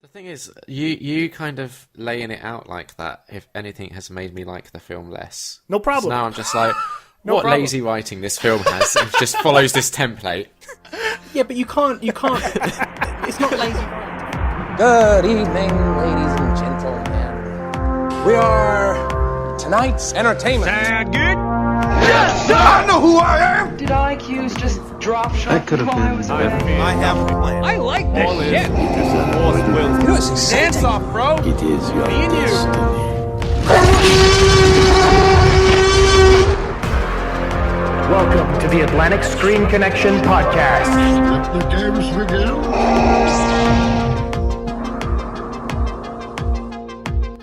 The thing is, you kind of laying it out like that, if anything, has made me like the film less. No problem. So now I'm just like, No what problem. lazy writing this film has. It just follows this template. Yeah, but you can't. It's not lazy writing. Good evening, ladies and gentlemen. We are tonight's entertainment. Sound good? Yes, sir! I know who I am! Did IQs just drop shot while I was away? I have a plan. I like this shit. You know, it's exciting. Dance off, bro. It is your Me and you. Welcome to the Atlantic Screen Connection Podcast. Let the games begin.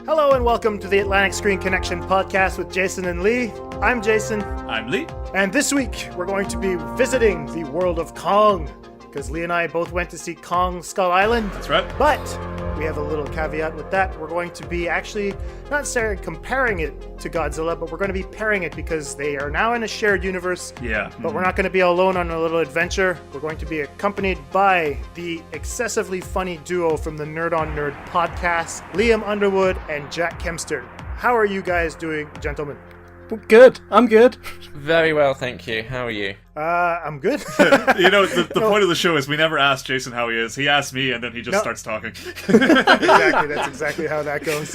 Hello and welcome to the Atlantic Screen Connection Podcast with Jason and Lee. I'm Jason, I'm Lee. and this week we're going to be visiting the world of Kong, because Lee and I both went to see Kong Skull Island. That's right. But we have a little caveat with that. We're going to be actually not necessarily comparing it to Godzilla, but we're going to be pairing it because they are now in a shared universe. Yeah. But we're not going to be alone on a little adventure. We're going to be accompanied by the excessively funny duo from the Nerd on Nerd podcast, Liam Underwood and Jack Kempster. How are you guys doing, gentlemen? Good. I'm good. Very well, thank you. How are you? I'm good. You know, the point of the show is we never ask Jason how he is. He asks me, and then he just No. starts talking. Exactly, that's exactly how that goes.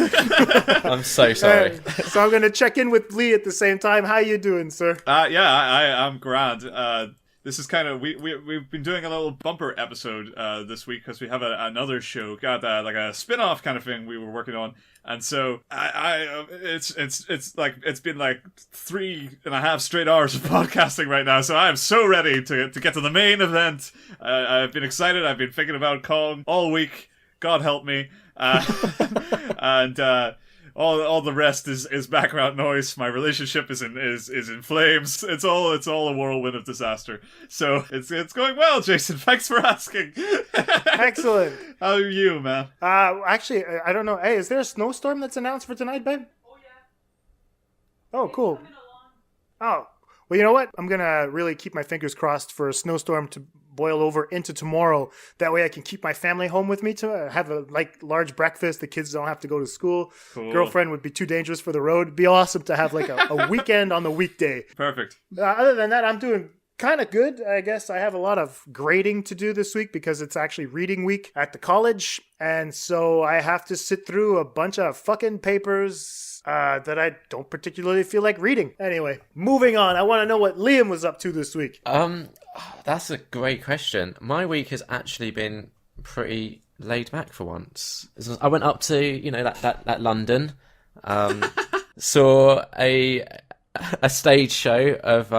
I'm so sorry. So I'm going to check in with Lee at the same time. How you doing, sir? I'm grand. This is kind of we've been doing a little bumper episode this week because we have another show, got like a spin-off kind of thing we were working on, and so it's been like 3.5 straight hours of podcasting right now, so I am so ready to get to the main event. I've been excited. I've been thinking about Kong all week. God help me, and. All the rest is background noise. My relationship is in flames. It's all a whirlwind of disaster. So it's going well, Jason. Thanks for asking. Excellent. How are you, man? Actually, I don't know. Hey, is there a snowstorm that's announced for tonight, babe? Oh, yeah. Oh, cool. Oh, well, you know what? I'm going to really keep my fingers crossed for a snowstorm to boil over into tomorrow. That way I can keep my family home with me to have a large breakfast. The kids don't have to go to school. Cool. Girlfriend would be too dangerous for the road. It'd be awesome to have like a weekend on the weekday. Perfect. Other than that, I'm doing kind of good. I guess I have a lot of grading to do this week because it's actually reading week at the college. And so I have to sit through a bunch of fucking papers that I don't particularly feel like reading. Anyway, moving on. I want to know what Liam was up to this week. That's a great question. My week has actually been pretty laid back for once. I went up to, that London, saw a stage show of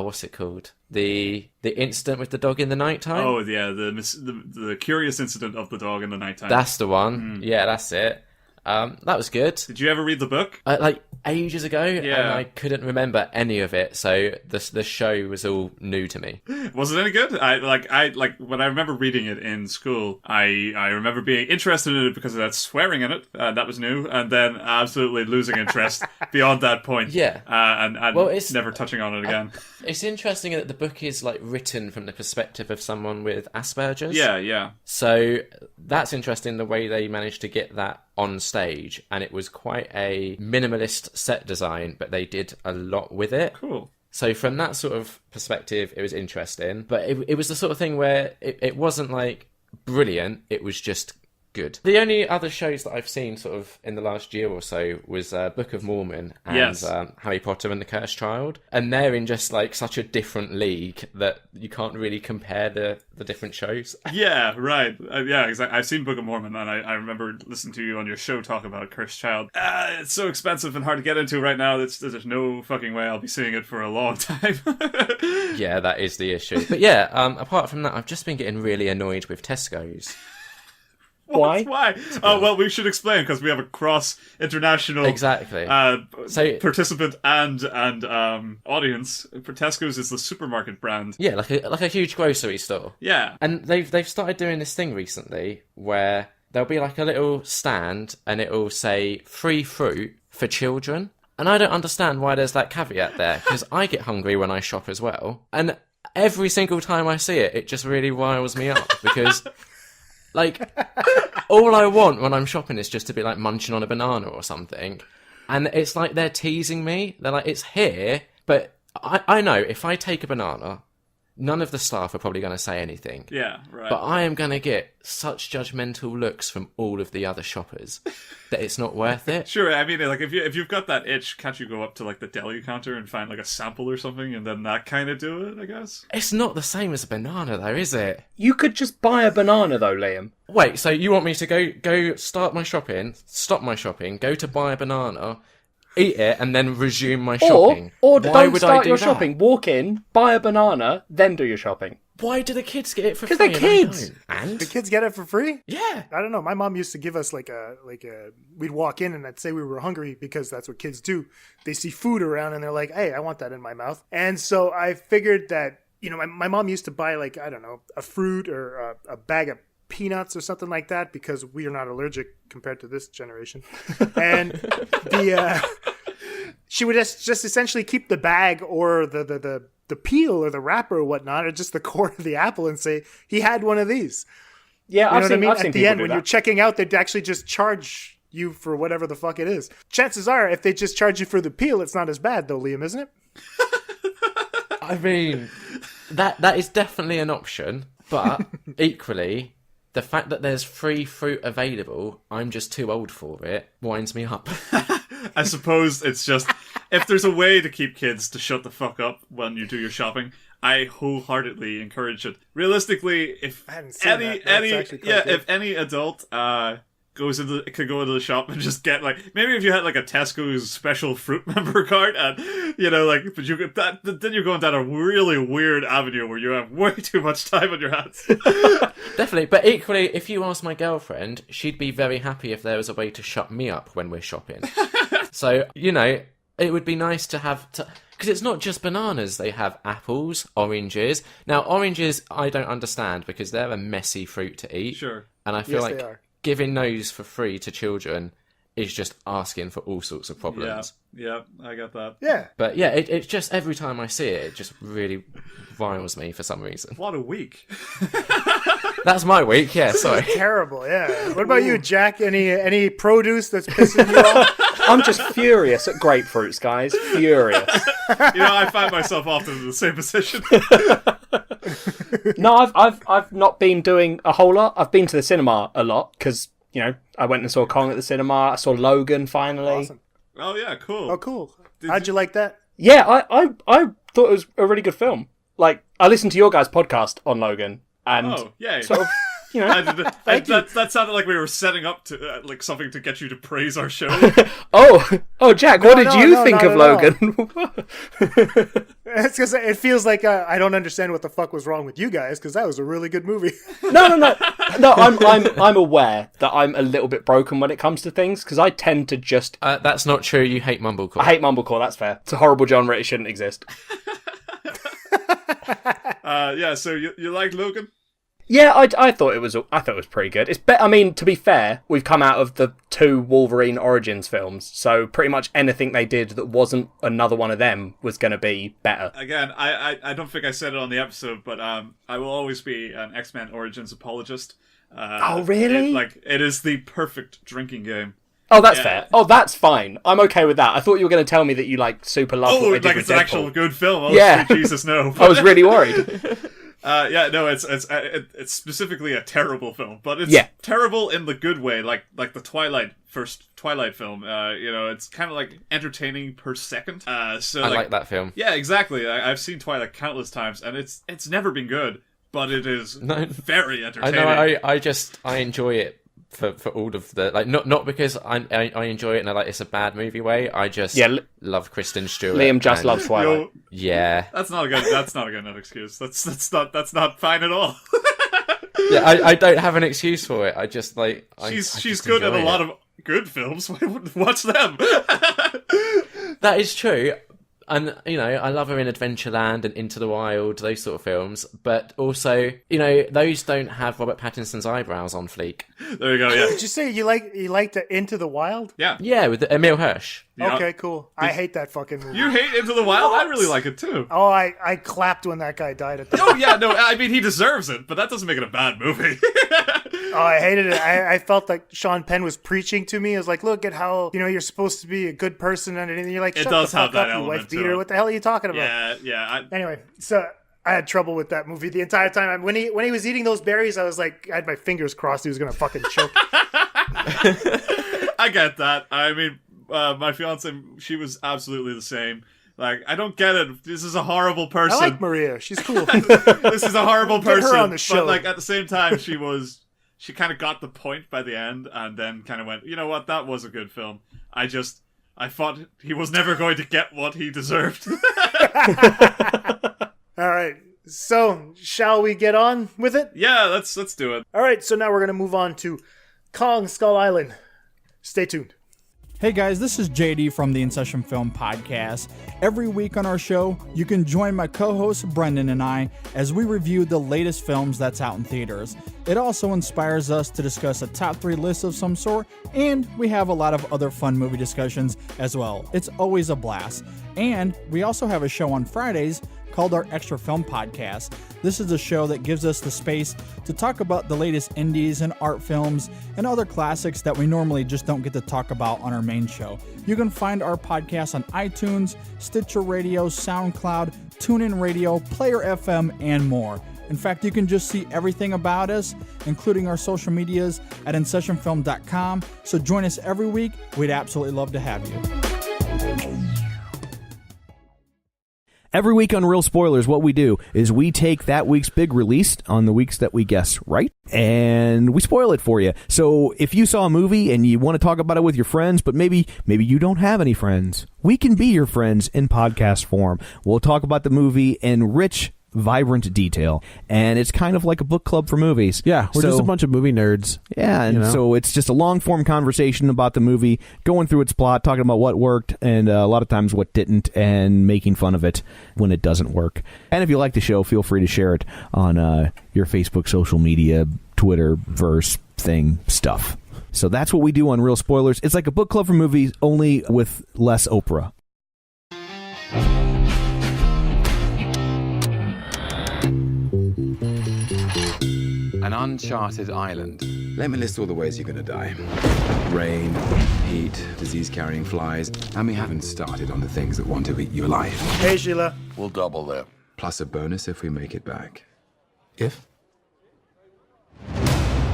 what's it called? The incident with the dog in the nighttime. Oh yeah, the curious incident of the dog in the nighttime. That's the one. Yeah, that's it. That was good. Did you ever read the book? Like ages ago, Yeah. and I couldn't remember any of it, so the show was all new to me. Was it any good? I when I remember reading it in school, I remember being interested in it because of that swearing in it. That was new, and then absolutely losing interest beyond that point. Yeah. And Well, it's- never touching on it again. It's interesting that the book is like written from the perspective of someone with Asperger's. Yeah. So that's interesting the way they managed to get that on stage, and it was quite a minimalist set design, but they did a lot with it. Cool. So from that sort of perspective, it was interesting, but it was the sort of thing where it wasn't like brilliant, it was just good. The only other shows that I've seen sort of in the last year or so was Book of Mormon and Yes. Harry Potter and the Cursed Child, and they're in just like such a different league that you can't really compare the different shows. Yeah, right. Yeah, exactly. I've seen Book of Mormon, and I remember listening to you on your show talk about Cursed Child. It's so expensive and hard to get into right now. There's no fucking way I'll be seeing it for a long time. Yeah, that is the issue. But yeah, apart from that, I've just been getting really annoyed with Tesco's. Why? Why? Oh, well, we should explain because we have a cross-international Exactly. participant and audience. Tesco's is the supermarket brand. Yeah, like a huge grocery store. Yeah. And they've started doing this thing recently where there'll be like a little stand and it'll say free fruit for children. And I don't understand why there's that caveat there, because I get hungry when I shop as well. And every single time I see it, it just really riles me up because Like, all I want when I'm shopping is just to be, like, munching on a banana or something. And it's like they're teasing me. They're like, it's here, but I know if I take a banana, none of the staff are probably going to say anything. Yeah, right. But I am going to get such judgmental looks from all of the other shoppers that it's not worth it. Sure, I mean, like, if you've got that itch, can't you go up to, like, the deli counter and find, like, a sample or something, and then that kind of do it, I guess? It's not the same as a banana, though, is it? You could just buy a banana, though, Liam. Wait, so you want me to go start my shopping, stop my shopping, go to buy a banana, eat it, and then resume my shopping? Or Why don't would start I do your that? shopping. Walk in, buy a banana, then do your shopping. Why do the kids get it for free? Because they're kids. And The kids get it for free? yeah. I don't know. My mom used to give us we'd walk in and I'd say we were hungry because that's what kids do. They see food around and they're like, hey, I want that in my mouth. And so I figured that, my mom used to buy a fruit or a bag of peanuts or something like that because we are not allergic compared to this generation. And she would just essentially keep the bag or the peel or the wrapper or whatnot, or just the core of the apple and say, he had one of these. Yeah, I've seen I've seen at the people end, do when that. you're checking out, they'd actually just charge you for whatever the fuck it is. Chances are, if they just charge you for the peel, it's not as bad though, Liam, isn't it? I mean, that is definitely an option, but equally, the fact that there's free fruit available, I'm just too old for it, winds me up. I suppose it's just, if there's a way to keep kids to shut the fuck up when you do your shopping, I wholeheartedly encourage it. Realistically, if I hadn't seen that. That's actually quite good. if any adult could go into the shop and just get, like, maybe if you had like a Tesco's special fruit member card, and but you could then you're going down a really weird avenue where you have way too much time on your hands. Definitely, but equally, if you ask my girlfriend, she'd be very happy if there was a way to shut me up when we're shopping. So, it would be nice to have because it's not just bananas. They have apples, oranges. Now, oranges, I don't understand because they're a messy fruit to eat. Sure. And I feel Yes, like they are. giving those for free to children is just asking for all sorts of problems. Yeah, I got that. Yeah. But yeah, it's just every time I see it, it just really riles me for some reason. What a week. That's my week, yeah, sorry. Terrible, yeah. What about you, Jack? Any produce that's pissing you off? I'm just furious at grapefruits, guys. Furious. I find myself often in the same position. No, I've not been doing a whole lot. I've been to the cinema a lot because, I went and saw Kong at the cinema. I saw Logan finally. Awesome. Oh yeah, cool. Oh, cool. How'd you like that? Yeah, I thought it was a really good film. Like, I listened to your guys' podcast on Logan and Oh, yay. sort of, That sounded like we were setting up to something to get you to praise our show. Oh, Jack, what did you think not of at Logan? It's because it feels like I don't understand what the fuck was wrong with you guys because that was a really good movie. No. I'm aware that I'm a little bit broken when it comes to things because I tend to just. That's not true. You hate mumblecore. I hate mumblecore. That's fair. It's a horrible genre. It shouldn't exist. So you like Logan? Yeah, I thought it was pretty good. It's I mean, to be fair, we've come out of the 2 Wolverine Origins films, so pretty much anything they did that wasn't another one of them was going to be better. Again, I don't think I said it on the episode, but I will always be an X-Men Origins apologist. Oh, really? It is the perfect drinking game. Oh, that's fair. Oh, that's fine. I'm okay with that. I thought you were going to tell me that you super love what they did like with it's an Deadpool. actual good film. Oh, Yeah. sweet Jesus, no. I was really worried. It's specifically a terrible film, but it's terrible in the good way, like the first Twilight film. It's kind of like entertaining per second. I like that film. Yeah, exactly. I've seen Twilight countless times, and it's never been good, but it is very entertaining. I know. I enjoy it for all of the not because I enjoy it in it's a bad movie way. I just love Kristen Stewart. Liam just loves Twilight. Yeah, that's not a good enough excuse. That's not fine at all. Yeah, I don't have an excuse for it. I just she's good at a lot of good films. Why wouldn't watch them? That is true. And, I love her in Adventureland and Into the Wild, those sort of films. But also, those don't have Robert Pattinson's eyebrows on fleek. There you go, yeah. Did you say you liked Into the Wild? Yeah. Yeah, with Emil Hirsch. Yeah. Okay, cool. I hate that fucking movie. You hate Into the Wild? I really like it, too. Oh, I clapped when that guy died at the Oh, yeah, no, I mean, he deserves it, but that doesn't make it a bad movie. Oh, I hated it. I felt like Sean Penn was preaching to me. I was like, look at how, you're supposed to be a good person. And you're like, shut the fuck up, you wife beater. What the hell are you talking about? Yeah. Anyway, so I had trouble with that movie the entire time. When he was eating those berries, I was like, I had my fingers crossed he was going to fucking choke. I get that. I mean, my fiance, she was absolutely the same. Like, I don't get it. This is a horrible person. I like Maria. She's cool. This is a horrible person. Get her on the show. But, like, at the same time, she kind of got the point by the end and then kind of went, you know what? That was a good film. I thought he was never going to get what he deserved. All right. So, shall we get on with it? Yeah, let's do it. All right. So now we're going to move on to Kong Skull Island. Stay tuned. Hey guys, this is JD from the In Session Film Podcast. Every week on our show, you can join my co-host Brendan and I as we review the latest films that's out in theaters. It also inspires us to discuss a top 3 list of some sort, and we have a lot of other fun movie discussions as well. It's always a blast. And we also have a show on Fridays called our Extra Film Podcast. This is a show that gives us the space to talk about the latest indies and art films and other classics that we normally just don't get to talk about on our main show. You can find our podcast on iTunes, Stitcher Radio, SoundCloud, TuneIn Radio, Player FM, and more. In fact, you can just see everything about us, including our social medias at InSessionFilm.com. So join us every week. We'd absolutely love to have you. Every week on Real Spoilers, what we do is we take that week's big release on the weeks that we guess right, and we spoil it for you. So if you saw a movie and you want to talk about it with your friends, but maybe you don't have any friends, we can be your friends in podcast form. We'll talk about the movie in rich, vibrant detail, and it's kind of like a book club for movies. Yeah, we're just a bunch of movie nerds. Yeah, and so it's just a long-form conversation about the movie, going through its plot, talking about what worked, and a lot of times what didn't, and making fun of it when it doesn't work. And if you like the show, feel free to share it on your Facebook, social media, Twitter, verse thing stuff. So that's what we do on Real Spoilers. It's like a book club for movies, only with less Oprah. An uncharted island. Let me list all the ways you're gonna die. Rain, heat, disease-carrying flies, and we haven't started on the things that want to eat you alive. Hey, Sheila. We'll double that. Plus a bonus if we make it back. If?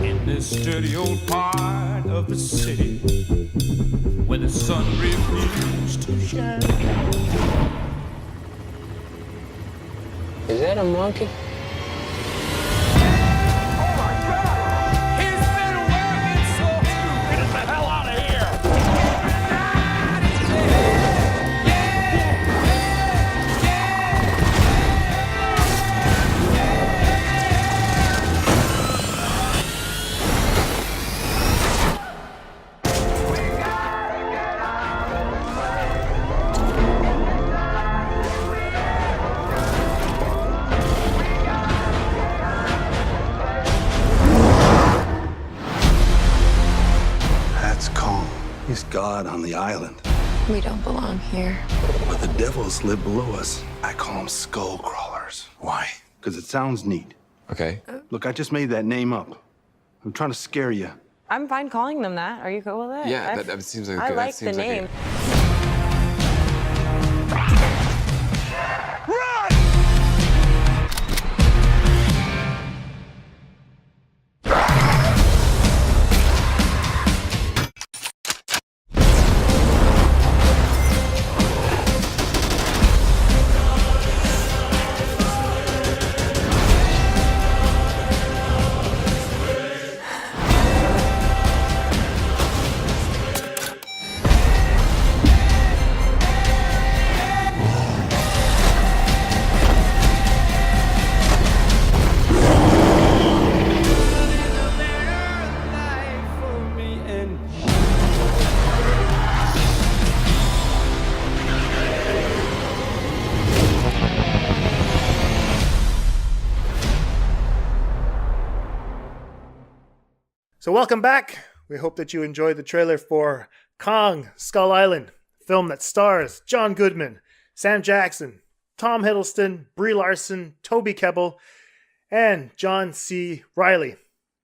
In this dirty old part of the city where the sun refused to shine. Is that a monkey? He's God on the island. We don't belong here. But the devils live below us. I call them skull crawlers. Why? Because it sounds neat. Okay. Look, I just made that name up. I'm trying to scare you. I'm fine calling them that. Are you cool with it? Yeah, that seems like I good. like the name. So welcome back. We hope that you enjoyed the trailer for Kong Skull Island, film that stars John Goodman, Sam Jackson, Tom Hiddleston, Brie Larson, Toby Kebbell, and John C. Reilly.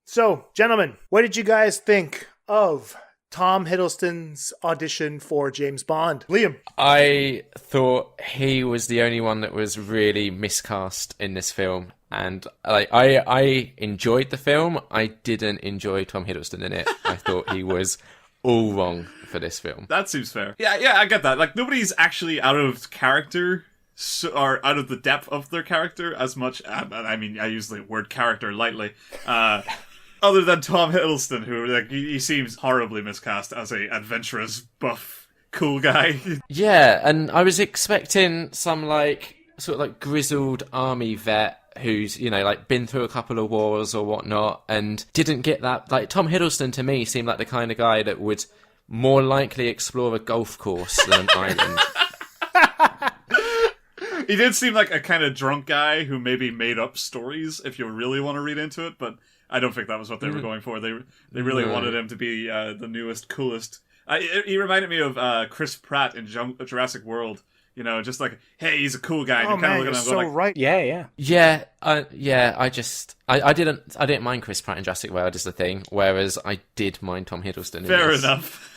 So, gentlemen, what did you guys think of Tom Hiddleston's audition for James Bond? Liam? I thought he was the only one that was really miscast in this film. And I enjoyed the film. I didn't enjoy Tom Hiddleston in it. I thought he was all wrong for this film. That seems fair. Yeah, I get that. Like, nobody's actually out of character or out of the depth of their character as much. I mean, I use the word character lightly. Other than Tom Hiddleston, who he seems horribly miscast as a adventurous, buff, cool guy. Yeah, and I was expecting some sort of grizzled army vet who's, been through a couple of wars or whatnot, and didn't get that. Like, Tom Hiddleston to me seemed like the kind of guy that would more likely explore a golf course than an island. He did seem like a kind of drunk guy who maybe made up stories, if you really want to read into it, but I don't think that was what they were going for. They really wanted him to be the newest, coolest. He reminded me of Chris Pratt in Jurassic World. Just like, hey, he's a cool guy. And Oh you're kind man, of you're looking at him so going like, right. Yeah. I didn't mind Chris Pratt in Jurassic World is the thing, whereas I did mind Tom Hiddleston in fair this. enough.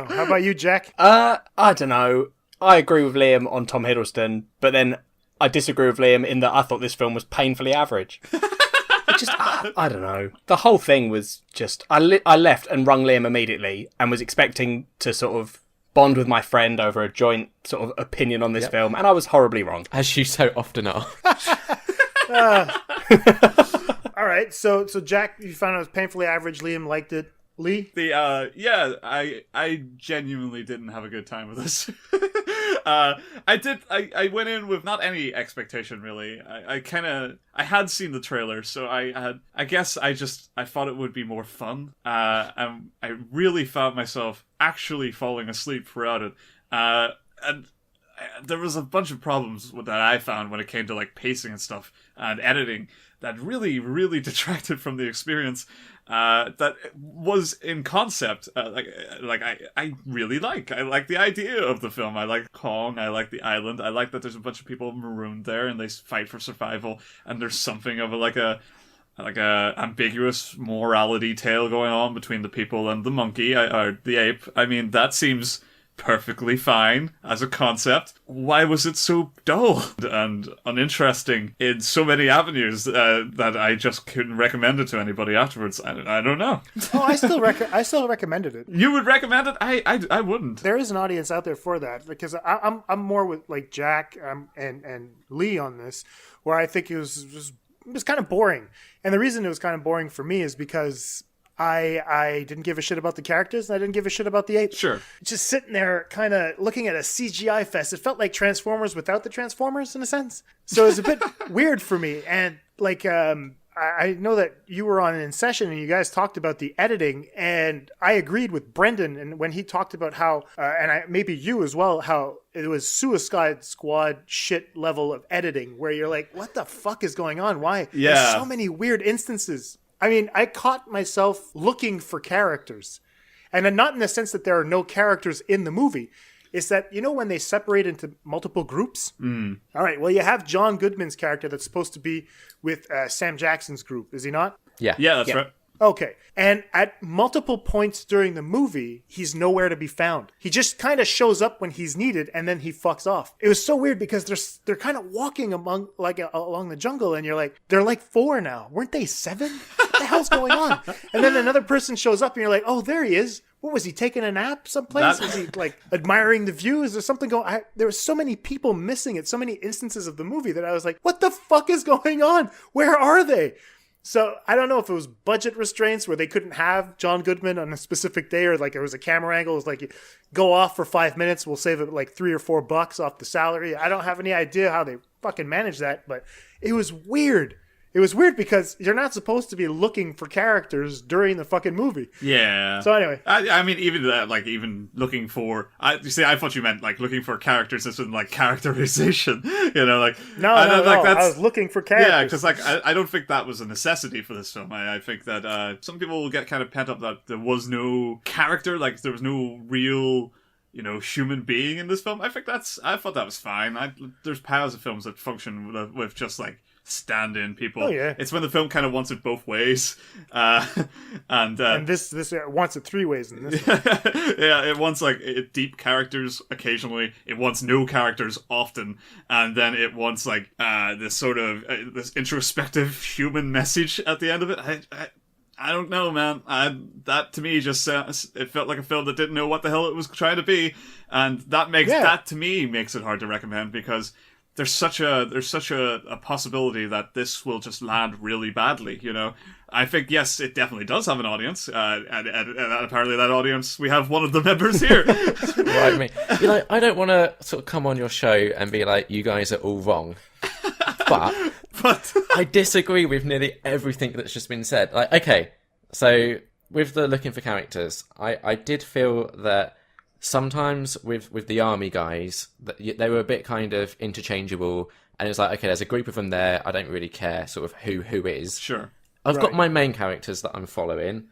How about you, Jack? I don't know. I agree with Liam on Tom Hiddleston, but then I disagree with Liam in that I thought this film was painfully average. I don't know. The whole thing was just... I left and rung Liam immediately and was expecting to sort of bond with my friend over a joint sort of opinion on this film, and I was horribly wrong. As you so often are. All right, so Jack, you found it was painfully average. Liam liked it. Lee? I genuinely didn't have a good time with this. I went in with not any expectation really. I had seen the trailer, so I guess I thought it would be more fun. And I really found myself actually falling asleep throughout it. And there was a bunch of problems that I found when it came to pacing and stuff and editing that really, really detracted from the experience. That was in concept. I really like. I like the idea of the film. I like Kong. I like the island. I like that there's a bunch of people marooned there and they fight for survival. And there's something of a ambiguous morality tale going on between the people and the monkey or the ape. I mean, that seems perfectly fine as a concept. Why was it so dull and uninteresting in so many avenues that I just couldn't recommend it to anybody afterwards? I don't know. Oh, I still recommended it. You would recommend it? I wouldn't. There is an audience out there for that, because I'm more with Jack and Lee on this, where I think it was kind of boring. And the reason it was kind of boring for me is because I didn't give a shit about the characters, and I didn't give a shit about the ape. Sure. Just sitting there kind of looking at a CGI fest. It felt like Transformers without the Transformers, in a sense. So it was a bit weird for me. And I know that you were on In Session and you guys talked about the editing, and I agreed with Brendan, and when he talked about how, maybe you as well, how it was Suicide Squad shit level of editing, where you're like, what the fuck is going on? Why? Yeah. There's so many weird instances. I mean, I caught myself looking for characters. And not in the sense that there are no characters in the movie. It's that, when they separate into multiple groups? Mm. All right, well, you have John Goodman's character that's supposed to be with Sam Jackson's group, is he not? Yeah. Yeah, that's right. Okay. And at multiple points during the movie, he's nowhere to be found. He just kind of shows up when he's needed, and then he fucks off. It was so weird because they're kind of walking along the jungle, and you're like, they're like 4 now. Weren't they 7? What the hell's going on? And then another person shows up, and you're like, oh, there he is. What was he, taking a nap someplace? Was he admiring the view? Is there something going? There were so many people missing at so many instances of the movie that I was like, what the fuck is going on? Where are they? So I don't know if it was budget restraints where they couldn't have John Goodman on a specific day, or there was a camera angle. It was go off for 5 minutes. We'll save it $3 or $4 off the salary. I don't have any idea how they fucking managed that, but it was weird. It was weird because you're not supposed to be looking for characters during the fucking movie. Yeah. So anyway. I mean, even that, even looking for... I thought you meant, looking for characters as in, characterization. No, I was looking for characters. Yeah, because, I don't think that was a necessity for this film. I think that some people will get kind of pent up that there was no character, there was no real... human being in this film. I thought that was fine. There's piles of films that function with just stand-in people. Oh, yeah. It's when the film kind of wants it both ways. And this wants it three ways in this. Yeah, it wants like deep characters occasionally. It wants no characters often, and then it wants like this sort of this introspective human message at the end of it. I don't know, man. That to me just it felt like a film that didn't know what the hell it was trying to be, and that to me makes it hard to recommend, because there's such a possibility that this will just land really badly. You know, I think yes, it definitely does have an audience, and apparently that audience, we have one of the members here. Right, me. You know, I don't want to sort of come on your show and be like, you guys are all wrong, but I disagree with nearly everything that's just been said. Like, okay, so with the looking for characters, I did feel that sometimes with the army guys, that they were a bit kind of interchangeable, and it's like, okay, there's a group of them there, I don't really care sort of who is. Sure. I've got my main characters that I'm following.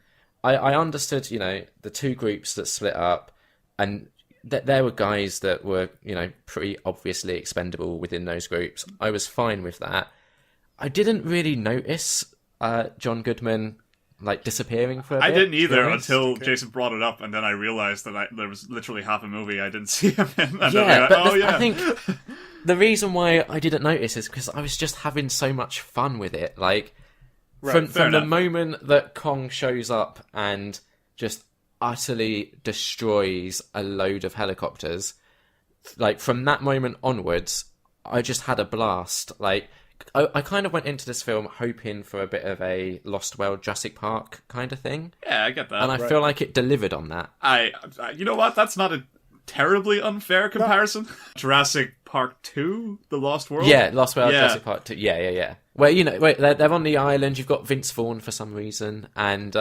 I understood, you know, the two groups that split up, and that there were guys that were, you know, pretty obviously expendable within those groups. I was fine with that. I didn't really notice John Goodman like disappearing for a bit. I didn't either until Jason brought it up, and then I realized that there was literally half a movie I didn't see him in. And yeah, but I think the reason why I didn't notice is because I was just having so much fun with it. Like, from the moment that Kong shows up and just utterly destroys a load of helicopters, like from that moment onwards, I just had a blast. Like, I kind of went into this film hoping for a bit of a Lost World, Jurassic Park kind of thing. Yeah, I get that. And I feel like it delivered on that. You know what? That's not a terribly unfair comparison. No. Jurassic Park 2, The Lost World? Yeah, Lost World, Jurassic Park 2. Yeah. Where, you know, they're on the island, you've got Vince Vaughn for some reason, and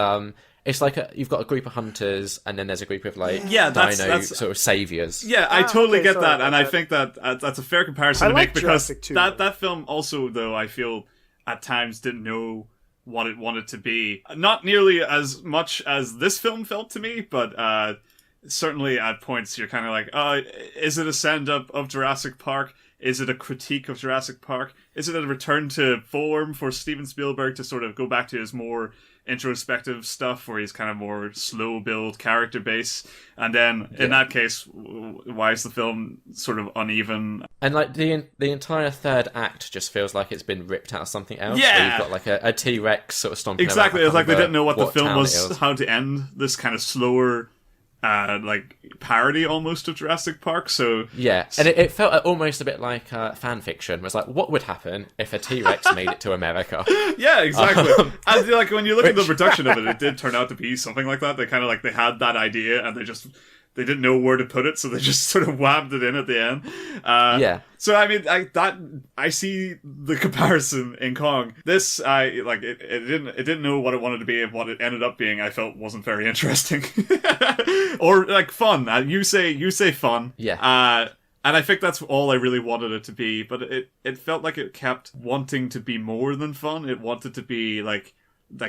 it's like you've got a group of hunters, and then there's a group of like dino sort of saviors. Yeah, I totally get that, and I think that that's a fair comparison to make, because that film also, though, I feel at times didn't know what it wanted to be. Not nearly as much as this film felt to me, but certainly at points you're kind of like, is it a stand-up of Jurassic Park? Is it a critique of Jurassic Park? Is it a return to form for Steven Spielberg to sort of go back to his more introspective stuff, where he's kind of more slow build character base? And then in that case, why is the film sort of uneven? And like the entire third act just feels like it's been ripped out of something else. Yeah, where you've got like a T-Rex sort of stomping. Exactly, it's like they didn't know what the film was, how to end this kind of slower, like parody almost of Jurassic Park. So yeah, and it felt almost a bit like fan fiction. It was like, what would happen if a T-Rex made it to America? Yeah, exactly. And like when you look at the production of it, it did turn out to be something like that. They kind of like, they had that idea and they didn't know where to put it, so they just sort of whabbed it in at the end. Yeah. So I mean, I see the comparison in Kong. This, it didn't know what it wanted to be, and what it ended up being, I felt wasn't very interesting, or like fun. You say fun. Yeah. And I think that's all I really wanted it to be. But it felt like it kept wanting to be more than fun. It wanted to be like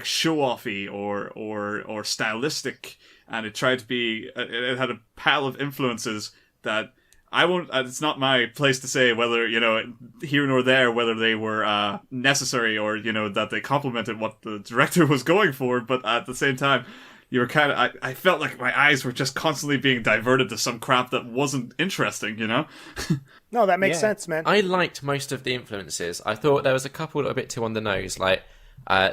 show-offy or stylistic. And it tried to be, it had a pile of influences that I won't, it's not my place to say whether, you know, here nor there, whether they were necessary or, you know, that they complemented what the director was going for. But at the same time, you were kind of, I felt like my eyes were just constantly being diverted to some crap that wasn't interesting, you know? No, that makes sense, man. I liked most of the influences. I thought there was a couple that were a bit too on the nose, like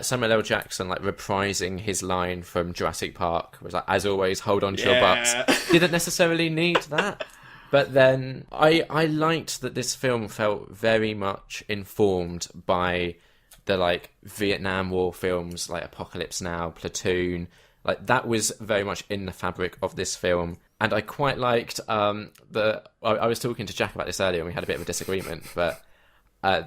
Samuel L. Jackson like reprising his line from Jurassic Park was like, as always, hold on to your butts. Didn't necessarily need that, but then I liked that this film felt very much informed by the like Vietnam War films like Apocalypse Now, Platoon. Like that was very much in the fabric of this film, and I quite liked I was talking to Jack about this earlier and we had a bit of a disagreement, but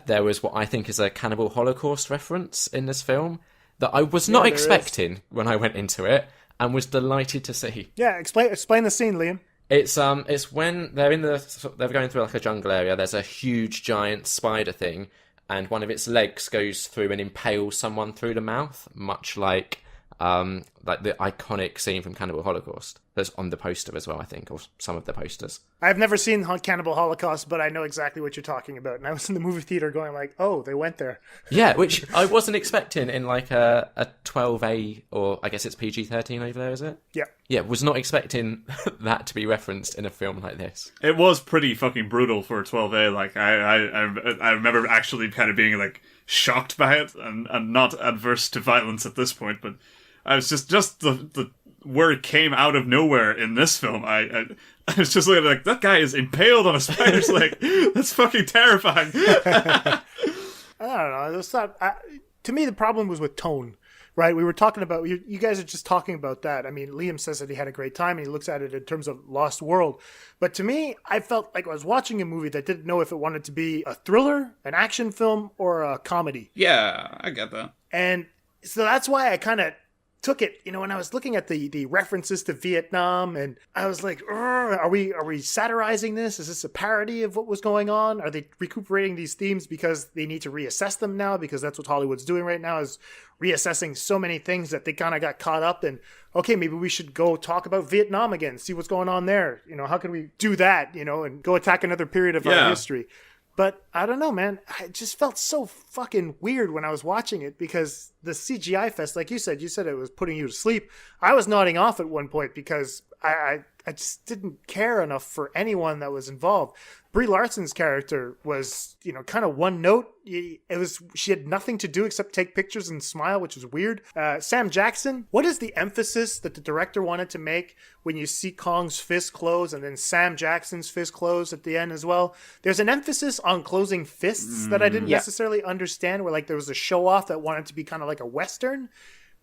there was what I think is a Cannibal Holocaust reference in this film that I was not expecting when I went into it, and was delighted to see. Yeah, explain the scene, Liam. It's when they're going through like a jungle area. There's a huge giant spider thing, and one of its legs goes through and impales someone through the mouth, much like the iconic scene from Cannibal Holocaust. that's on the poster as well, I think, or some of the posters. I've never seen Cannibal Holocaust, but I know exactly what you're talking about. And I was in the movie theater going like, oh, they went there. Yeah, which I wasn't expecting in like a 12A, or I guess it's PG-13 over there, is it? Yeah. Yeah, was not expecting that to be referenced in a film like this. It was pretty fucking brutal for 12A. Like, I remember actually kind of being like shocked by it and not adverse to violence at this point, but I was just the where it came out of nowhere in this film. I was just looking like, that guy is impaled on a spider's leg. That's fucking terrifying. I don't know. It's not, to me, the problem was with tone, right? We were talking about, you guys are just talking about that. I mean, Liam says that he had a great time and he looks at it in terms of Lost World. But to me, I felt like I was watching a movie that didn't know if it wanted to be a thriller, an action film, or a comedy. Yeah, I get that. And so that's why I kind of took it, when I was looking at the references to Vietnam, and I was like, are we satirizing this? Is this a parody of what was going on? Are they recuperating these themes because they need to reassess them now? Because that's what Hollywood's doing right now, is reassessing so many things that they kind of got caught up in. Okay, maybe we should go talk about Vietnam again, see what's going on there. How can we do that, and go attack another period of our history? But I don't know, man. I just felt so fucking weird when I was watching it, because the CGI fest, like you said it was putting you to sleep. I was nodding off at one point because I just didn't care enough for anyone that was involved. Brie Larson's character was, kind of one note. She had nothing to do except take pictures and smile, which was weird. Sam Jackson, what is the emphasis that the director wanted to make when you see Kong's fist close and then Sam Jackson's fist close at the end as well? There's an emphasis on closing fists that I didn't necessarily understand, where like there was a show off that wanted to be kind of like a Western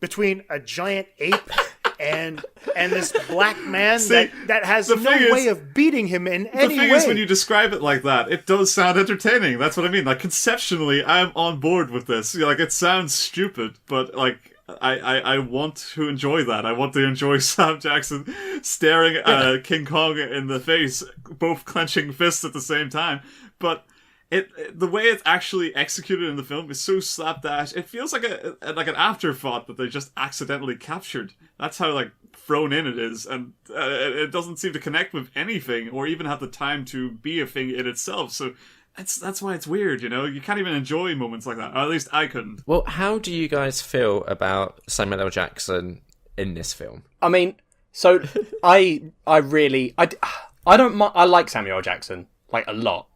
between a giant ape and this black man that has no way of beating him in any way. The thing is, when you describe it like that, it does sound entertaining. That's what I mean. Like, conceptually, I'm on board with this. Like, it sounds stupid, but like, I want to enjoy that. I want to enjoy Sam Jackson staring at King Kong in the face, both clenching fists at the same time. But the way it's actually executed in the film is so slapdash. It feels like an afterthought that they just accidentally captured. That's how like thrown in it is, and it doesn't seem to connect with anything or even have the time to be a thing in itself. So that's why it's weird. You can't even enjoy moments like that. Or at least I couldn't. Well, how do you guys feel about Samuel L. Jackson in this film? I mean, so I like Samuel L. Jackson like a lot,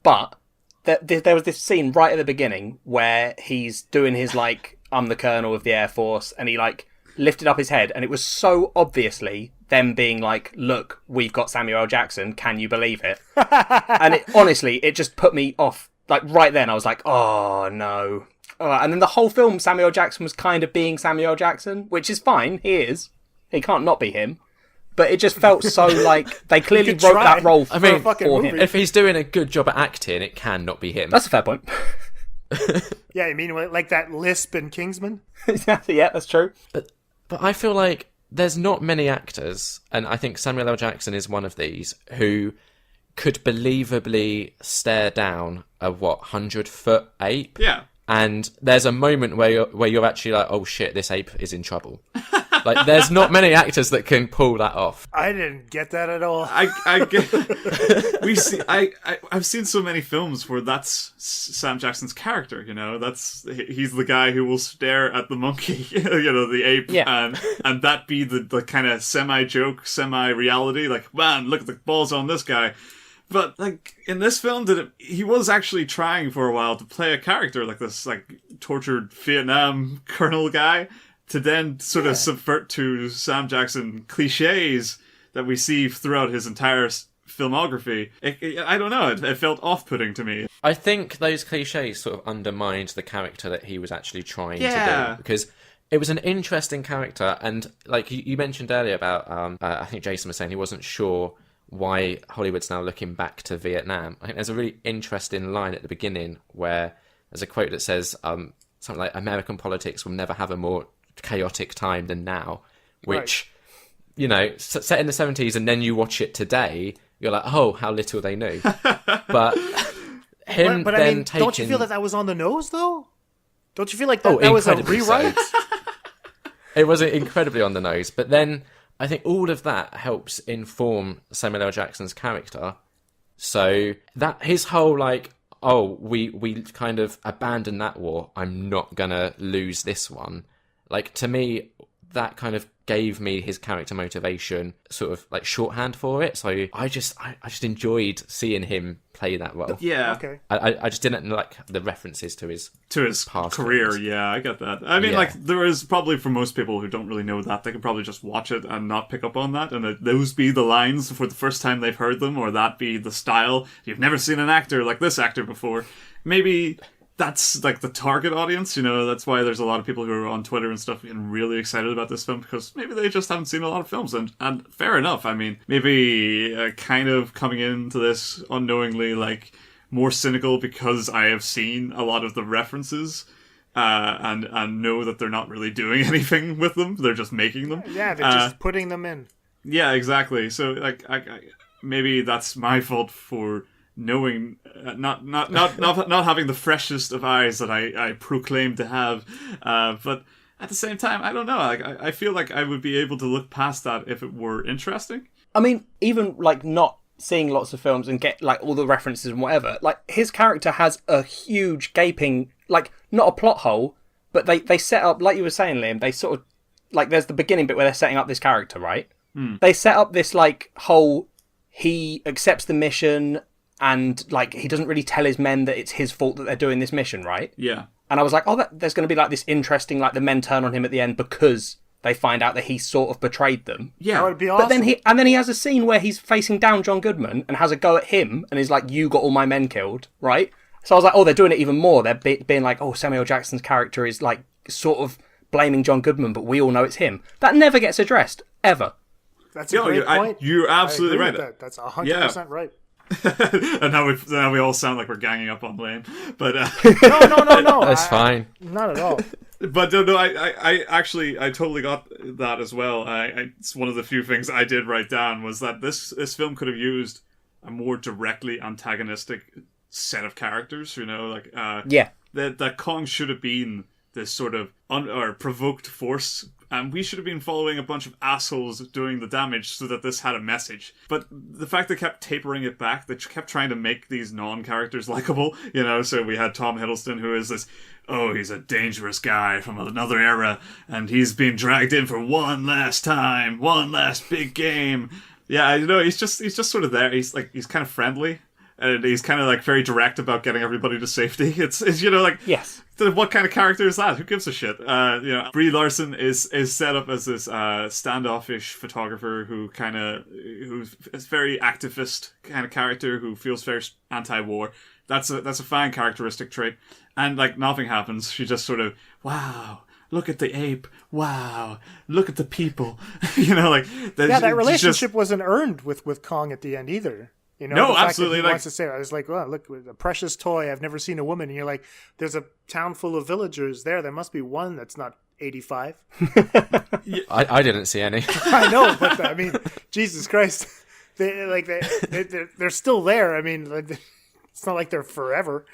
but there was this scene right at the beginning where he's doing his like, I'm the colonel of the Air Force, and he like lifted up his head, and it was so obviously them being like, look, we've got Samuel L. Jackson, can you believe it? And honestly, it just put me off. Like right then I was like, oh no. And then the whole film, Samuel L. Jackson was kind of being Samuel L. Jackson, which is fine, he can't not be him. But it just felt so like they clearly wrote that role for him. If he's doing a good job at acting, it can not be him. That's a fair point. Yeah, you mean like that lisp in Kingsman? Yeah, that's true. But I feel like there's not many actors, and I think Samuel L. Jackson is one of these, who could believably stare down a 100-foot ape. Yeah. And there's a moment where you're actually like, oh shit, this ape is in trouble. Like, there's not many actors that can pull that off. I didn't get that at all. I've seen so many films where that's Sam Jackson's character. He's the guy who will stare at the monkey, the ape, and that be the kind of semi-joke, semi-reality. Like, man, look at the balls on this guy. But like in this film, he was actually trying for a while to play a character like this, like tortured Vietnam colonel guy, to then sort of subvert to Sam Jackson cliches that we see throughout his entire filmography. I don't know, it felt off-putting to me. I think those cliches sort of undermined the character that he was actually trying to do, because it was an interesting character, and like you mentioned earlier about, I think Jason was saying he wasn't sure why Hollywood's now looking back to Vietnam. I think there's a really interesting line at the beginning where there's a quote that says something like, American politics will never have a more chaotic time than now, which, set in the 70s, and then you watch it today, you're like, oh, how little they knew. But him but then I mean, taking... Don't you feel that was on the nose, though? Don't you feel like that was a rewrite? So. It was incredibly on the nose, but then I think all of that helps inform Samuel L. Jackson's character. So that his whole like, oh, we kind of abandoned that war, I'm not gonna lose this one. Like, to me, that kind of gave me his character motivation, sort of like shorthand for it. So I just enjoyed seeing him play that role. Yeah. Okay. I just didn't like the references to his past career. films. Yeah, I get that. I mean, like, there is probably, for most people who don't really know that, they could probably just watch it and not pick up on that, and those be the lines for the first time they've heard them, or that be the style. You've never seen an actor like this actor before. Maybe that's like the target audience, you know. That's why there's a lot of people who are on Twitter and stuff getting really excited about this film, because maybe they just haven't seen a lot of films, and fair enough. I mean, maybe kind of coming into this unknowingly like more cynical because I have seen a lot of the references and know that they're not really doing anything with them, they're just making them. Yeah, they're just putting them in. Yeah, exactly. So like I maybe that's my fault for knowing not having the freshest of eyes that I proclaim to have, but at the same time, I don't know, like I feel like I would be able to look past that if it were interesting. I mean, even like not seeing lots of films and get like all the references and whatever, like his character has a huge gaping, like not a plot hole, but they set up, like you were saying, Liam, they sort of like, there's the beginning bit where they're setting up this character, right? They set up this like whole, he accepts the mission, and like he doesn't really tell his men that it's his fault that they're doing this mission, right? Yeah. And I was like, oh, there's going to be like this interesting, like the men turn on him at the end because they find out that he sort of betrayed them. Yeah, that would be awesome. But then he has a scene where he's facing down John Goodman and has a go at him, and he's like, "You got all my men killed," right? So I was like, oh, they're doing it even more. They're being like, oh, Samuel Jackson's character is like sort of blaming John Goodman, but we all know it's him. That never gets addressed ever. That's a great point. You're absolutely right. That's 100% right. And now we all sound like we're ganging up on Lane, but no, that's fine. Not at all. But no, I actually totally got that as well. It's one of the few things I did write down was that this film could have used a more directly antagonistic set of characters. You know, like that Kong should have been this sort of provoked force. And we should have been following a bunch of assholes doing the damage so that this had a message. But the fact they kept tapering it back, they kept trying to make these non-characters likable, you know? So we had Tom Hiddleston, who is this, he's a dangerous guy from another era, and he's being dragged in for one last time, one last big game. Yeah, you know, he's just sort of there. He's kind of friendly. And he's kind of like very direct about getting everybody to safety. It's you know, like, yes. What kind of character is that? Who gives a shit? You know, Brie Larson is set up as this standoffish photographer who's a very activist kind of character who feels very anti-war. That's a fine characteristic trait. And like nothing happens. She just sort of, wow, look at the ape. Wow, look at the people. You know, like that relationship wasn't earned with Kong at the end either. You know, no, absolutely. He wants to say, I was like, well, look, a precious toy. I've never seen a woman. And you're like, there's a town full of villagers there. There must be one that's not 85. I didn't see any. I know, but I mean, Jesus Christ, they're still there. I mean, like, it's not like they're forever.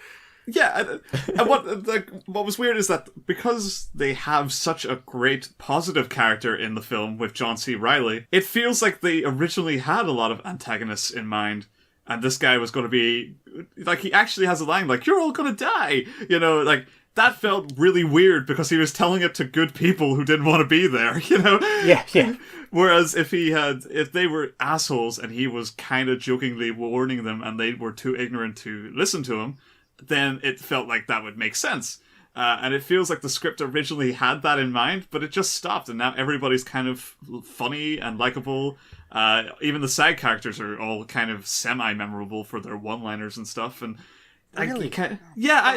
Yeah, and what was weird is that because they have such a great positive character in the film with John C. Reilly, it feels like they originally had a lot of antagonists in mind. And this guy was going to be, like, he actually has a line like, you're all going to die. You know, like, that felt really weird because he was telling it to good people who didn't want to be there, you know? Yeah. Whereas if they were assholes and he was kind of jokingly warning them and they were too ignorant to listen to him, then it felt like that would make sense. And it feels like the script originally had that in mind, but it just stopped, and now everybody's kind of funny and likable. Even the side characters are all kind of semi-memorable for their one-liners and stuff. And really? I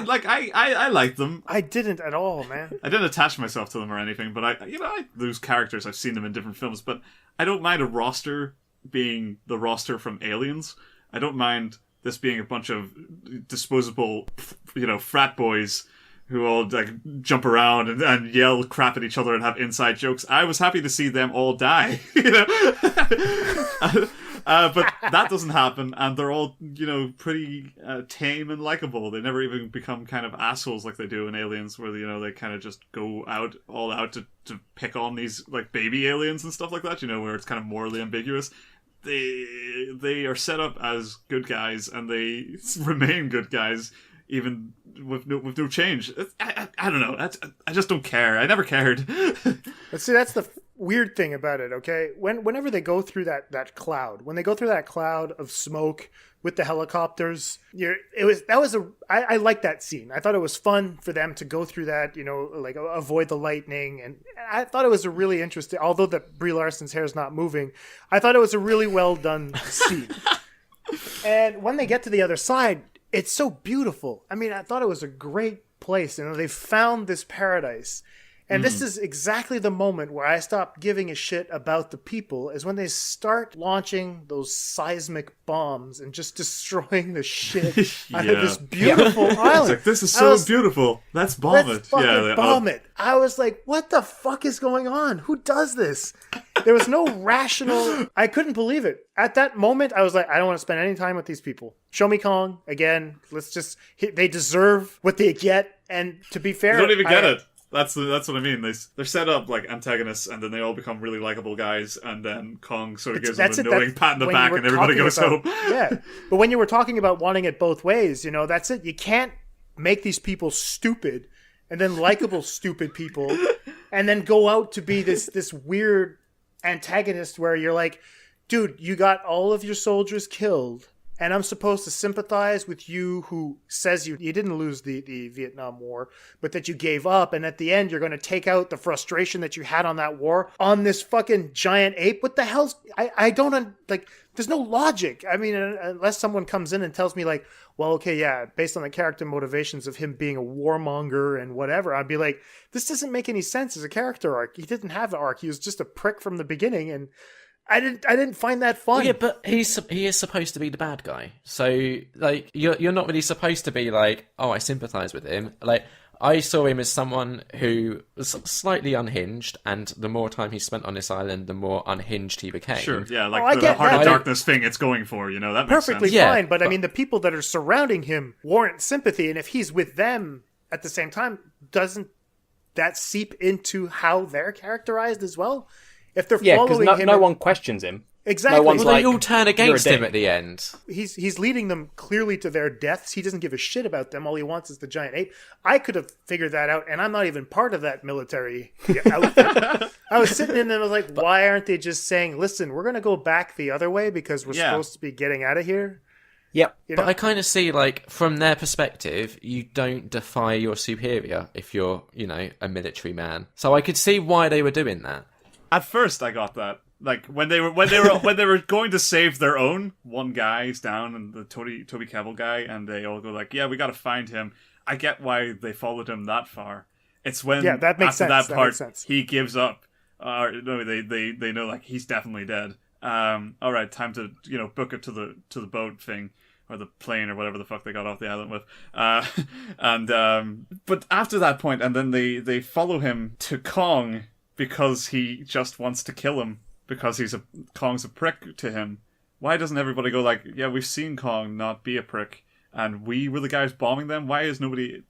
like them. I didn't at all, man. I didn't attach myself to them or anything, but I lose characters. I've seen them in different films, but I don't mind a roster being the roster from Aliens. I don't mind this being a bunch of disposable, frat boys who all like jump around and yell crap at each other and have inside jokes. I was happy to see them all die. You know, But that doesn't happen, and they're all, pretty tame and likable. They never even become kind of assholes like they do in Aliens, where, they kind of just go all out to pick on these, like, baby aliens and stuff like that, where it's kind of morally ambiguous. They are set up as good guys, and they remain good guys, even with no change. I don't know. I just don't care. I never cared. But see, that's the weird thing about it, okay? Whenever they go through that cloud, when they go through that cloud of smoke with the helicopters, I liked that scene. I thought it was fun for them to go through that, like avoid the lightning, and I thought it was a really interesting, although that Brie Larson's hair is not moving, I thought it was a really well done scene. And when they get to the other side, it's so beautiful. I mean, I thought it was a great place. They found this paradise. And this is exactly the moment where I stopped giving a shit about the people, is when they start launching those seismic bombs and just destroying the shit out of this beautiful island. It's like, this is so beautiful. Let's bomb Let's it. fucking bomb it. I was like, what the fuck is going on? Who does this? There was no rational... I couldn't believe it. At that moment, I was like, I don't want to spend any time with these people. Show me Kong. Again, let's just... They deserve what they get. And to be fair... They don't even get it. That's what I mean. They're set up like antagonists, and then they all become really likable guys, and then Kong sort of gives them a knowing pat in the back, and everybody goes home. Yeah, but when you were talking about wanting it both ways, that's it. You can't make these people stupid, and then likable stupid people, and then go out to be this weird antagonist where you're like, dude, you got all of your soldiers killed. And I'm supposed to sympathize with you who says you didn't lose the Vietnam War, but that you gave up. And at the end, you're going to take out the frustration that you had on that war on this fucking giant ape. What the hell's... I don't... Like, there's no logic. I mean, unless someone comes in and tells me like, well, okay, yeah, based on the character motivations of him being a warmonger and whatever, I'd be like, this doesn't make any sense as a character arc. He didn't have an arc. He was just a prick from the beginning, and... I didn't find that fun. Well, yeah, but he is supposed to be the bad guy. So, like, you're not really supposed to be like, oh, I sympathise with him. Like, I saw him as someone who was slightly unhinged, and the more time he spent on this island, the more unhinged he became. Sure, yeah, like the Heart of Darkness thing it's going for, that makes perfectly sense. fine, but I mean, the people that are surrounding him warrant sympathy, and if he's with them at the same time, doesn't that seep into how they're characterized as well? If they're following him, no one questions him. Exactly. No one's they all turn against him at the end. He's leading them clearly to their deaths. He doesn't give a shit about them. All he wants is the giant ape. I could have figured that out, and I'm not even part of that military outfit. I was sitting in there and I was like, why aren't they just saying, listen, we're going to go back the other way because we're supposed to be getting out of here? Yep. But I kind of see, like, from their perspective, you don't defy your superior if you're, a military man. So I could see why they were doing that. At first, I got that. Like when they were going to save their own, one guy's down, and the Toby Kebbell guy, and they all go like, "Yeah, we got to find him." I get why they followed him that far. It's when that makes after sense. that part makes sense. he gives up. No, they know like he's definitely dead. All right, time to book it to the boat thing. Or the plane, or whatever the fuck they got off the island with. But after that point, and then they follow him to Kong, because he just wants to kill him, because Kong's a prick to him. Why doesn't everybody go like, yeah, we've seen Kong not be a prick, and we were the guys bombing them? Why is nobody...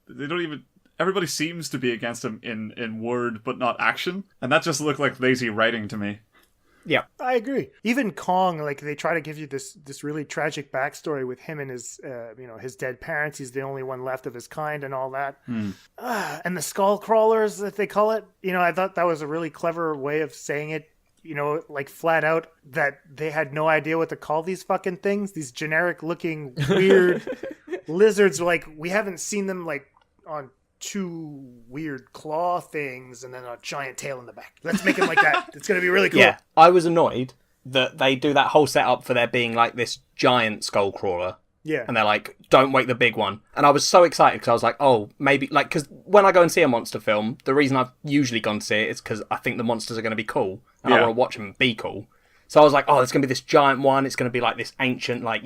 Everybody seems to be against him in word, but not action. And that just looked like lazy writing to me. Yeah, I agree. Even Kong, like they try to give you this really tragic backstory with him and his, his dead parents. He's the only one left of his kind and all that. And the skull crawlers that they call it. I thought that was a really clever way of saying it. Like flat out that they had no idea what to call these fucking things. These generic looking weird lizards. Like we haven't seen them like on two weird claw things and then a giant tail in the back. Let's make it like that. It's going to be really cool. Yeah, I was annoyed that they do that whole setup for there being like this giant skull crawler. Yeah. And they're like, don't wake the big one. And I was so excited because I was like, oh, maybe, like, because when I go and see a monster film, the reason I've usually gone to see it is because I think the monsters are going to be cool. And I want to watch them be cool. So I was like, oh, there's going to be this giant one. It's going to be like this ancient, like,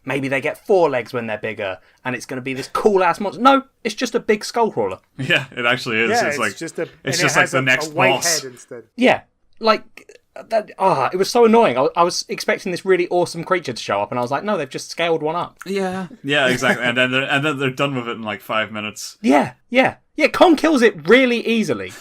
maybe they get 4 legs when they're bigger. And it's going to be this cool-ass monster. No, it's just a big skull crawler. Yeah, it actually is. Yeah, it's like just like the next white boss. head instead. Yeah, like, it was so annoying. I was expecting this really awesome creature to show up, and I was like, no, they've just scaled one up. Yeah, exactly. and then they're done with it in like 5 minutes. Yeah. Kong kills it really easily.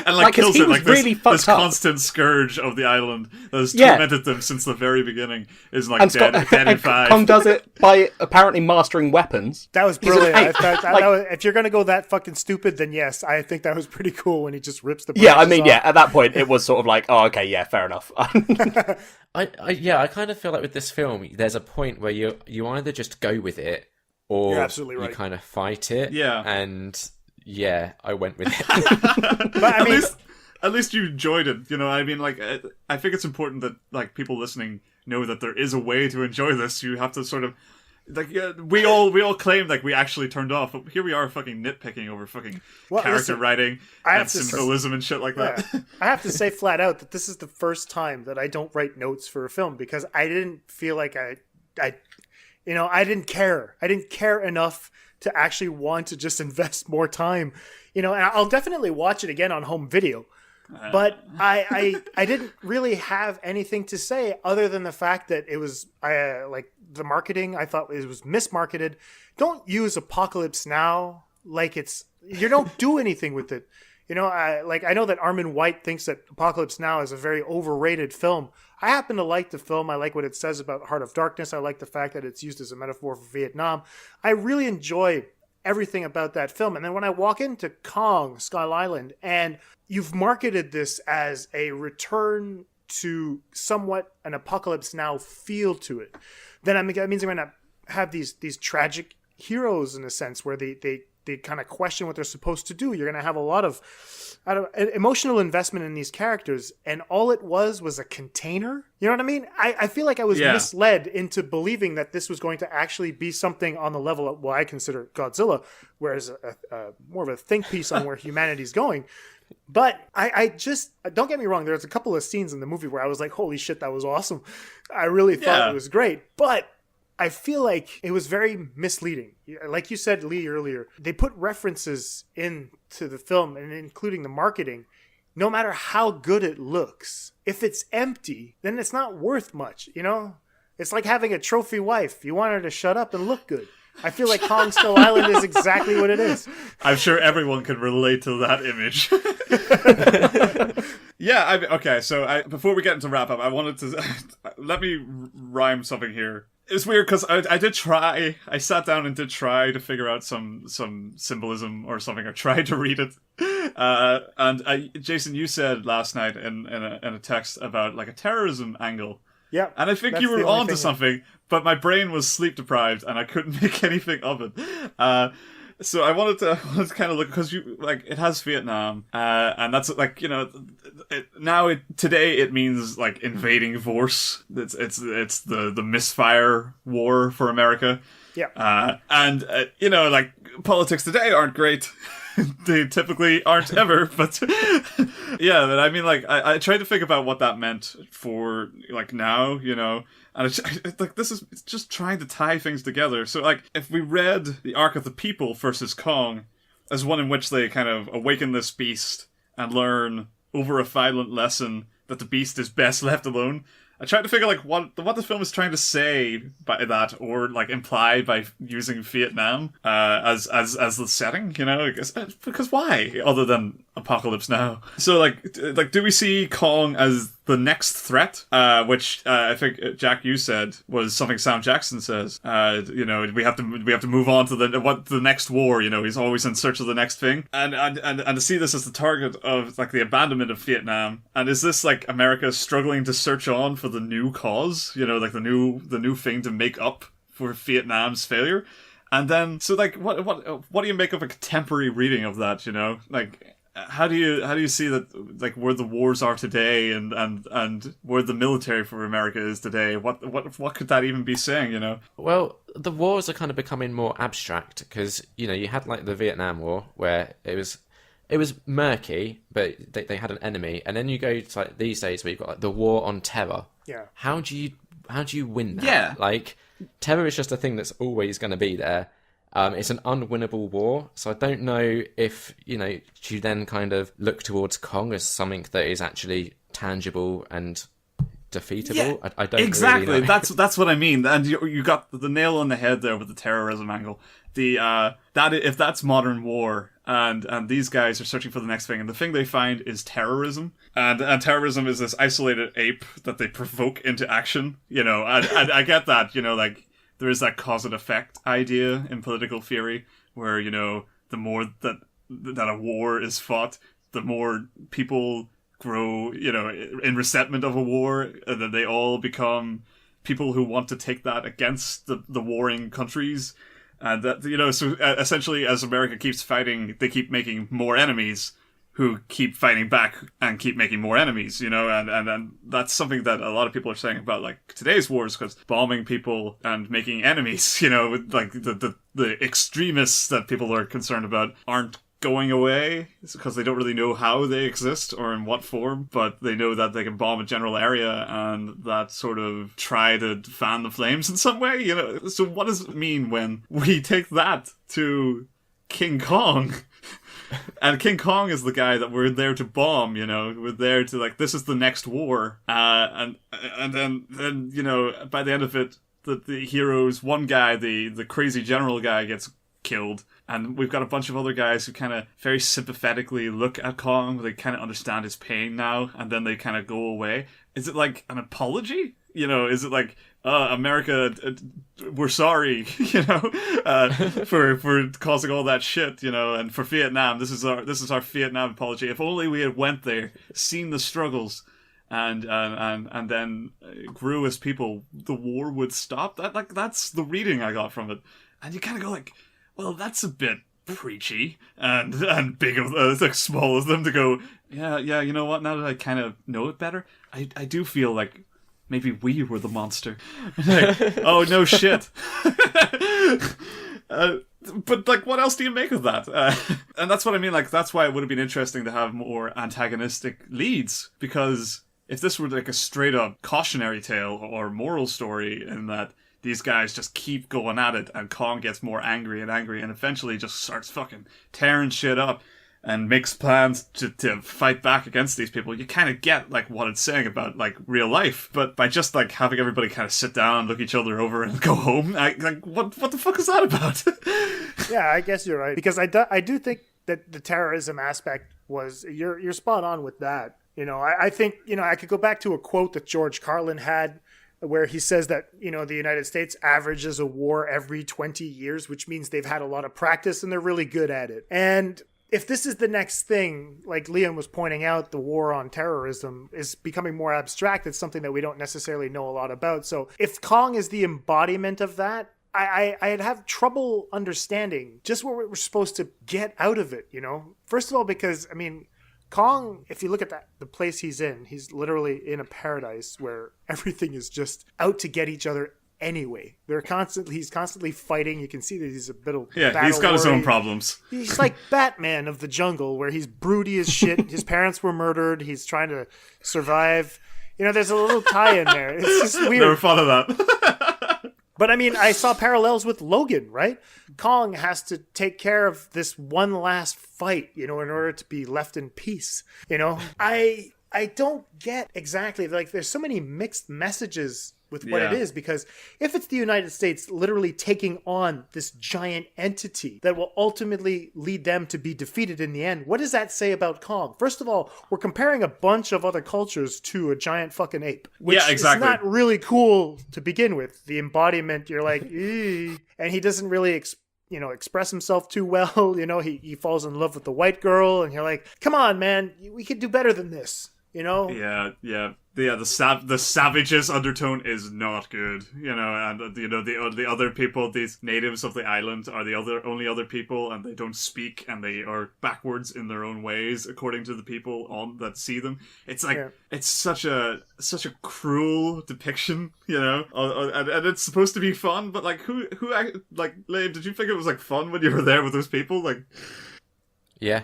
And like kills it like really this constant scourge of the island that has tormented them since the very beginning is like dead in 5. Kong does it by apparently mastering weapons. That was brilliant. I thought that was, if you're gonna go that fucking stupid, then yes, I think that was pretty cool when he just rips the branches off. At that point it was sort of like, oh, okay, yeah, fair enough. I kind of feel like with this film, there's a point where you either just go with it or you're absolutely right. You kind of fight it. Yeah, and. Yeah, I went with it. But I mean, at least you enjoyed it. You know, I mean, like, I think it's important that like people listening know that there is a way to enjoy this. You have to sort of like we all claim like we actually turned off, but here we are fucking nitpicking over fucking character writing and symbolism and shit like that. I have to say flat out that this is the first time that I don't write notes for a film because I didn't feel like I didn't care. I didn't care enough to actually want to just invest more time, and I'll definitely watch it again on home video. But I didn't really have anything to say other than the fact that it was like the marketing. I thought it was mismarketed. Don't use Apocalypse Now like you don't do anything with it. I know that Armin White thinks that Apocalypse Now is a very overrated film. I happen to like the film. I like what it says about Heart of Darkness. I like the fact that it's used as a metaphor for Vietnam. I really enjoy everything about that film. And then when I walk into Kong, Skull Island, and you've marketed this as a return to somewhat an Apocalypse Now feel to it, then that means I'm going to have these tragic heroes in a sense where they kind of question what they're supposed to do. You're going to have a lot of emotional investment in these characters, and all it was a container. You know what I mean? I feel like I was misled into believing that this was going to actually be something on the level of what I consider Godzilla, whereas more of a think piece on where humanity's going. But I just, don't get me wrong, there's a couple of scenes in the movie where I was like, holy shit, that was awesome. I really thought it was great. But I feel like it was very misleading. Like you said, Lee, earlier, they put references into the film, and including the marketing. No matter how good it looks, if it's empty, then it's not worth much, It's like having a trophy wife. You want her to shut up and look good. I feel like Kong Skull Island is exactly what it is. I'm sure everyone can relate to that image. Okay, so before we get into wrap up, I wanted to let me rhyme something here. It's weird because I sat down and did try to figure out some symbolism or something, or tried to read it. And Jason, you said last night in a text about like a terrorism angle. Yeah. And I think you were onto something, but my brain was sleep deprived and I couldn't make anything of it. So I wanted to kind of look, because it has Vietnam, and that's like, today it means like invading force. It's the misfire war for America. Yeah. Like politics today aren't great. They typically aren't ever, but but I mean, like, I tried to think about what that meant for like now, and it's like it's just trying to tie things together. So like, if we read the arc of the people versus Kong as one in which they kind of awaken this beast and learn over a violent lesson that the beast is best left alone, I tried to figure like what the film is trying to say by that, or like imply by using Vietnam as the setting, because why, other than Apocalypse Now? So like do we see Kong as the next threat, which I think Jack, you said was something Sam Jackson says. We have to move on to the next war. He's always in search of the next thing, and to see this as the target of like the abandonment of Vietnam. And is this like America struggling to search on for the new cause? Like the new thing to make up for Vietnam's failure. And then so like what do you make of a contemporary reading of that? Like, how do you see that, like, where the wars are today and where the military for America is today? What could that even be saying? Well, the wars are kind of becoming more abstract because you had like the Vietnam War where it was murky, but they had an enemy, and then you go to like these days where you've got like the war on terror. Yeah. How do you win that? Yeah. Like, terror is just a thing that's always going to be there. It's an unwinnable war, so I don't know if, you then kind of look towards Kong as something that is actually tangible and defeatable. Yeah, I don't exactly. really know. That's what I mean, and you got the nail on the head there with the terrorism angle. If that's modern war, and these guys are searching for the next thing, and the thing they find is terrorism, and terrorism is this isolated ape that they provoke into action. And I get that. Like there is that cause and effect idea in political theory, where the more that a war is fought, the more people grow, in resentment of a war, and then they all become people who want to take that against the warring countries. And that, so essentially as America keeps fighting, they keep making more enemies who keep fighting back and keep making more enemies, and that's something that a lot of people are saying about like today's wars, because bombing people and making enemies, with like the extremists that people are concerned about aren't going away because they don't really know how they exist or in what form, but they know that they can bomb a general area and that sort of try to fan the flames in some way, So what does it mean when we take that to King Kong? And King Kong is the guy that we're there to bomb, we're there to like, this is the next war, and then by the end of it, the heroes, one guy, the crazy general guy, gets killed, and we've got a bunch of other guys who kind of very sympathetically look at Kong. They kind of understand his pain now, and then they kind of go away. Is it like an apology? Is it like, America, we're sorry, for causing all that shit, and for Vietnam, this is our Vietnam apology. If only we had went there, seen the struggles, and then grew as people, the war would stop. That's the reading I got from it, and you kind of go like, well, that's a bit preachy and big of like small of them to go, yeah. You know what? Now that I kind of know it better, I do feel like maybe we were the monster. Like, oh no shit. But like, what else do you make of that? And that's what I mean. Like, that's why it would have been interesting to have more antagonistic leads, because if this were like a straight up cautionary tale or moral story, in that these guys just keep going at it, and Kong gets more angry and eventually just starts fucking tearing shit up and makes plans to fight back against these people, you kind of get like what it's saying about like real life. But by just like having everybody kind of sit down, look each other over, and go home, what the fuck is that about? Yeah, I guess you're right, because I do think that the terrorism aspect was, you're spot on with that. I think I could go back to a quote that George Carlin had, where he says that, the United States averages a war every 20 years, which means they've had a lot of practice and they're really good at it. And if this is the next thing, like Leon was pointing out, the war on terrorism is becoming more abstract. It's something that we don't necessarily know a lot about. So if Kong is the embodiment of that, I'd have trouble understanding just what we're supposed to get out of it, First of all, because, Kong, if you look at the place he's in, he's literally in a paradise where everything is just out to get each other anyway. He's constantly fighting. You can see that he's a bit of he's got his own problems. He's like Batman of the jungle, where he's broody as shit. His parents were murdered. He's trying to survive. There's a little tie in there. It's just weird. Never thought of that. But I saw parallels with Logan, right? Kong has to take care of this one last fight, in order to be left in peace. I don't get exactly, like, there's so many mixed messages with what it is, because if it's the United States literally taking on this giant entity that will ultimately lead them to be defeated in the end, what does that say about Kong? First of all, we're comparing a bunch of other cultures to a giant fucking ape, which is not really cool to begin with. The embodiment, you're like, eee. And he doesn't really express himself too well. He falls in love with the white girl, and you're like, come on, man, we could do better than this. Yeah. The savage's undertone is not good, and the other people, these natives of the island, are the only other people, and they don't speak, and they are backwards in their own ways according to the people that see them. It's like it's such a cruel depiction, and it's supposed to be fun, but like who like, Liam, did you think it was like fun when you were there with those people? Like, yeah.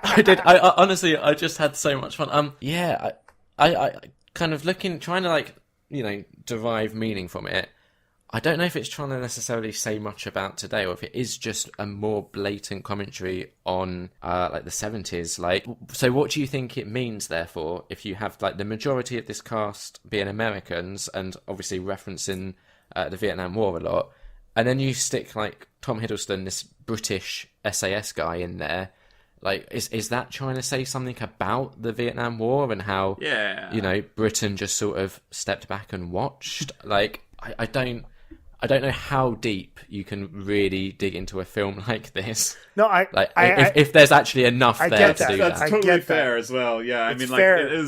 I did. I honestly, I just had so much fun. I kind of trying to like, derive meaning from it. I don't know if it's trying to necessarily say much about today, or if it is just a more blatant commentary on like the 70s. Like, so what do you think it means, therefore, if you have like the majority of this cast being Americans and obviously referencing the Vietnam War a lot, and then you stick like Tom Hiddleston, this British SAS guy, in there? Like, is that trying to say something about the Vietnam War and how, you know, Britain just sort of stepped back and watched? Like, I don't know how deep you can really dig into a film like this. No, if there's actually enough there to do that. That's totally fair as well. Yeah, I mean, like, fair.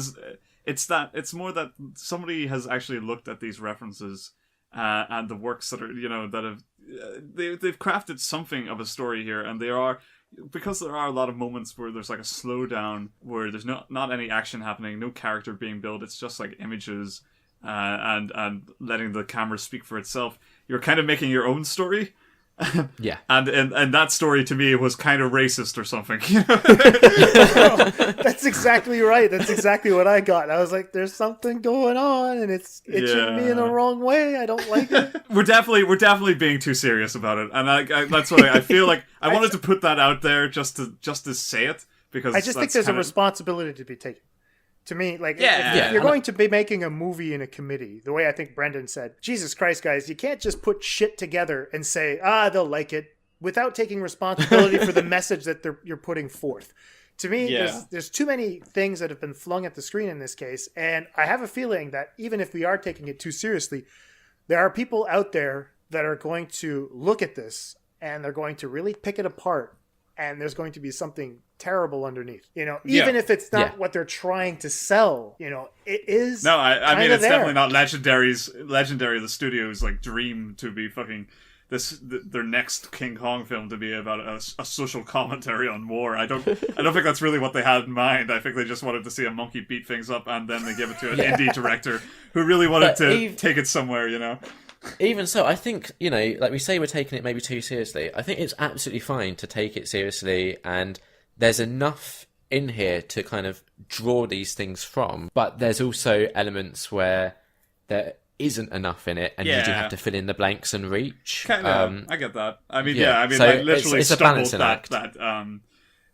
It's more that somebody has actually looked at these references and the works that are, you know, that have they've crafted something of a story here, and because there are a lot of moments where there's like a slowdown, where there's not any action happening, no character being built. It's just like images and letting the camera speak for itself. You're kind of making your own story. Yeah. And that story to me was kind of racist or something. That's exactly right. That's exactly what I got. I was like, there's something going on and it's itching me in the wrong way. I don't like it. We're definitely being too serious about it. And that's why I feel like I wanted to put that out there just to say it, because I just think there's a responsibility to be taken. To me, like, if you're going to be making a movie in a committee, the way I think Brendan said, Jesus Christ, guys, you can't just put shit together and say, they'll like it, without taking responsibility for the message that you're putting forth. To me, there's too many things that have been flung at the screen in this case, and I have a feeling that even if we are taking it too seriously, there are people out there that are going to look at this, and they're going to really pick it apart, and there's going to be something terrible underneath, you know, even if it's not what they're trying to sell, you know, it is. No, I mean, it's definitely not legendary, the studio's like dream to be fucking their next King Kong film to be about a social commentary on war. I don't think that's really what they had in mind. I think they just wanted to see a monkey beat things up, and then they give it to an indie director who really wanted to take it somewhere, you know. Even so, I think, you know, like we say, we're taking it maybe too seriously. I think it's absolutely fine to take it seriously, and there's enough in here to kind of draw these things from, but there's also elements where there isn't enough in it, and you do have to fill in the blanks and reach. Kind of, I get that. I mean, so I literally it's stumbled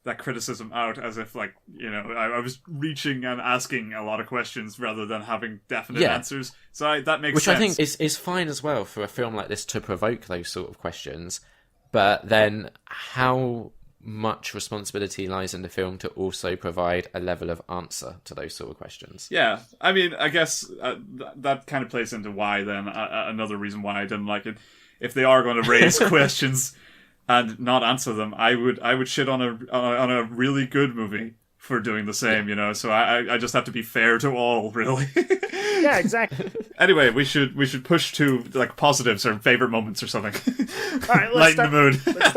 that criticism out as if, like, you know, I was reaching and asking a lot of questions rather than having definite answers. So that makes sense. Which I think is fine as well for a film like this to provoke those sort of questions, but then how much responsibility lies in the film to also provide a level of answer to those sort of questions. Yeah, I mean, I guess that kind of plays into why then another reason why I didn't like it. If they are going to raise questions and not answer them, I would shit on a really good movie for doing the same, you know. So I just have to be fair to all, really. Yeah, exactly. Anyway, we should push to like positives or favorite moments or something. All right, lighten the mood. Let's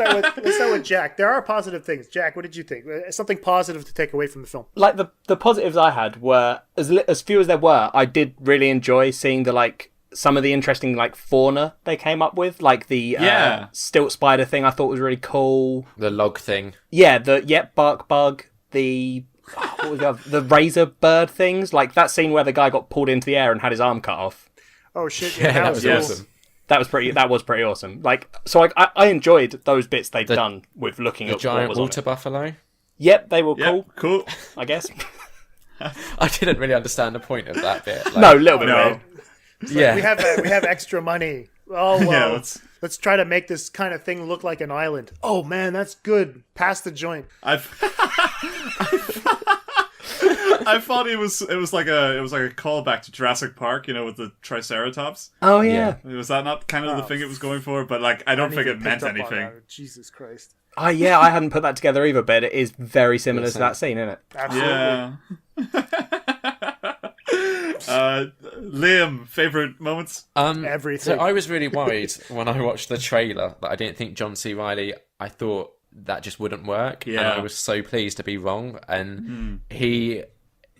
start with Jack. There are positive things. Jack, what did you think? Something positive to take away from the film? Like the positives I had were as few as there were. I did really enjoy seeing some of the interesting like fauna they came up with, like the stilt spider thing. I thought was really cool. The log thing. Yeah, bark bug. The razor bird things, like that scene where the guy got pulled into the air and had his arm cut off. Oh shit! Yeah, that was awesome. That was pretty awesome. Like, so I enjoyed those bits they'd done with looking at the giant water buffalo. Yep, they were cool. I guess. I didn't really understand the point of that bit. Like, no, a little bit. No. We have extra money. Oh well, let's try to make this kind of thing look like an island. Oh man, that's good. Pass the joint. I thought it was like a callback to Jurassic Park, you know, with the Triceratops. Oh yeah. Was that not kind of the thing it was going for? But like, I don't think it meant anything. Jesus Christ. Oh yeah, I hadn't put that together either, but it is very similar to that scene, isn't it? Absolutely. Yeah. Liam, favorite moments? Everything. So I was really worried when I watched the trailer that I didn't think John C. Reilly. I thought that just wouldn't work, and I was so pleased to be wrong. And he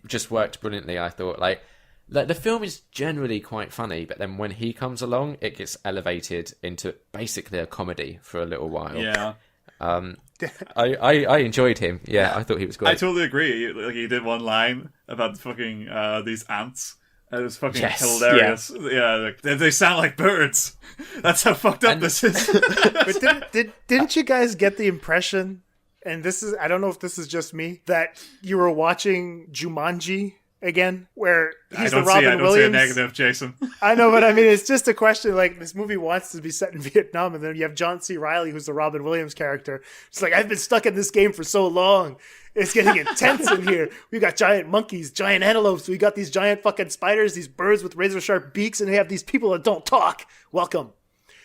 just worked brilliantly. I thought like the film is generally quite funny, but then when he comes along, it gets elevated into basically a comedy for a little while. Yeah. I enjoyed him. Yeah, I thought he was great. I totally agree. Like, he did one line about fucking these ants It was fucking Yes. hilarious. Yeah, like, they sound like birds. That's how fucked up this is. But didn't you guys get the impression, and this is, I don't know if this is just me, that you were watching Jumanji again, where he's the Robin Williams? I don't see a negative, Jason. I know, but I mean, it's just a question, like, this movie wants to be set in Vietnam, and then you have John C. Reilly, who's the Robin Williams character. It's like, I've been stuck in this game for so long. It's getting intense in here. We got giant monkeys, giant antelopes. We got these giant fucking spiders, these birds with razor sharp beaks, and we have these people that don't talk. Welcome.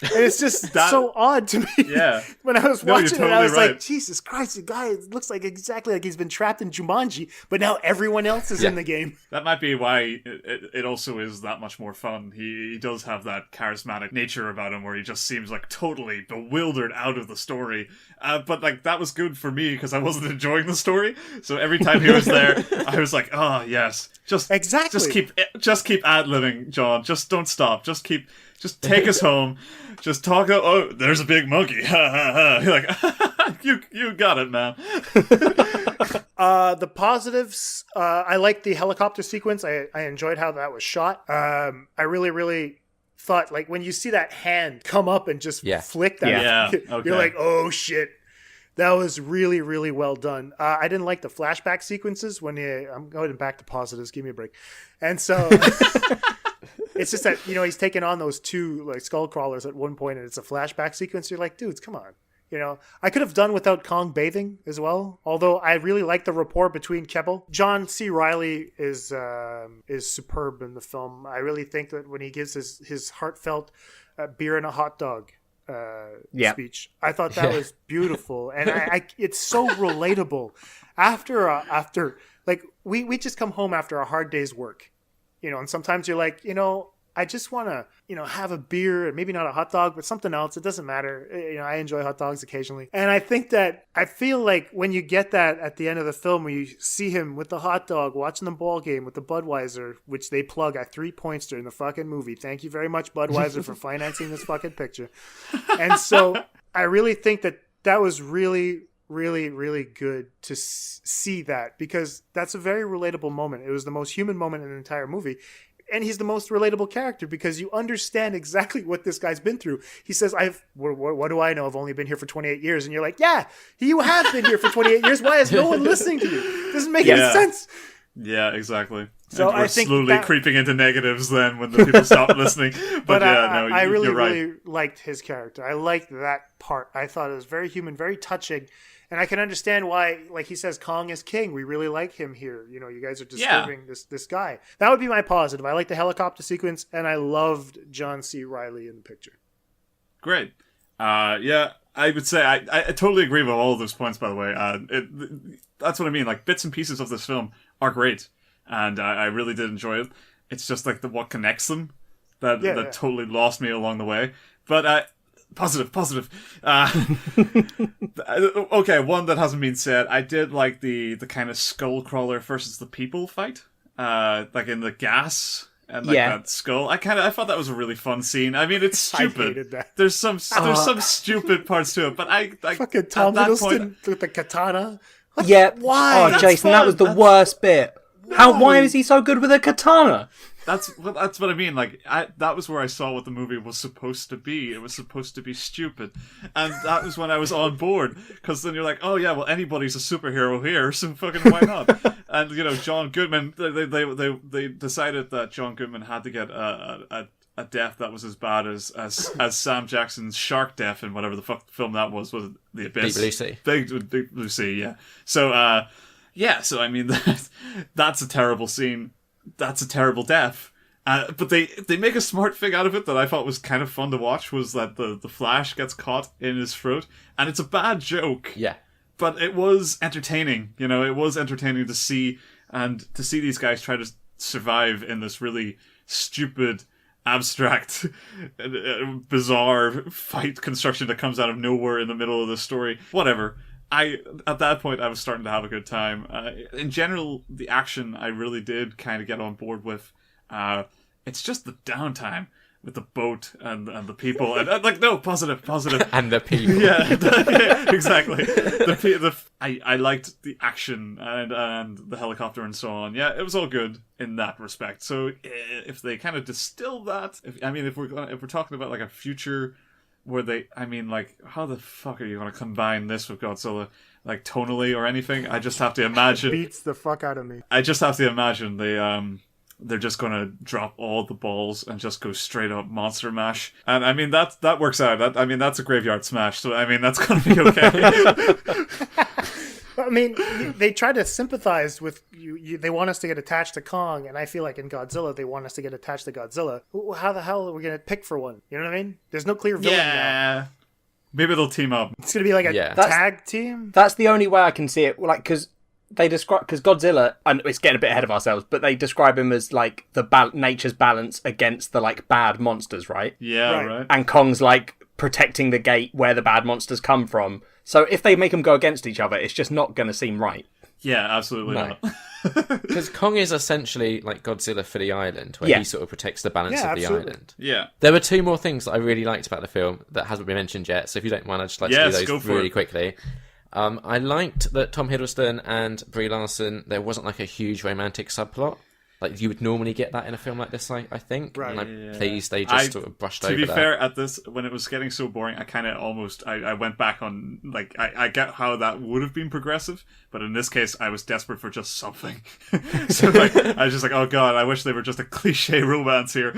And it's just so odd to me. Yeah. When I was watching totally it, I was right. like, Jesus Christ, the guy looks like exactly like he's been trapped in Jumanji, but now everyone else is in the game. That might be why it also is that much more fun. He does have that charismatic nature about him where he just seems like totally bewildered out of the story. But like that was good for me because I wasn't enjoying the story. So every time he was there, I was like, oh yes. Just keep ad-libbing, John. Just don't stop. Just take us home. Just talk. Oh, there's a big monkey. Ha ha ha. You're like, you got it, man. The positives, I liked the helicopter sequence. I enjoyed how that was shot. I really, really thought, like, when you see that hand come up and just flick that, you're like, oh shit. That was really, really well done. I didn't like the flashback sequences when I'm going back to positives. Give me a break. And so it's just that, he's taking on those two like skull crawlers at one point, and it's a flashback sequence. You're like, dudes, come on. I could have done without Kong bathing as well. Although I really like the rapport between Keppel. John C. Reilly is superb in the film. I really think that when he gives his heartfelt beer and a hot dog speech, I thought that was beautiful, and I it's so relatable. After like we just come home after a hard day's work, and sometimes you're like, I just want to, have a beer and maybe not a hot dog, but something else. It doesn't matter. I enjoy hot dogs occasionally. And I think that I feel like when you get that at the end of the film, where you see him with the hot dog, watching the ball game with the Budweiser, which they plug at 3 points during the fucking movie. Thank you very much, Budweiser, for financing this fucking picture. And so I really think that was really, really, really good to see that, because that's a very relatable moment. It was the most human moment in the entire movie. And he's the most relatable character because you understand exactly what this guy's been through. He says, what do I know? I've only been here for 28 years. And you're like, yeah, you have been here for 28 years. Why is no one listening to you? It doesn't make any sense. Yeah, exactly. So and we're slowly creeping into negatives then when the people stop listening. But I really, you're right. really liked his character. I liked that part. I thought it was very human, very touching. And I can understand why, like he says, Kong is king. We really like him here. You guys are disturbing this guy. That would be my positive. I like the helicopter sequence, and I loved John C. Reilly in the picture. Great. I would say I totally agree with all of those points, by the way. That's what I mean. Like, bits and pieces of this film are great, and I really did enjoy it. It's just like what connects them that totally lost me along the way. But Positive. Okay, one that hasn't been said. I did like the kind of skull crawler versus the people fight, like in the gas and that skull. I thought that was a really fun scene. I mean, it's stupid. I hated that. There's some stupid parts to it, but I fucking Tom Hiddleston with the katana. Why? Oh, Jason, that was the worst bit. Why is he so good with a katana? That's what I mean. Like, that was where I saw what the movie was supposed to be. It was supposed to be stupid, and that was when I was on board. Because then you're like, oh yeah, well anybody's a superhero here, so fucking why not? And John Goodman, they decided that John Goodman had to get a death that was as bad as Sam Jackson's shark death in whatever the fuck film that was it The Abyss? Big Blue Sea. Big Blue Sea, yeah. So so I mean that's a terrible scene. That's a terrible death. But they make a smart thing out of it that I thought was kind of fun to watch, was that the Flash gets caught in his throat. And it's a bad joke. Yeah. But it was entertaining. It was entertaining to see these guys try to survive in this really stupid, abstract, bizarre fight construction that comes out of nowhere in the middle of the story. Whatever. At that point, I was starting to have a good time. In general, the action I really did kind of get on board with. It's just the downtime with the boat and the people, and like, no, positive, and the people. Yeah, exactly. I liked the action and the helicopter and so on. Yeah, it was all good in that respect. So if they kind of distill that, if we're talking about like a future where how the fuck are you going to combine this with Godzilla, like tonally or anything? I just have to imagine. It beats the fuck out of me. I just have to imagine they're just going to drop all the balls and just go straight up monster mash. And I mean, that works out. That's a graveyard smash. So, I mean, that's going to be okay. I mean, they try to sympathize with you. They want us to get attached to Kong. And I feel like in Godzilla, they want us to get attached to Godzilla. How the hell are we going to pick for one? You know what I mean? There's no clear villain now. Maybe they'll team up. It's going to be like a tag team? That's the only way I can see it. Like, because Godzilla, and it's getting a bit ahead of ourselves, but they describe him as like the nature's balance against the like bad monsters, right? Yeah, right. And Kong's like protecting the gate where the bad monsters come from. So if they make them go against each other, it's just not going to seem right. Yeah, absolutely not. Because Kong is essentially like Godzilla for the island, where he sort of protects the balance of the island. Yeah. There were two more things that I really liked about the film that hasn't been mentioned yet. So if you don't mind, I'd just like to do those really quickly. I liked that Tom Hiddleston and Brie Larson, there wasn't like a huge romantic subplot. Like you would normally get that in a film like this, I think. Right. And I'm pleased they just sort of brushed over that. To be fair, at this, when it was getting so boring, I kind of almost, I went back on, like, I get how that would have been progressive, but in this case, I was desperate for just something. So, like, I was just like, oh god, I wish they were just a cliche romance here.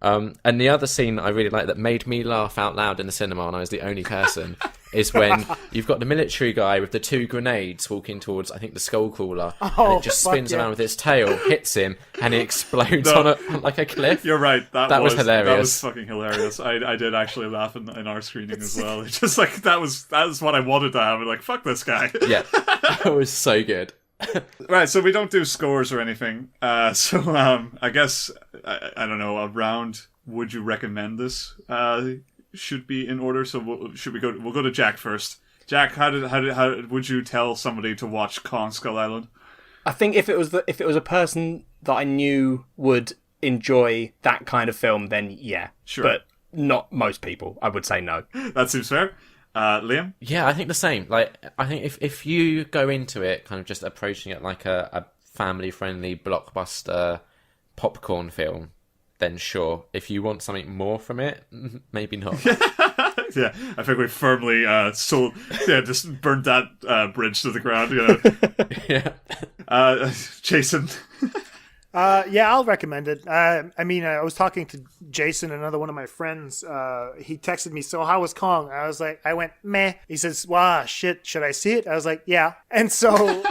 And the other scene I really liked that made me laugh out loud in the cinema, and I was the only person, is when you've got the military guy with the two grenades walking towards, I think, the Skullcrawler, and it just spins around with its tail, hits him, and he explodes on like a cliff. You're right. That was hilarious. That was fucking hilarious. I did actually laugh in our screening as well. It's just like that was what I wanted to have. Like, fuck this guy. Yeah, that was so good. Right, so we don't do scores or anything. So I guess I don't know. A round. Would you recommend this? Should be in order. So we'll go to Jack first. Jack, how would you tell somebody to watch Kong Skull Island? I think if it was a person that I knew would enjoy that kind of film, then yeah, sure. But not most people. I would say no. That seems fair. Liam? Yeah, I think the same. Like, I think if you go into it kind of just approaching it like a family-friendly blockbuster popcorn film, then sure. If you want something more from it, maybe not. Yeah, I think we firmly just burnt that bridge to the ground. You know? Yeah. Jason? Yeah, I'll recommend it. I mean, I was talking to Jason, another one of my friends. He texted me, so how was Kong? I went, meh. He says, wow, shit, should I see it? I was like, yeah. And so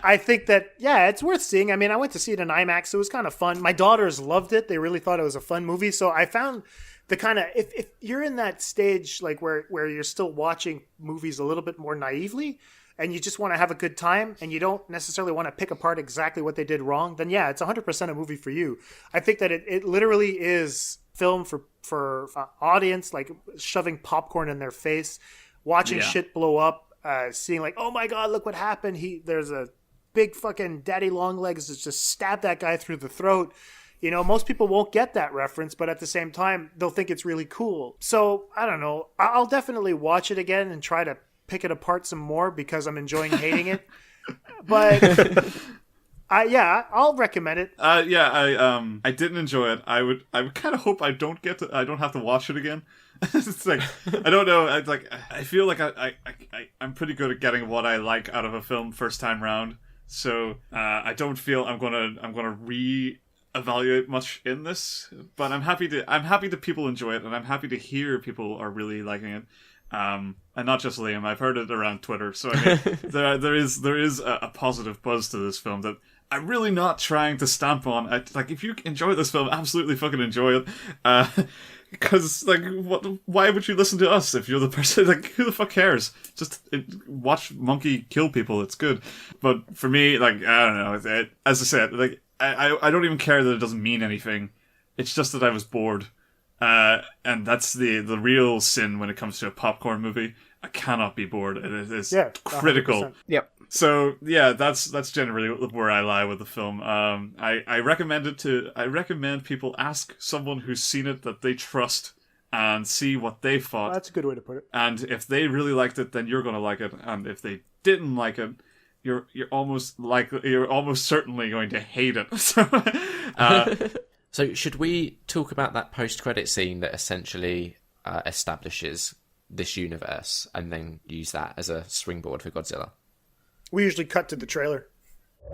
I think that, yeah, it's worth seeing. I mean, I went to see it in IMAX. It was kind of fun. My daughters loved it. They really thought it was a fun movie. So I found the kind of, if you're in that stage, like where you're still watching movies a little bit more naively, and you just want to have a good time, and you don't necessarily want to pick apart exactly what they did wrong, then yeah, it's 100% a movie for you. I think that it literally is film for audience, like shoving popcorn in their face, watching shit blow up, seeing like, oh my god, look what happened. There's a big fucking daddy long legs that just stabbed that guy through the throat. You know, most people won't get that reference, but at the same time, they'll think it's really cool. So, I don't know. I'll definitely watch it again and try to pick it apart some more because I'm enjoying hating it. But I'll recommend it. I didn't enjoy it. I would kind of hope I don't have to watch it again. It's like, I don't know. I feel like I'm pretty good at getting what I like out of a film first time round. So I don't feel I'm gonna re-evaluate much in this. But I'm happy that people enjoy it, and I'm happy to hear people are really liking it. And not just Liam. I've heard it around Twitter. So I mean, there is a positive buzz to this film that I'm really not trying to stamp on. Like, if you enjoy this film, absolutely fucking enjoy it. Because, like, why would you listen to us if you're the person? Like, who the fuck cares? Just watch Monkey kill people. It's good. But for me, like, I don't know. As I said, like, I don't even care that it doesn't mean anything. It's just that I was bored. And that's the real sin when it comes to a popcorn movie. I cannot be bored. It is critical. 100%. Yep. So yeah, that's generally where I lie with the film. I recommend people ask someone who's seen it that they trust and see what they thought. That's a good way to put it. And if they really liked it, then you're going to like it. And if they didn't like it, you're almost certainly going to hate it. So should we talk about that post-credit scene that essentially establishes this universe and then use that as a springboard for Godzilla? We usually cut to the trailer.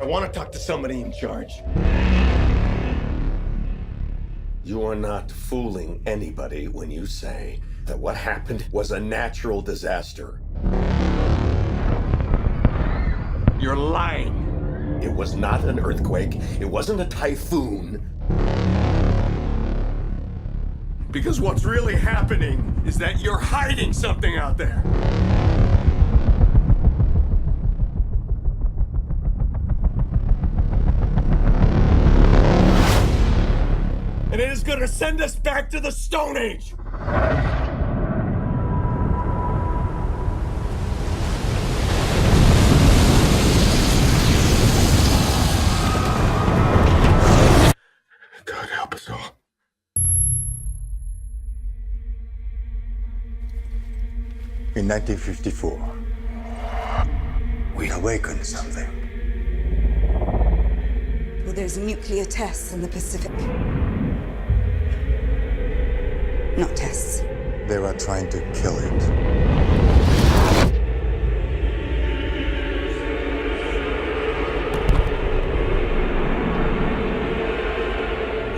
I want to talk to somebody in charge. You are not fooling anybody when you say that what happened was a natural disaster. You're lying. It was not an earthquake. It wasn't a typhoon. Because what's really happening is that you're hiding something out there. And it is going to send us back to the Stone Age. God help us all. In 1954, we awakened something. Well, there's nuclear tests in the Pacific. Not tests. They were trying to kill it.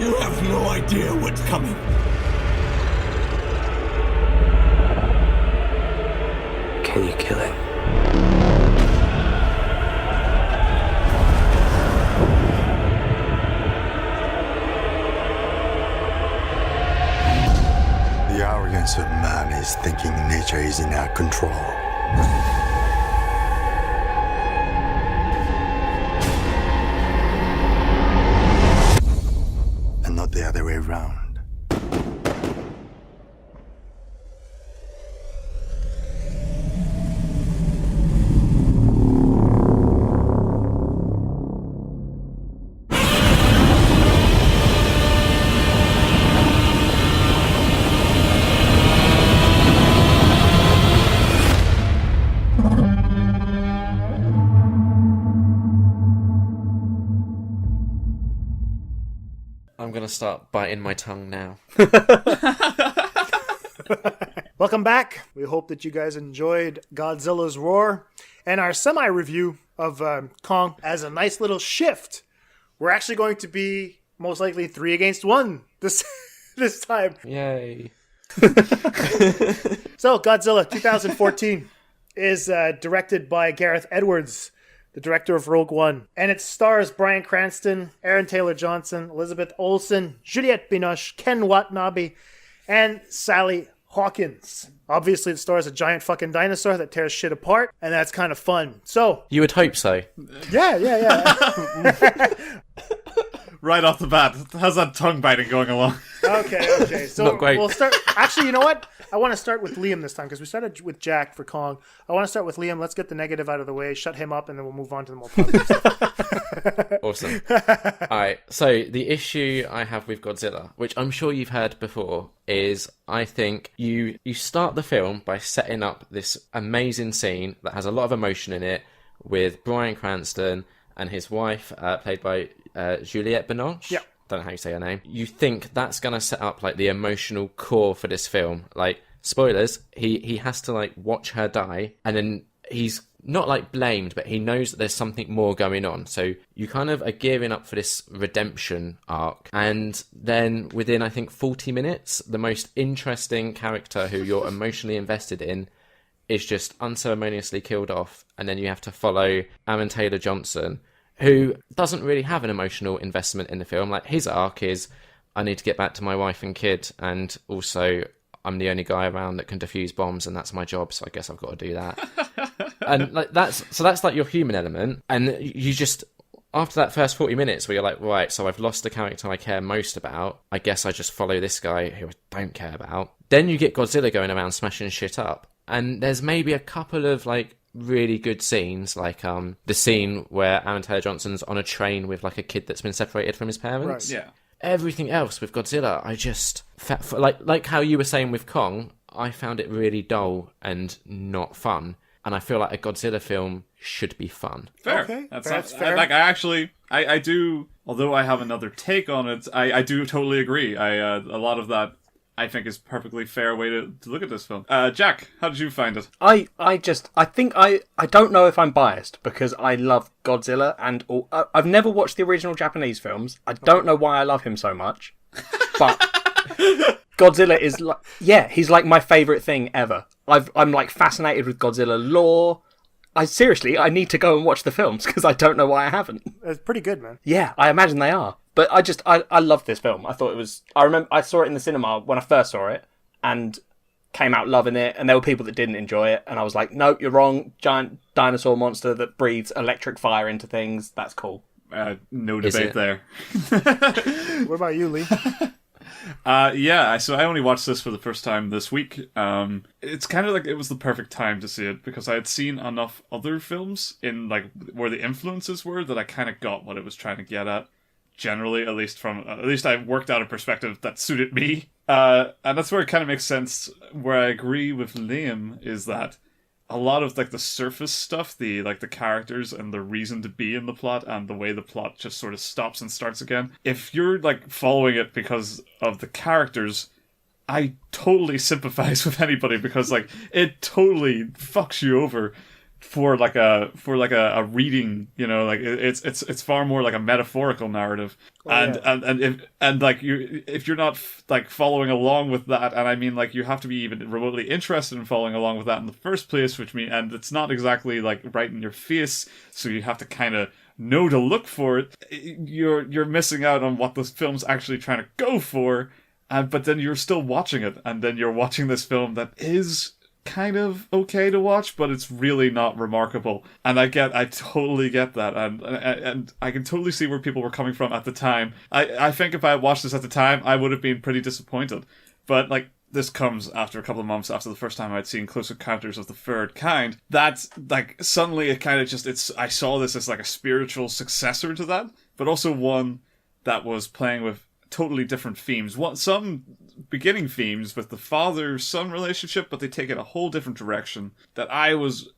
You have no idea what's coming. Can you kill it? The arrogance of man is thinking nature is in our control. And not the other way around. I'm going to start biting my tongue now. Welcome back. We hope that you guys enjoyed Godzilla's Roar and our semi-review of Kong. As a nice little shift, we're actually going to be most likely 3 against 1 this time. Yay. So, Godzilla 2014 is directed by Gareth Edwards, the director of Rogue One. And it stars Bryan Cranston, Aaron Taylor-Johnson, Elizabeth Olsen, Juliette Binoche, Ken Watanabe, and Sally Hawkins. Obviously, it stars a giant fucking dinosaur that tears shit apart, and that's kind of fun. So, you would hope so. Yeah. Right off the bat, how's that tongue biting going along? Okay. So Not great. We'll start. Actually, you know what? I want to start with Liam this time because we started with Jack for Kong. I want to start with Liam. Let's get the negative out of the way, shut him up, and then we'll move on to the more positive stuff. Awesome. All right. So the issue I have with Godzilla, which I'm sure you've heard before, is I think you start the film by setting up this amazing scene that has a lot of emotion in it with Bryan Cranston and his wife, played by Juliette Binoche. Yeah. Don't know how you say her name. You think that's going to set up like the emotional core for this film. Like, spoilers, he has to like watch her die, and then he's not like blamed, but he knows that there's something more going on. So you kind of are gearing up for this redemption arc. And then within, I think, 40 minutes, the most interesting character who you're emotionally invested in is just unceremoniously killed off. And then you have to follow Aaron Taylor-Johnson, who doesn't really have an emotional investment in the film. Like, his arc is, I need to get back to my wife and kid, and also I'm the only guy around that can defuse bombs, and that's my job, so I guess I've got to do that. And like that's like your human element, and you just, after that first 40 minutes where you're like, right, so I've lost the character I care most about, I guess I just follow this guy who I don't care about. Then you get Godzilla going around smashing shit up, and there's maybe a couple of like really good scenes, like the scene where Aaron Taylor-Johnson's on a train with like a kid that's been separated from his parents. Right. Yeah. Everything else with Godzilla, I just like how you were saying with Kong, I found it really dull and not fun. And I feel like a Godzilla film should be fun. Fair. Okay, That's fair. I do, although I have another take on it, I do totally agree. A lot of that I think is perfectly fair way to look at this film. Jack, how did you find it? I think I don't know if I'm biased because I love Godzilla and I've never watched the original Japanese films. I don't know why I love him so much, but Godzilla is he's like my favorite thing ever. I'm like fascinated with Godzilla lore. I need to go and watch the films because I don't know why I haven't. It's pretty good, man. Yeah, I imagine they are. But I love this film. I thought it was... I remember I saw it in the cinema when I first saw it and came out loving it, and there were people that didn't enjoy it, and I was like, no, you're wrong. Giant dinosaur monster that breathes electric fire into things. That's cool. No debate there. What about you, Lee? So I only watched this for the first time this week. It's kind of like it was the perfect time to see it because I had seen enough other films in like where the influences were that I kind of got what it was trying to get at. Generally, at least I worked out a perspective that suited me, and that's where it kind of makes sense. Where I agree with Liam is that a lot of like the surface stuff, the characters and the reason to be in the plot and the way the plot just sort of stops and starts again. If you're like following it because of the characters, I totally sympathize with anybody because like it totally fucks you over. For a reading, you know, like it's far more like a metaphorical narrative, if you're not like following along with that, and I mean like you have to be even remotely interested in following along with that in the first place, and it's not exactly like right in your face, so you have to kind of know to look for it. You're missing out on what this film's actually trying to go for, but then you're still watching it, and then you're watching this film that is kind of okay to watch, but it's really not remarkable. And I totally get that, and I can totally see where people were coming from at the time. I think if I had watched this at the time, I would have been pretty disappointed. But like this comes after a couple of months after the first time I'd seen Close Encounters of the Third Kind. That's like suddenly it kind of I saw this as like a spiritual successor to that, but also one that was playing with totally different themes. Some beginning themes with the father-son relationship, but they take it a whole different direction that I was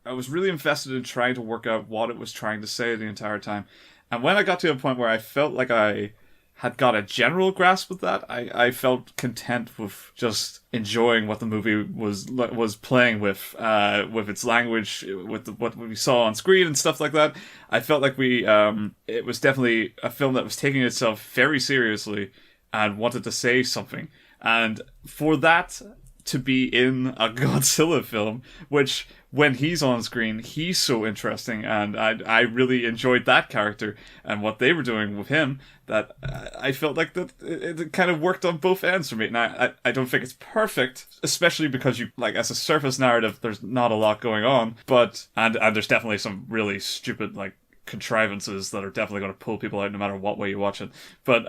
really invested in trying to work out what it was trying to say the entire time. And when I got to a point where I felt like I had got a general grasp of that, I felt content with just enjoying what the movie was playing with its language, with what we saw on screen and stuff like that. I felt like it was definitely a film that was taking itself very seriously and wanted to say something. And for that to be in a Godzilla film, which when he's on screen, he's so interesting, and I really enjoyed that character and what they were doing with him, that I felt like that it kind of worked on both ends for me. And I don't think it's perfect, especially because you like as a surface narrative, there's not a lot going on, but and there's definitely some really stupid like contrivances that are definitely going to pull people out no matter what way you watch it. But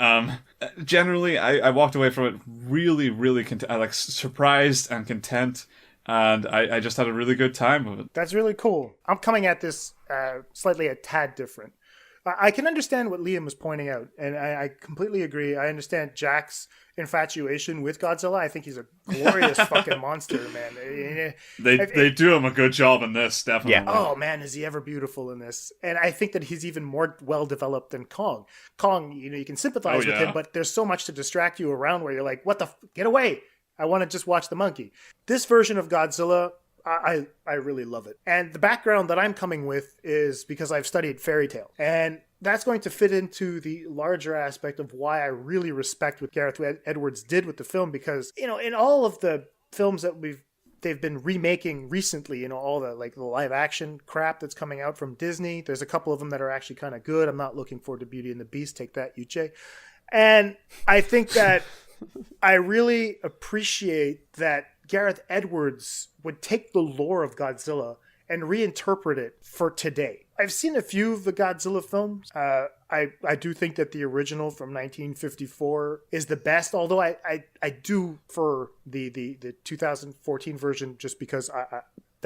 generally, I walked away from it really, really surprised and content, and I just had a really good time with it. That's really cool. I'm coming at this slightly a tad different. I can understand what Liam was pointing out, and I completely agree. I understand Jack's infatuation with Godzilla. I think he's a glorious fucking monster, man. They do him a good job in this, definitely. Yeah. Oh man, is he ever beautiful in this? And I think that he's even more well developed than Kong. Kong, you can sympathize with him, but there's so much to distract you around where you're like, what the get away. I want to just watch the monkey. This version of Godzilla, I really love it. And the background that I'm coming with is because I've studied fairy tale. And that's going to fit into the larger aspect of why I really respect what Gareth Edwards did with the film, because, in all of the films that they've been remaking recently, all the the live action crap that's coming out from Disney, there's a couple of them that are actually kind of good. I'm not looking forward to Beauty and the Beast. Take that, Uche. And I think that I really appreciate that Gareth Edwards would take the lore of Godzilla and reinterpret it for today. I've seen a few of the Godzilla films. I do think that the original from 1954 is the best, although I do for the 2014 version, just because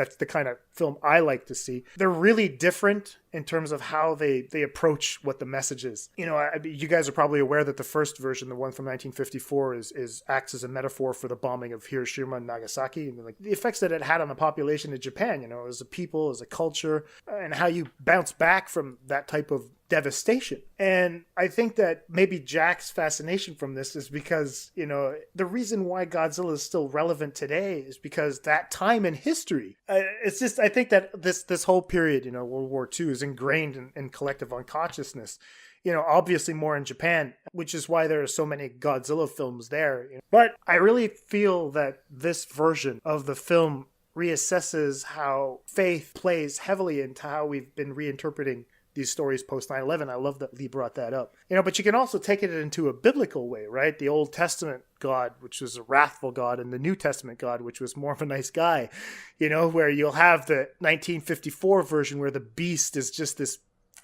That's the kind of film I like to see. They're really different in terms of how they approach what the message is. You know, you guys are probably aware that the first version, the one from 1954, acts as a metaphor for the bombing of Hiroshima and Nagasaki, and like the effects that it had on the population of Japan, you know, as a people, as a culture, and how you bounce back from that type of devastation. And I think that maybe Jack's fascination from this is because, you know, the reason why Godzilla is still relevant today is because that time in history, it's just, I think that this whole period, you know, World War II is ingrained in collective unconsciousness, you know, obviously more in Japan, which is why there are so many Godzilla films there. You know? But I really feel that this version of the film reassesses how faith plays heavily into how we've been reinterpreting these stories post 9/11. I love that Lee brought that up. You know, but you can also take it into a biblical way, right? The Old Testament God, which was a wrathful God, and the New Testament God, which was more of a nice guy. You know, where you'll have the 1954 version where the beast is just this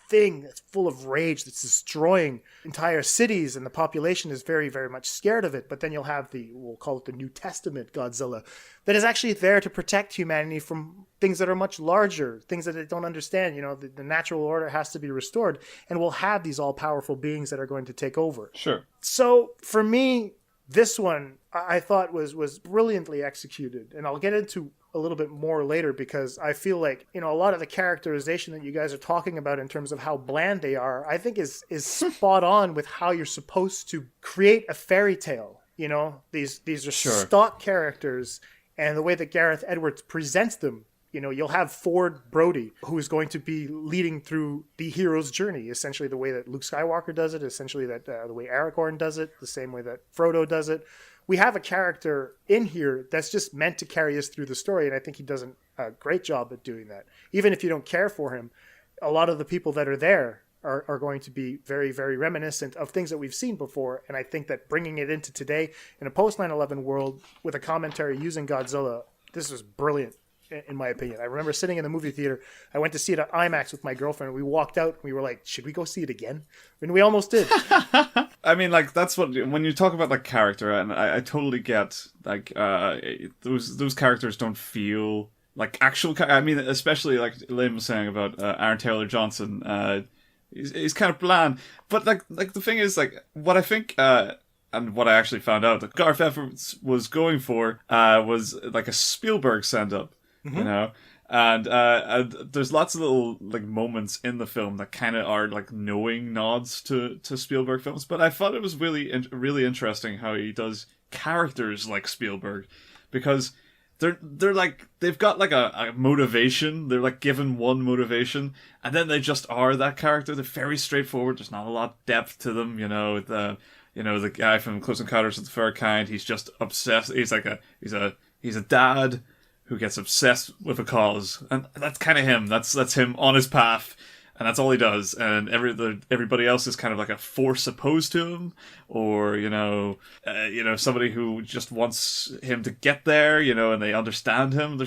thing that's full of rage that's destroying entire cities, and the population is very, very much scared of it. But then you'll have we'll call it the New Testament Godzilla, that is actually there to protect humanity from things that are much larger, things that they don't understand. You know, the natural order has to be restored, and we'll have these all-powerful beings that are going to take over. Sure. So for me, this one I thought was brilliantly executed, and I'll get into a little bit more later, because I feel like, you know, a lot of the characterization that you guys are talking about in terms of how bland they are, I think is spot on with how you're supposed to create a fairy tale. You know, these are stock characters, and the way that Gareth Edwards presents them, you know, you'll have Ford Brody, who is going to be leading through the hero's journey, essentially the way that Luke Skywalker does it, essentially that the way Aragorn does it, the same way that Frodo does it. We have a character in here that's just meant to carry us through the story, and I think he does a great job at doing that. Even if you don't care for him, a lot of the people that are there are going to be very, very reminiscent of things that we've seen before, and I think that bringing it into today in a post 9/11 world with a commentary using Godzilla, this was brilliant. In my opinion, I remember sitting in the movie theater. I went to see it at IMAX with my girlfriend. We walked out and we were like, should we go see it again? And we almost did. I mean, like, that's what, when you talk about like character, and I totally get, like, those characters don't feel like actual, I mean, especially like Liam was saying about Aaron Taylor Johnson, he's kind of bland, but like the thing is, like, what I think, and what I actually found out that Gareth Edwards was going for was like a Spielberg send-up. You know, and there's lots of little like moments in the film that kind of are like knowing nods to Spielberg films, but I thought it was really interesting how he does characters like Spielberg, because they're like, they've got like a motivation, they're like given one motivation, and then they just are that character. They're very straightforward. There's not a lot of depth to them. You know, the guy from Close Encounters of the Third Kind, he's just obsessed. He's a dad who gets obsessed with a cause, and that's kind of him. That's him on his path, and that's all he does. And everybody else is kind of like a force opposed to him, or somebody who just wants him to get there, you know, and they understand him.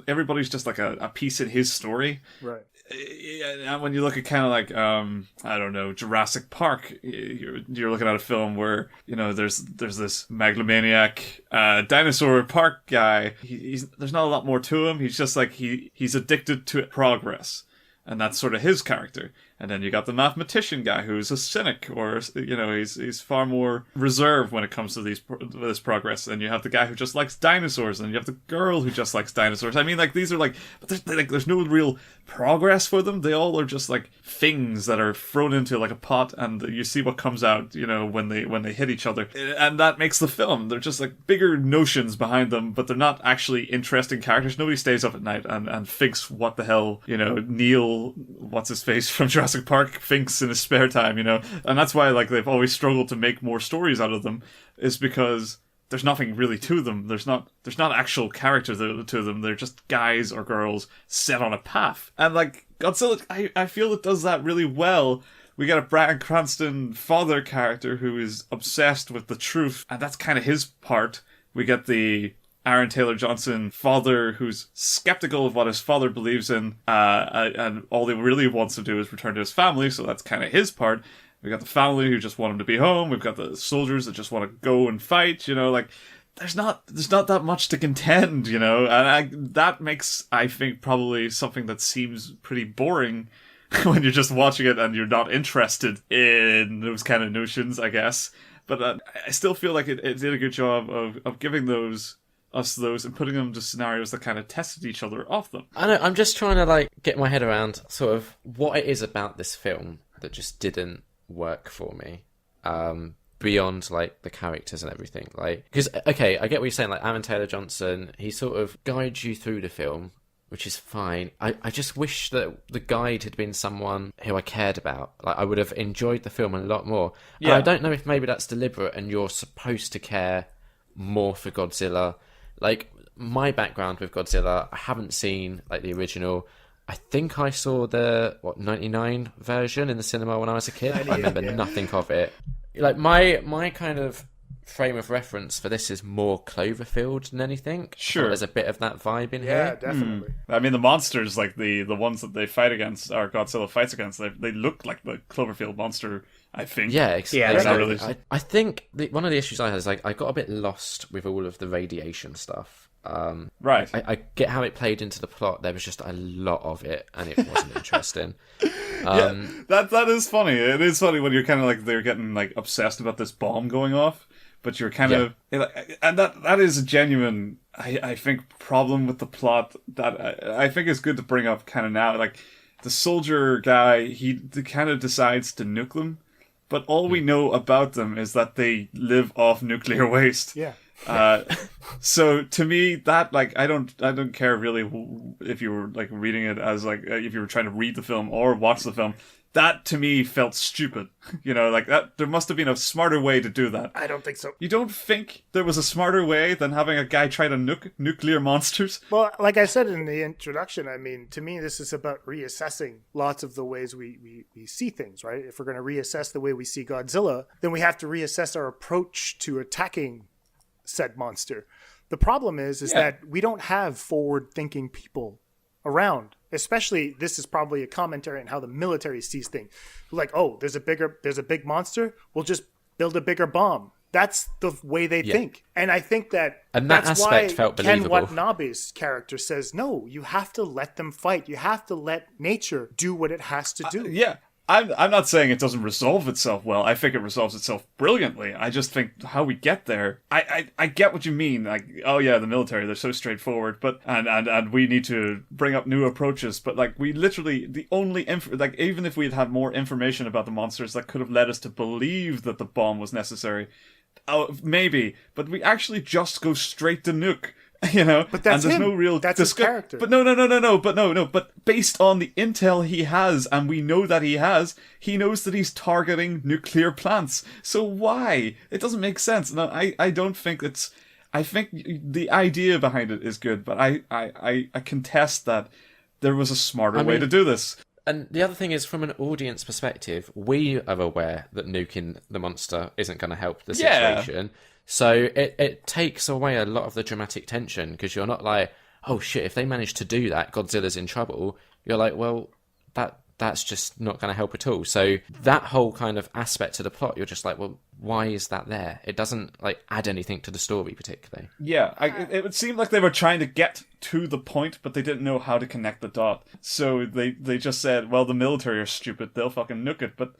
Everybody's just like a piece in his story, right? And when you look at kind of like I don't know, Jurassic Park, you're looking at a film where, you know, there's this megalomaniac dinosaur park guy. There's not a lot more to him. He's just like he's addicted to progress, and that's sort of his character. And then you got the mathematician guy who's a cynic, or, you know, he's far more reserved when it comes to this progress. And you have the guy who just likes dinosaurs, and you have the girl who just likes dinosaurs. I mean, like, these are like, but there's no real progress for them. They all are just like things that are thrown into like a pot, and you see what comes out, you know, when they hit each other. And that makes the film. They're just like bigger notions behind them, but they're not actually interesting characters. Nobody stays up at night and thinks what the hell, you know, Neil, what's his face from Jurassic Park, thinks in his spare time, you know. And that's why, like, they've always struggled to make more stories out of them, is because there's nothing really to them. There's not actual character to them. They're just guys or girls set on a path. And like Godzilla, I feel it does that really well. We got a Bryan Cranston father character who is obsessed with the truth, and that's kind of his part. We get the Aaron Taylor Johnson father who's skeptical of what his father believes in, and all he really wants to do is return to his family, so that's kind of his part. We got the family who just want him to be home. We've got the soldiers that just want to go and fight, you know, like, there's not that much to contend, you know, and that makes, I think, probably something that seems pretty boring when you're just watching it and you're not interested in those kind of notions, I guess. But I still feel like it did a good job of giving those and putting them into scenarios that kind of tested each other off them. I know, I'm just trying to like get my head around sort of what it is about this film that just didn't work for me. Beyond like the characters and everything, like, because okay, I get what you're saying, like Aaron Taylor-Johnson, he sort of guides you through the film, which is fine. I just wish that the guide had been someone who I cared about. Like, I would have enjoyed the film a lot more. Yeah. And I don't know if maybe that's deliberate and you're supposed to care more for Godzilla. Like, my background with Godzilla, I haven't seen like the original. I think I saw the 99 version in the cinema when I was a kid. I remember nothing of it. Like, my kind of frame of reference for this is more Cloverfield than anything. Sure. There's a bit of that vibe in here. Yeah, definitely. I mean, the monsters, like the ones that they fight against, or Godzilla fights against, they look like the Cloverfield monster, I think. Yeah, exactly. Really... I think one of the issues I had is like I got a bit lost with all of the radiation stuff. Right. I get how it played into the plot. There was just a lot of it, and it wasn't interesting. Yeah, that is funny. It is funny when you're kind of like, they're getting like obsessed about this bomb going off, but you're kind of, and that is a genuine, I think, problem with the plot that I think is good to bring up kind of now. Like, the soldier guy, he kind of decides to nuke them, but all we know about them is that they live off nuclear waste. Yeah. So to me, that, like, I don't care really if you were like reading it as like, if you were trying to read the film or watch the film. That to me felt stupid. You know, like that there must have been a smarter way to do that. I don't think so. You don't think there was a smarter way than having a guy try to nuke nuclear monsters? Well, like I said in the introduction, I mean, to me, this is about reassessing lots of the ways we see things, right? If we're going to reassess the way we see Godzilla, then we have to reassess our approach to attacking said monster. The problem is that we don't have forward-thinking people around. Especially, this is probably a commentary on how the military sees things. Like, oh, there's a big monster, we'll just build a bigger bomb. That's the way they think. And I think that's why felt Ken believable. Watanabe's character says, no, you have to let them fight. You have to let nature do what it has to do. Yeah. I'm not saying it doesn't resolve itself well. I think it resolves itself brilliantly. I just think how we get there. I get what you mean. Like, oh yeah, the military, they're so straightforward, but and we need to bring up new approaches. But like, we literally, the only like, even if we'd had more information about the monsters that could have led us to believe that the bomb was necessary, maybe. But we actually just go straight to nuke. You know, but that's and there's him. no real that's his character. But no. But based on the intel he has, and we know that he knows that he's targeting nuclear plants. So why? It doesn't make sense. No, I don't think it's. I think the idea behind it is good, but I contest that there was a smarter way to do this. And the other thing is, from an audience perspective, we are aware that nuking the monster isn't going to help the situation. So it takes away a lot of the dramatic tension, because you're not like, oh shit, if they manage to do that, Godzilla's in trouble. You're like, well, that's just not going to help at all. So that whole kind of aspect to the plot, you're just like, well, why is that there? It doesn't like add anything to the story particularly. Yeah, it would seem like they were trying to get to the point, but they didn't know how to connect the dot. So they just said, well, the military are stupid, they'll fucking nuke it. But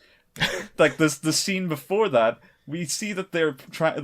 like the scene before that, we see that they're trying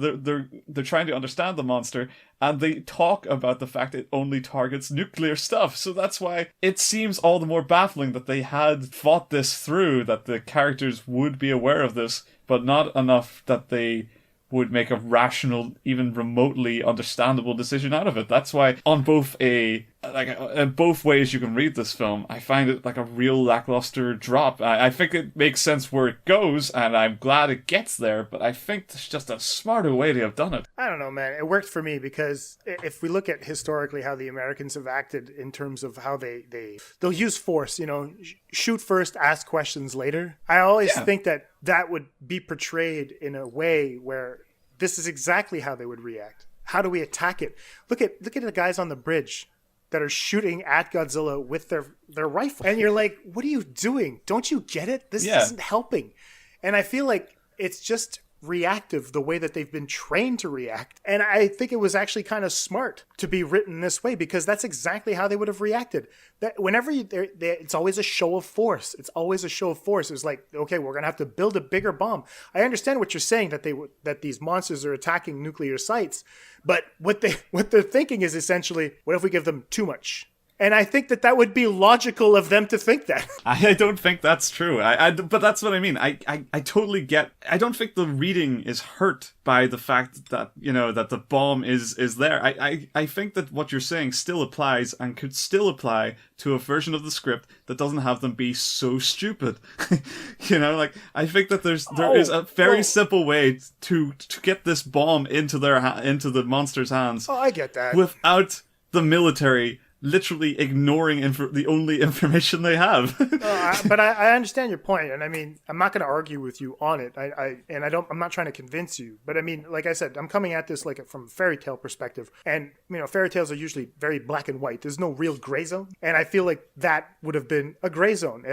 to understand the monster, and they talk about the fact it only targets nuclear stuff. So that's why it seems all the more baffling that they had thought this through, that the characters would be aware of this, but not enough that they would make a rational, even remotely understandable decision out of it. That's why on both in both ways you can read this film, I find it like a real lackluster drop. I think it makes sense where it goes, and I'm glad it gets there, but I think there's just a smarter way to have done it. I don't know, man. It worked for me because if we look at historically how the Americans have acted in terms of how they'll use force, you know, shoot first, ask questions later. I always think that would be portrayed in a way where this is exactly how they would react. How do we attack it? Look at the guys on the bridge that are shooting at Godzilla with their rifle. And you're like, what are you doing? Don't you get it? This isn't helping. And I feel like it's just reactive the way that they've been trained to react. And I think it was actually kind of smart to be written this way, because that's exactly how they would have reacted. That whenever it's always a show of force. It's always a show of force. It's like, okay, we're going to have to build a bigger bomb. I understand what you're saying, that these monsters are attacking nuclear sites, but what they're thinking is essentially, what if we give them too much? And I think that would be logical of them to think that. I don't think that's true. But that's what I mean. I totally get. I don't think the reading is hurt by the fact that, that the bomb is there. I think that what you're saying still applies and could still apply to a version of the script that doesn't have them be so stupid. I think that there is a very simple way to get this bomb into the monster's hands. Oh, I get that. Without the military literally ignoring the only information they have. But I understand your point, and I mean, I'm not going to argue with you on it. I'm not trying to convince you, but I mean, like I said, I'm coming at this like from a fairy tale perspective, and fairy tales are usually very black and white. There's no real gray zone, and I feel like that would have been a gray zone,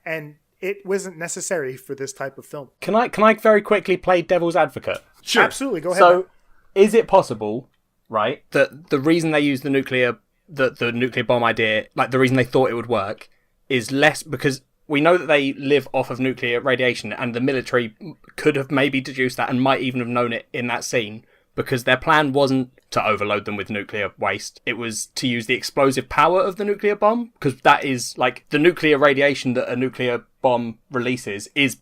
and it wasn't necessary for this type of film. Can I very quickly play devil's advocate? Sure, absolutely. Go ahead. So, is it possible, right, that the reason they use the nuclear bomb idea, like the reason they thought it would work, is less because we know that they live off of nuclear radiation, and the military could have maybe deduced that and might even have known it in that scene, because their plan wasn't to overload them with nuclear waste. It was to use the explosive power of the nuclear bomb, because that is like the nuclear radiation that a nuclear bomb releases is,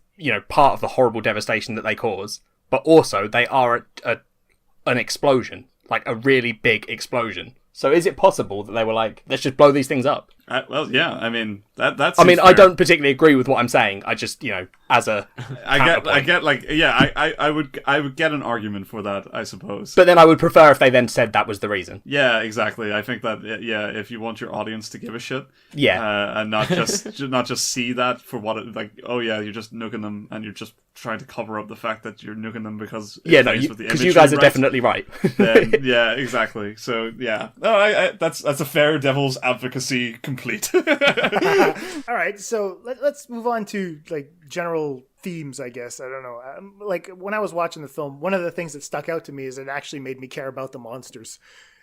part of the horrible devastation that they cause, but also they are an explosion, like a really big explosion. So is it possible that they were like, let's just blow these things up? Well, yeah. I mean, that's. I mean, fair. I don't particularly agree with what I'm saying. I just, as a. I get, like, yeah. I would get an argument for that, I suppose. But then I would prefer if they then said that was the reason. Yeah, exactly. I think that if you want your audience to give a shit, and not just see that for what it like. Oh yeah, you're just nuking them, and you're just trying to cover up the fact that you're nuking them because because you guys are definitely right. Then, yeah, exactly. So yeah, no, that's a fair devil's advocacy complete. All right, so let's move on to like general themes, I guess. I don't know. Like when I was watching the film, one of the things that stuck out to me is it actually made me care about the monsters.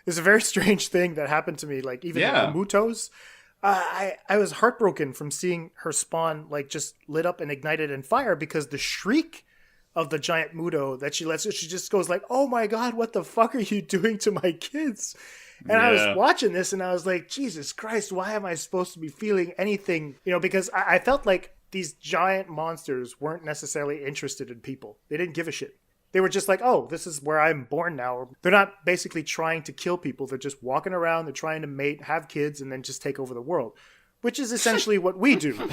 It's a very strange thing that happened to me. Like even the Mutos. I was heartbroken from seeing her spawn like just lit up and ignited in fire, because the shriek of the giant Muto that she lets, she just goes like, "Oh my God, what the fuck are you doing to my kids?" And I was watching this and I was like, Jesus Christ, why am I supposed to be feeling anything? Because I felt like these giant monsters weren't necessarily interested in people. They didn't give a shit. They were just like, oh, this is where I'm born now. They're not basically trying to kill people. They're just walking around. They're trying to mate, have kids, and then just take over the world, which is essentially what we do.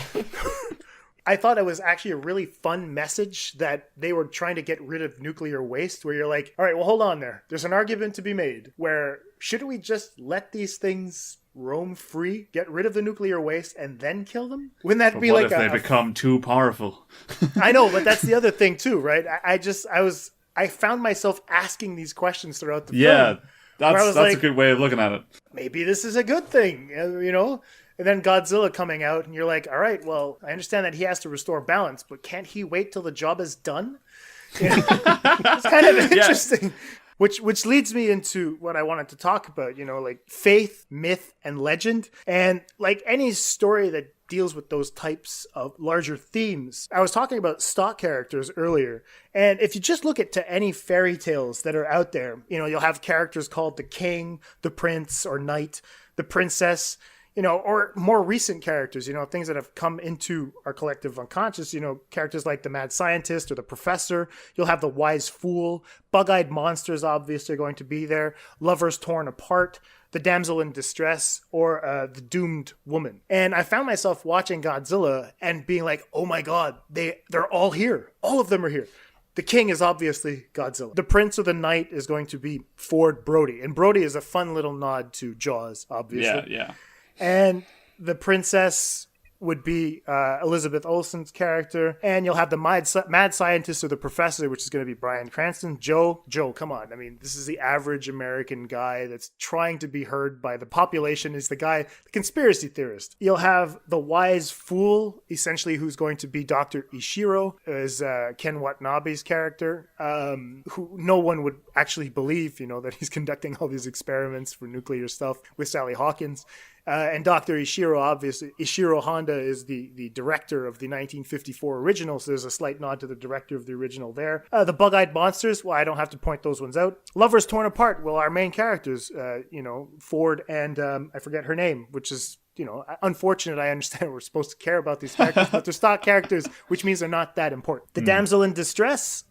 I thought it was actually a really fun message that they were trying to get rid of nuclear waste, where you're like, all right, well, hold on there. There's an argument to be made where shouldn't we just let these things roam free, get rid of the nuclear waste, and then kill them? Wouldn't that be like what if they become too powerful? I know, but that's the other thing too, right? I found myself asking these questions throughout the film. Yeah, that's like, a good way of looking at it. Maybe this is a good thing, And then Godzilla coming out, and you're like, all right, well, I understand that he has to restore balance, but can't he wait till the job is done? It's kind of interesting. Yeah. Which leads me into what I wanted to talk about, like faith, myth, and legend. And like any story that deals with those types of larger themes. I was talking about stock characters earlier. And if you just look to any fairy tales that are out there, you'll have characters called the king, the prince or knight, the princess, or more recent characters, things that have come into our collective unconscious, characters like the mad scientist or the professor. You'll have the wise fool, bug-eyed monsters obviously are going to be there, lovers torn apart, the damsel in distress, or the doomed woman. And I found myself watching Godzilla and being like, oh my God, they're all here. All of them are here. The king is obviously Godzilla. The prince or the knight is going to be Ford Brody. And Brody is a fun little nod to Jaws, obviously. Yeah. And the princess would be Elizabeth Olsen's character. And you'll have the mad scientist or the professor, which is going to be Bryan Cranston. Joe, come on. I mean, this is the average American guy that's trying to be heard by the population. Is the guy, the conspiracy theorist. You'll have the wise fool, essentially, who's going to be Dr. Ishiro, as Ken Watanabe's character, who no one would actually believe, that he's conducting all these experiments for nuclear stuff with Sally Hawkins. And Dr. Ishiro, obviously, Ishiro Honda is the director of the 1954 original, so there's a slight nod to the director of the original there. The Bug-Eyed Monsters, well, I don't have to point those ones out. Lovers Torn Apart, well, our main characters, Ford and I forget her name, which is, unfortunate. I understand we're supposed to care about these characters, but they're stock characters, which means they're not that important. The Damsel in Distress,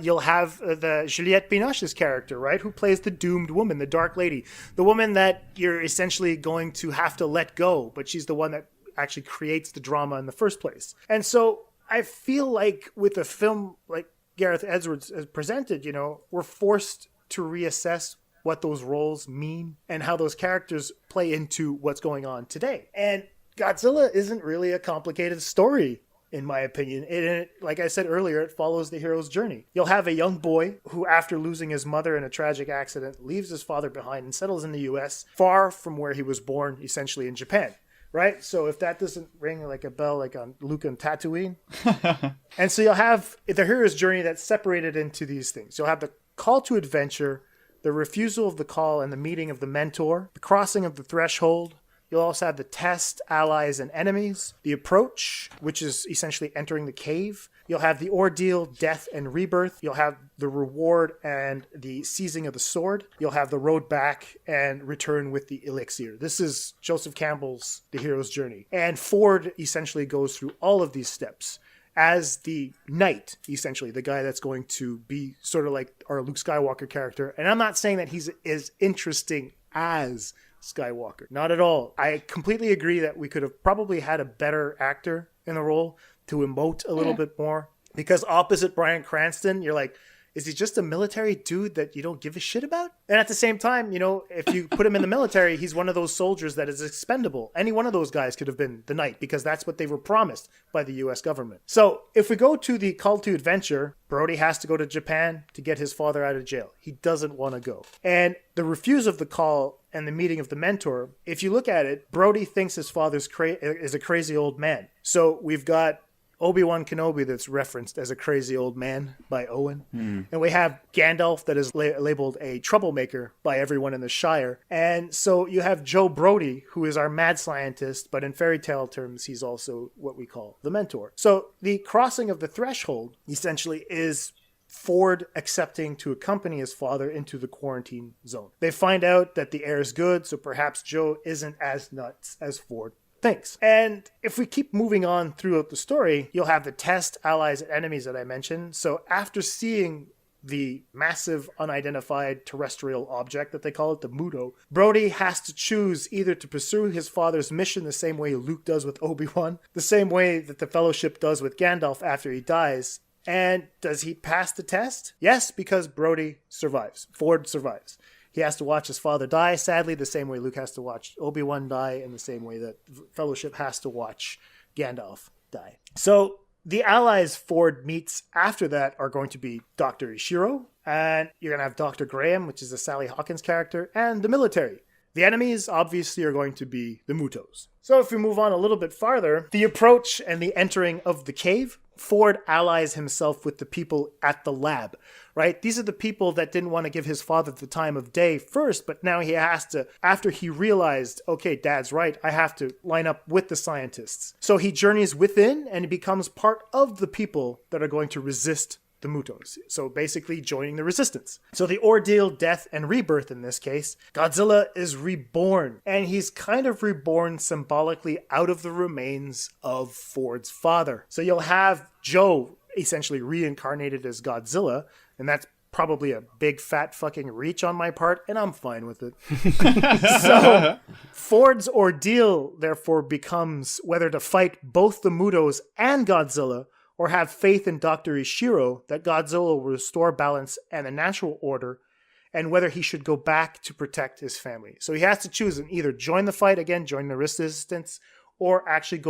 you'll have the Juliette Binoche's character, right? Who plays the doomed woman, the Dark Lady. The woman that you're essentially going to have to let go, but she's the one that actually creates the drama in the first place. And so I feel like with a film like Gareth Edwards has presented, we're forced to reassess what those roles mean and how those characters play into what's going on today. And Godzilla isn't really a complicated story, in my opinion. It, like I said earlier, it follows the hero's journey. You'll have a young boy who, after losing his mother in a tragic accident, leaves his father behind and settles in the U.S., far from where he was born, essentially in Japan. Right? So if that doesn't ring like a bell like on Luke and Tatooine. And so you'll have the hero's journey that's separated into these things. You'll have the call to adventure, the refusal of the call and the meeting of the mentor, the crossing of the threshold. You'll also have the test, allies, and enemies, the approach, which is essentially entering the cave. You'll have the ordeal, death, and rebirth. You'll have the reward and the seizing of the sword. You'll have the road back and return with the elixir. This is Joseph Campbell's The Hero's Journey. And Ford essentially goes through all of these steps as the knight, essentially, the guy that's going to be sort of like our Luke Skywalker character. And I'm not saying that he's as interesting as Skywalker. Not at all. I completely agree that we could have probably had a better actor in the role to emote a little bit more. Because opposite Bryan Cranston, you're like, is he just a military dude that you don't give a shit about? And at the same time, if you put him in the military, he's one of those soldiers that is expendable. Any one of those guys could have been the knight because that's what they were promised by the U.S. government. So if we go to the call to adventure, Brody has to go to Japan to get his father out of jail. He doesn't want to go. And the refuse of the call and the meeting of the mentor, if you look at it, Brody thinks his father is a crazy old man. So we've got Obi-Wan Kenobi that's referenced as a crazy old man by Owen. And we have Gandalf that is labeled a troublemaker by everyone in the Shire. And so you have Joe Brody, who is our mad scientist, but in fairy tale terms, he's also what we call the mentor. So the crossing of the threshold essentially is Ford accepting to accompany his father into the quarantine zone. They find out that the air is good, so perhaps Joe isn't as nuts as Ford thinks. And if we keep moving on throughout the story, you'll have the test, allies, and enemies that I mentioned. So after seeing the massive unidentified terrestrial object that they call it, the Muto, Brody has to choose either to pursue his father's mission the same way Luke does with Obi-Wan, the same way that the Fellowship does with Gandalf after he dies. And does he pass the test? Yes, because Brody survives. Ford survives. He has to watch his father die, sadly, the same way Luke has to watch Obi-Wan die, in the same way that Fellowship has to watch Gandalf die. So the allies Ford meets after that are going to be Dr. Ishiro, and you're going to have Dr. Graham, which is a Sally Hawkins character, and the military. The enemies, obviously, are going to be the Mutos. So if we move on a little bit farther, the approach and the entering of the cave, Ford allies himself with the people at the lab, right? These are the people that didn't want to give his father the time of day first, but now he has to, after he realized, okay, Dad's right, I have to line up with the scientists. So he journeys within and he becomes part of the people that are going to resist the Mutos. So basically joining the resistance. So the ordeal, death, and rebirth in this case, Godzilla is reborn. And he's kind of reborn symbolically out of the remains of Ford's father. So you'll have Joe essentially reincarnated as Godzilla, and that's probably a big fat fucking reach on my part, and I'm fine with it. So Ford's ordeal therefore becomes whether to fight both the Mutos and Godzilla, or have faith in Dr. Ishiro that Godzilla will restore balance and a natural order, and whether he should go back to protect his family. So he has to choose and either join the fight, again, join the resistance, or actually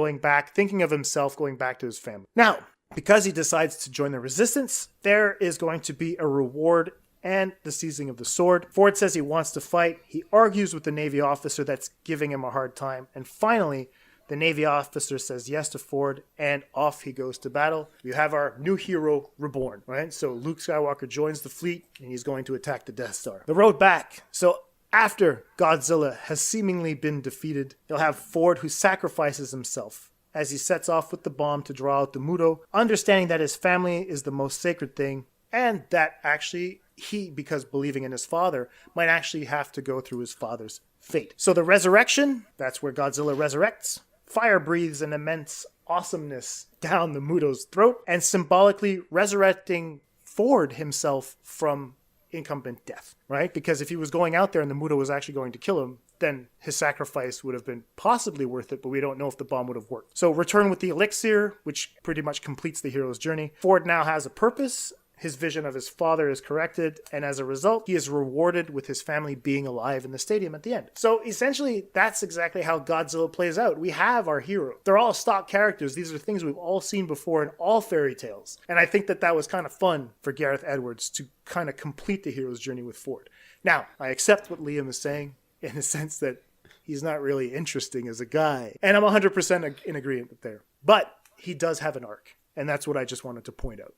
thinking of himself going back to his family. Now, because he decides to join the resistance, there is going to be a reward and the seizing of the sword. Ford says he wants to fight. He argues with the Navy officer that's giving him a hard time. And finally, the Navy officer says yes to Ford, and off he goes to battle. You have our new hero reborn, right? So Luke Skywalker joins the fleet, and he's going to attack the Death Star. The road back. So after Godzilla has seemingly been defeated, you'll have Ford who sacrifices himself as he sets off with the bomb to draw out the Muto, understanding that his family is the most sacred thing, and that actually he, because believing in his father, might actually have to go through his father's fate. So the resurrection, that's where Godzilla resurrects. Fire breathes an immense awesomeness down the Muto's throat, and symbolically resurrecting Ford himself from incumbent death, right? Because if he was going out there and the Muto was actually going to kill him, then his sacrifice would have been possibly worth it, but we don't know if the bomb would have worked. So return with the elixir, which pretty much completes the hero's journey. Ford now has a purpose. His vision of his father is corrected, and as a result, he is rewarded with his family being alive in the stadium at the end. So essentially, that's exactly how Godzilla plays out. We have our hero. They're all stock characters. These are things we've all seen before in all fairy tales. And I think that was kind of fun for Gareth Edwards to kind of complete the hero's journey with Ford. Now, I accept what Liam is saying in the sense that he's not really interesting as a guy. And I'm 100% in agreement there. But he does have an arc, and that's what I just wanted to point out.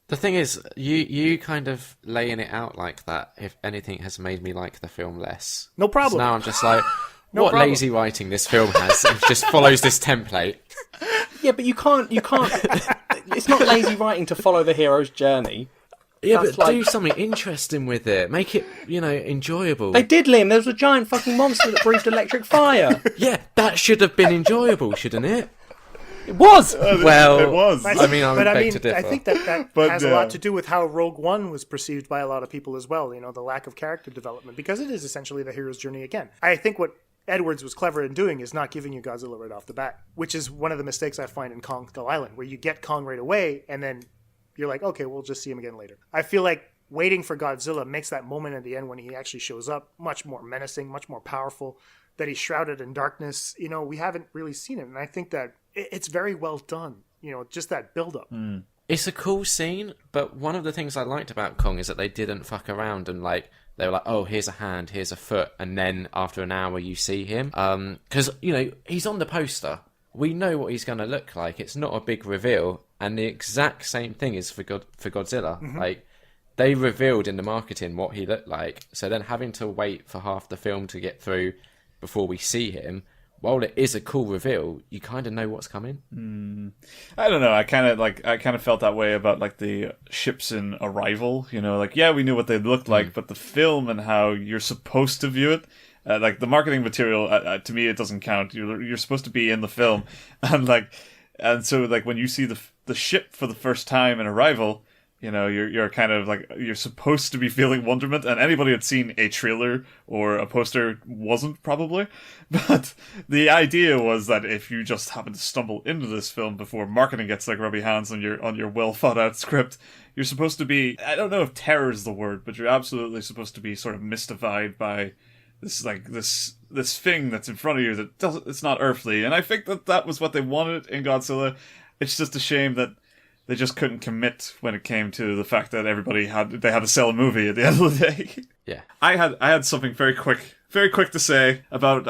The thing is, you kind of laying it out like that, if anything, has made me like the film less. No problem. So now I'm just like, what lazy writing this film has. It just follows this template. Yeah, but you can't. It's not lazy writing to follow the hero's journey. Yeah, but do something interesting with it. Make it, enjoyable. They did, Liam. There was a giant fucking monster that breathed electric fire. Yeah, that should have been enjoyable, shouldn't it? It was. Well, it was. I beg to differ. I think that has a lot to do with how Rogue One was perceived by a lot of people as well. The lack of character development, because it is essentially the hero's journey again. I think what Edwards was clever in doing is not giving you Godzilla right off the bat, which is one of the mistakes I find in Kong Skull Island, where you get Kong right away and then you're like, okay, we'll just see him again later. I feel like waiting for Godzilla makes that moment at the end when he actually shows up much more menacing, much more powerful, that he's shrouded in darkness. We haven't really seen it, and I think that it's very well done, just that build-up. It's a cool scene, but one of the things I liked about Kong is that they didn't fuck around and, they were like, oh, here's a hand, here's a foot, and then after an hour you see him. Because, he's on the poster. We know what he's going to look like. It's not a big reveal, and the exact same thing is for Godzilla. Mm-hmm. They revealed in the marketing what he looked like, so then having to wait for half the film to get through before we see him, while it is a cool reveal, you kind of know what's coming. I don't know. I kind of felt that way about the ships in Arrival. Yeah, we knew what they looked like, but the film and how you're supposed to view it, the marketing material, to me, it doesn't count. You're supposed to be in the film, and so when you see the ship for the first time in Arrival, you're kind of you're supposed to be feeling wonderment, and anybody who'd seen a trailer or a poster wasn't probably. But the idea was that if you just happen to stumble into this film before marketing gets grubby hands on your well thought out script, you're supposed to be, I don't know if terror is the word, but you're absolutely supposed to be sort of mystified by this this thing that's in front of you that it's not earthly. And I think that was what they wanted in Godzilla. It's just a shame that they just couldn't commit when it came to the fact that everybody had to sell a movie at the end of the day. Yeah. I had something very quick to say about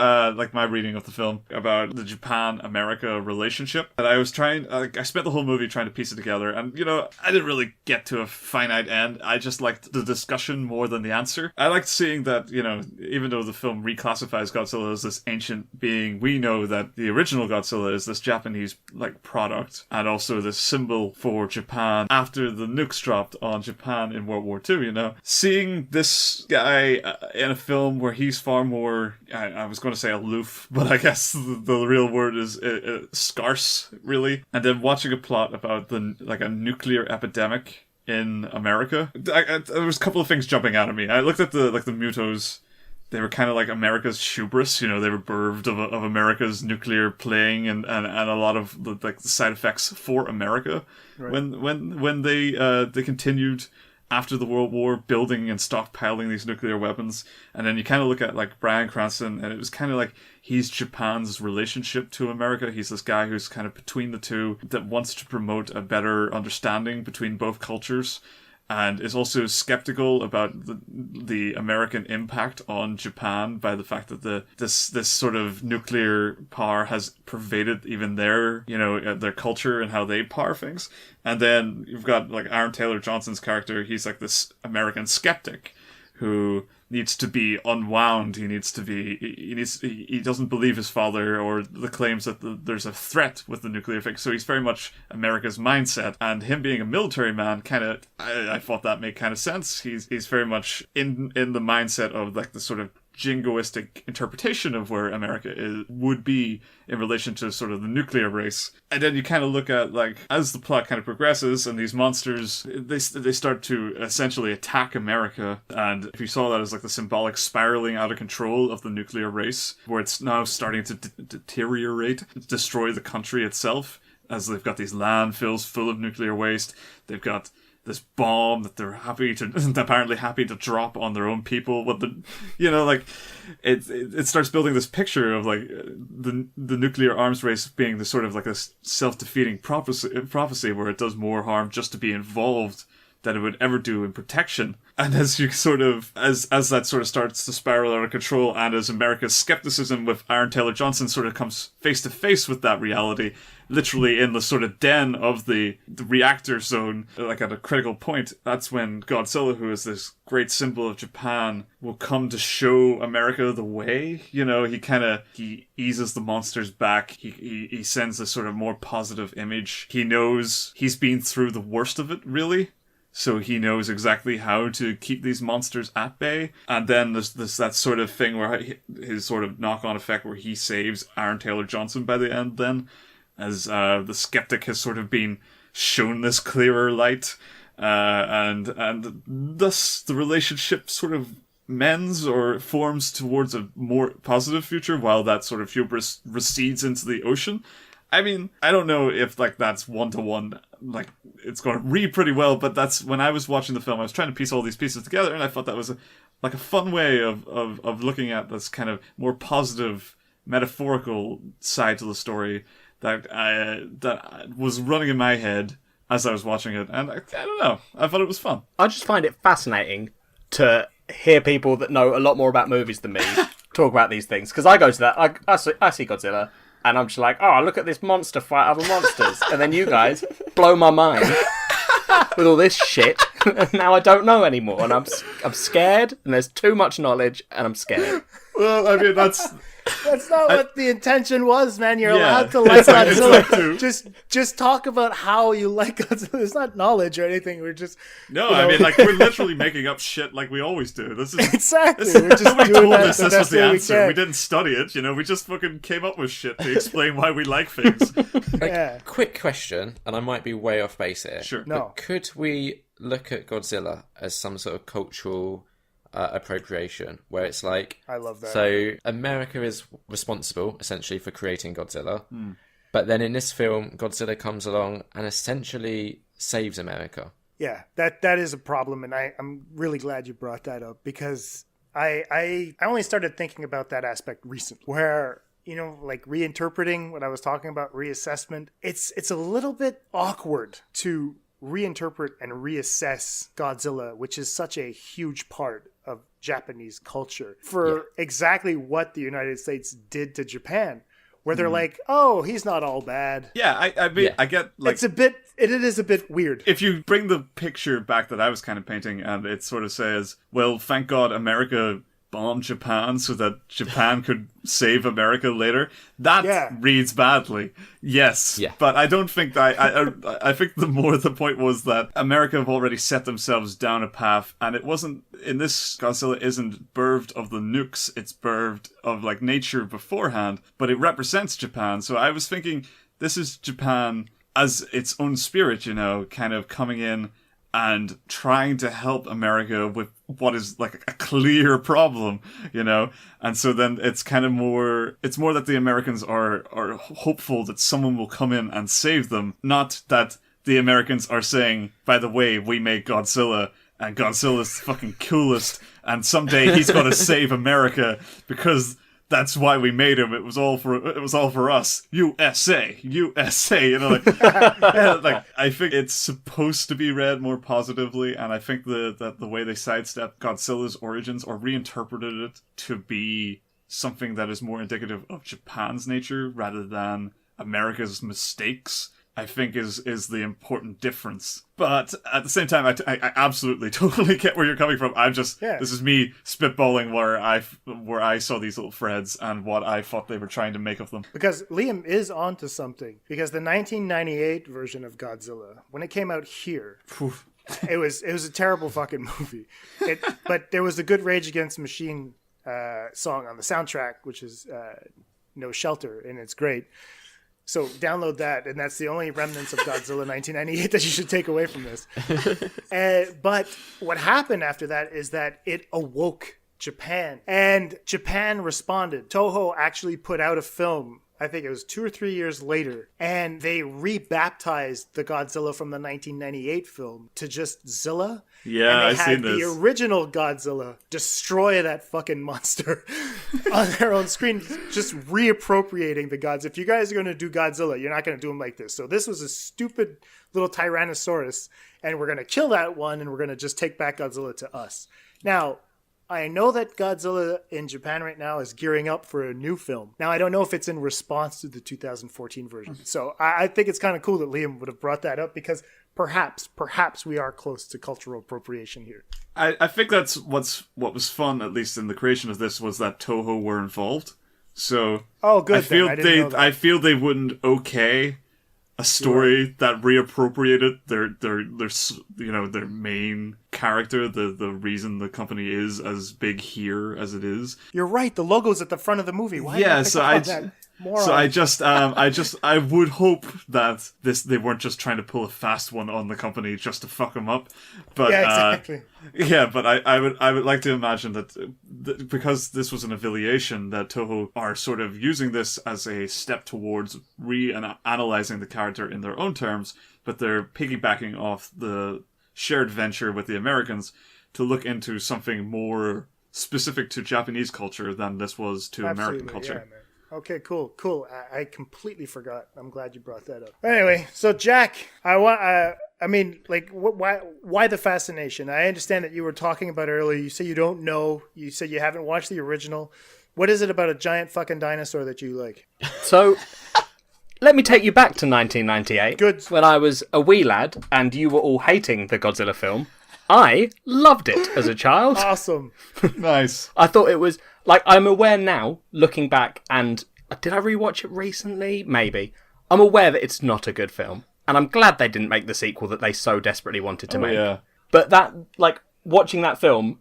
my reading of the film about the Japan-America relationship. And I was I spent the whole movie trying to piece it together, and I didn't really get to a finite end. I just liked the discussion more than the answer. I liked seeing that, even though the film reclassifies Godzilla as this ancient being, we know that the original Godzilla is this Japanese product, and also this symbol for Japan after the nukes dropped on Japan in World War II. Seeing this guy in a film where he's far more, I was going to say aloof, but I guess the real word is scarce, really. And then watching a plot about a nuclear epidemic in America, there was a couple of things jumping out at me. I looked at the Mutos. They were kind of like America's hubris, they were birthed of America's nuclear playing and a lot of the side effects for America. Right. When they continued after the World War, building and stockpiling these nuclear weapons. And then you kind of look at like Bryan Cranston, and it was kind of like he's Japan's relationship to America. He's this guy who's kind of between the two, that wants to promote a better understanding between both cultures, and is also skeptical about the American impact on Japan by the fact that this sort of nuclear power has pervaded even their culture and how they power things. And then you've got like Aaron Taylor Johnson's character. He's like this American skeptic who needs to be unwound. He doesn't believe his father or the claims that there's a threat with the nuclear thing. So he's very much America's mindset. And him being a military man, I thought that made kind of sense. He's very much in the mindset of like the sort of jingoistic interpretation of where America would be in relation to sort of the nuclear race. And then you kind of look at, like, as the plot kind of progresses and these monsters, they start to essentially attack America. And if you saw that as like the symbolic spiraling out of control of the nuclear race, where it's now starting to deteriorate, destroy the country itself, as they've got these landfills full of nuclear waste. They've got this bomb that they're apparently happy to drop on their own people. But it starts building this picture of like the nuclear arms race being the sort of like a self-defeating prophecy where it does more harm just to be involved than it would ever do in protection. And as you sort of, as that sort of starts to spiral out of control, and as America's skepticism with Aaron Taylor Johnson sort of comes face to face with that reality, literally in the sort of den of the reactor zone, like at a critical point, that's when Godzilla, who is this great symbol of Japan, will come to show America the way. You know, he eases the monsters back. He sends a sort of more positive image. He knows he's been through the worst of it, really. So he knows exactly how to keep these monsters at bay. And then there's that sort of thing where his sort of knock-on effect where he saves Aaron Taylor Johnson by the end then, as the skeptic has sort of been shown this clearer light. And thus the relationship sort of mends or forms towards a more positive future while that sort of hubris recedes into the ocean. I mean, I don't know if like that's one-to-one, like it's going to read pretty well, but that's when I was watching the film, I was trying to piece all these pieces together, and I thought that was a fun way of looking at this kind of more positive, metaphorical side to the story that was running in my head as I was watching it, and I don't know, I thought it was fun. I just find it fascinating to hear people that know a lot more about movies than me talk about these things, because I go to that, I see Godzilla, and I'm just like, oh, look at this monster fight other monsters. And then you guys blow my mind with all this shit. And now I don't know anymore. And I'm scared, and there's too much knowledge, and I'm scared. Well, I mean, that's not what the intention was, man. You're allowed to like Godzilla. Just talk about how you like Godzilla. It's not knowledge or anything. We're just I mean, like we're literally making up shit like we always do. This is exactly. We're just nobody doing told us this was the answer. We We didn't study it. You know, we just fucking came up with shit to explain why we like things. Quick question, and I might be way off base here. Sure. No. But could we look at Godzilla as some sort of cultural appropriation, where it's like, I love that. So America is responsible essentially for creating Godzilla, but then in this film, Godzilla comes along and essentially saves America. Yeah, that is a problem, and I'm really glad you brought that up, because I only started thinking about that aspect recently, where, you know, like reinterpreting what I was talking about, reassessment. It's a little bit awkward to reinterpret and reassess Godzilla, which is such a huge part of Japanese culture, for exactly what the United States did to Japan, where they're like, oh, he's not all bad. Yeah, I mean, I get like it is a bit weird. If you bring the picture back that I was kind of painting, and it sort of says, well, thank God America bombed Japan so that Japan could save America later, that reads badly. Yes. Yeah. But I don't think that I think the point was that America have already set themselves down a path, and it wasn't, in this, Godzilla isn't birthed of the nukes, it's birthed of like nature beforehand, but it represents Japan. So I was thinking this is Japan as its own spirit, you know, kind of coming in and trying to help America with what is like a clear problem, you know? And so then it's kind of it's more that the Americans are hopeful that someone will come in and save them, not that the Americans are saying, by the way, we made Godzilla, and Godzilla's the fucking coolest, and someday he's gonna save America because that's why we made him. It was all for us. USA. Like I think it's supposed to be read more positively, and I think that the way they sidestep Godzilla's origins or reinterpreted it to be something that is more indicative of Japan's nature rather than America's mistakes, I think is the important difference. But at the same time, I absolutely totally get where you're coming from. This is me spitballing where I saw these little threads and what I thought they were trying to make of them. Because Liam is onto something. Because the 1998 version of Godzilla, when it came out here, it was a terrible fucking movie. But there was a good Rage Against the Machine song on the soundtrack, which is No Shelter, and it's great. So download that, and that's the only remnants of Godzilla 1998 that you should take away from this. But what happened after that is that it awoke Japan, and Japan responded. Toho actually put out a film, I think it was 2 or 3 years later, and they rebaptized the Godzilla from the 1998 film to just Zilla. Yeah, I've seen this. The original Godzilla destroy that fucking monster on their own screen, just reappropriating the gods. If you guys are going to do Godzilla, you're not going to do him like this. So this was a stupid little Tyrannosaurus, and we're going to kill that one, and we're going to just take back Godzilla to us. Now, I know that Godzilla in Japan right now is gearing up for a new film. Now, I don't know if it's in response to the 2014 version. So I think it's kind of cool that Liam would have brought that up, because perhaps we are close to cultural appropriation here. I think that's what was fun, at least in the creation of this, was that Toho were involved. So good. I feel they wouldn't okay a story that reappropriated their main character, the reason the company is as big here as it is. You're right. The logo's at the front of the movie. Why? Yeah. I would hope that they weren't just trying to pull a fast one on the company just to fuck them up. But yeah, exactly. But I would like to imagine that because this was an affiliation, that Toho are sort of using this as a step towards analyzing the character in their own terms, but they're piggybacking off the shared venture with the Americans to look into something more specific to Japanese culture than this was to American culture. Yeah, man. Okay, cool. I completely forgot. I'm glad you brought that up. Anyway, so Jack, why the fascination? I understand that you were talking about it earlier. You say you don't know. You said you haven't watched the original. What is it about a giant fucking dinosaur that you like? So, let me take you back to 1998. Good. When I was a wee lad and you were all hating the Godzilla film. I loved it as a child. Awesome. Nice. I thought it was... Like, I'm aware now, looking back, and did I rewatch it recently? Maybe. I'm aware that it's not a good film. And I'm glad they didn't make the sequel that they so desperately wanted to make. Yeah. But watching that film,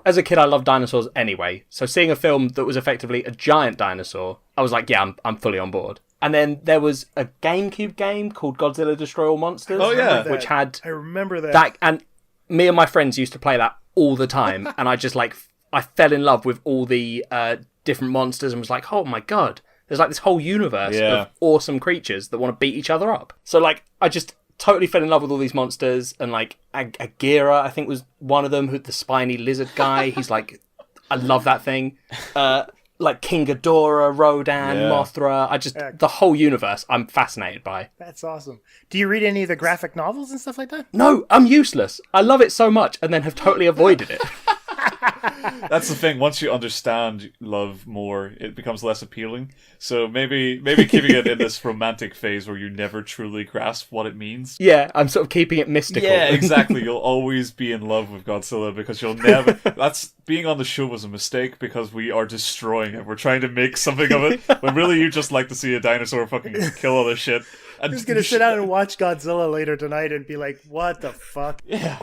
as a kid, I loved dinosaurs anyway. So seeing a film that was effectively a giant dinosaur, I was like, yeah, I'm fully on board. And then there was a GameCube game called Godzilla Destroy All Monsters. Oh, yeah. Which had... I remember that. And me and my friends used to play that all the time. And I just, I fell in love with all the different monsters and was like, oh my god, there's this whole universe of awesome creatures that want to beat each other up. So I just totally fell in love with all these monsters, and Agira, I think, was one of them, the spiny lizard guy. He's I love that thing. King Ghidorah, Rodan, Mothra. The whole universe I'm fascinated by. That's awesome. Do you read any of the graphic novels and stuff like that? No, I'm useless. I love it so much and then have totally avoided it. That's the thing. Once you understand love more, it becomes less appealing. So maybe keeping it in this romantic phase where you never truly grasp what it means. Yeah, I'm sort of keeping it mystical. Yeah, exactly. You'll always be in love with Godzilla because you'll never... Being on the show was a mistake because we are destroying it. We're trying to make something of it, when really you just like to see a dinosaur fucking kill all this shit. I'm just going to sit down and watch Godzilla later tonight and be like, what the fuck? Yeah.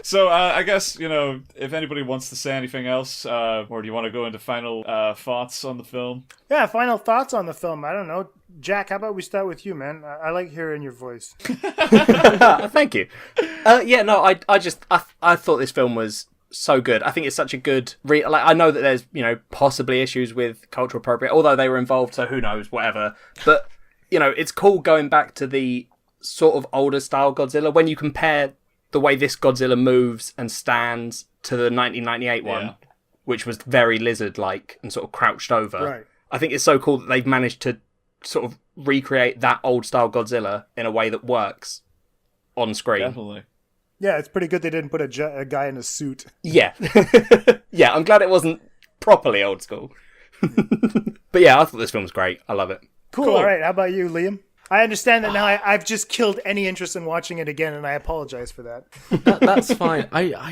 So I guess, if anybody wants to say anything else, or do you want to go into final thoughts on the film? Yeah, final thoughts on the film. I don't know. Jack, how about we start with you, man? I like hearing your voice. Thank you. I thought this film was so good. I think it's such a good... I know that there's, possibly issues with cultural appropriation, although they were involved, so who knows, whatever. But... it's cool going back to the sort of older style Godzilla when you compare the way this Godzilla moves and stands to the 1998 one, which was very lizard-like and sort of crouched over. Right. I think it's so cool that they've managed to sort of recreate that old-style Godzilla in a way that works on screen. Definitely. Yeah, it's pretty good they didn't put a guy in a suit. Yeah. Yeah, I'm glad it wasn't properly old school. But yeah, I thought this film was great. I love it. Cool. All right, how about you, Liam? I understand that now I've just killed any interest in watching it again, and I apologize for that. That's fine. I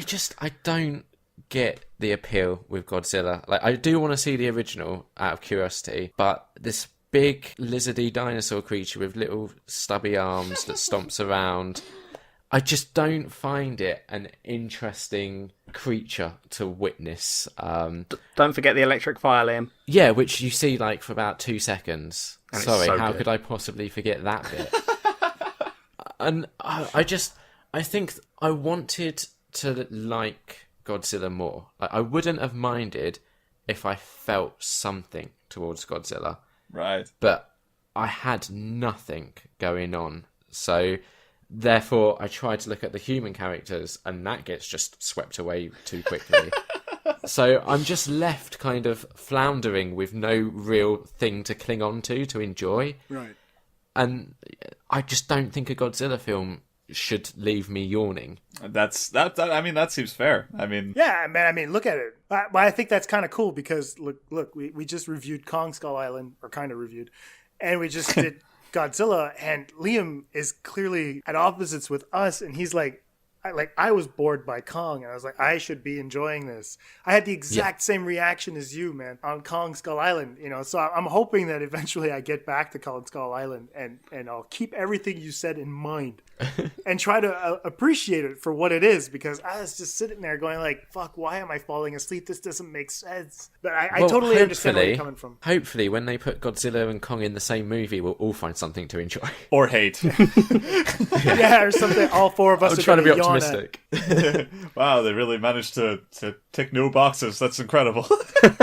don't get the appeal with Godzilla. Like, I do want to see the original out of curiosity, but this big lizardy dinosaur creature with little stubby arms that stomps around, I just don't find it an interesting creature to witness. Don't forget the electric fire, Liam. Yeah, which you see like for about 2 seconds. And Sorry, so how good. could I possibly forget that bit? And I think I wanted to like Godzilla more. Like, I wouldn't have minded if I felt something towards Godzilla. Right. But I had nothing going on. So therefore, I tried to look at the human characters, and that gets just swept away too quickly. So I'm just left kind of floundering with no real thing to cling on to enjoy. Right. And I just don't think a Godzilla film should leave me yawning. That I mean, that seems fair. I mean, yeah, man. I mean, look at it. But I think that's kind of cool because look, we just reviewed Kong Skull Island, or kind of reviewed, and we just did Godzilla, and Liam is clearly at opposites with us, and he's like I was bored by Kong, and I was like, I should be enjoying this. I had the exact same reaction as you, man, on Kong Skull Island. You know, so I'm hoping that eventually I get back to Kong Skull Island, and I'll keep everything you said in mind, and try to appreciate it for what it is. Because I was just sitting there going like, "Fuck, why am I falling asleep? This doesn't make sense." But I totally understand where you're coming from. Hopefully, when they put Godzilla and Kong in the same movie, we'll all find something to enjoy or hate. Yeah, or something. All four of us I'm are trying to be yawn optimistic. Wow, they really managed to tick no boxes. That's incredible. I'm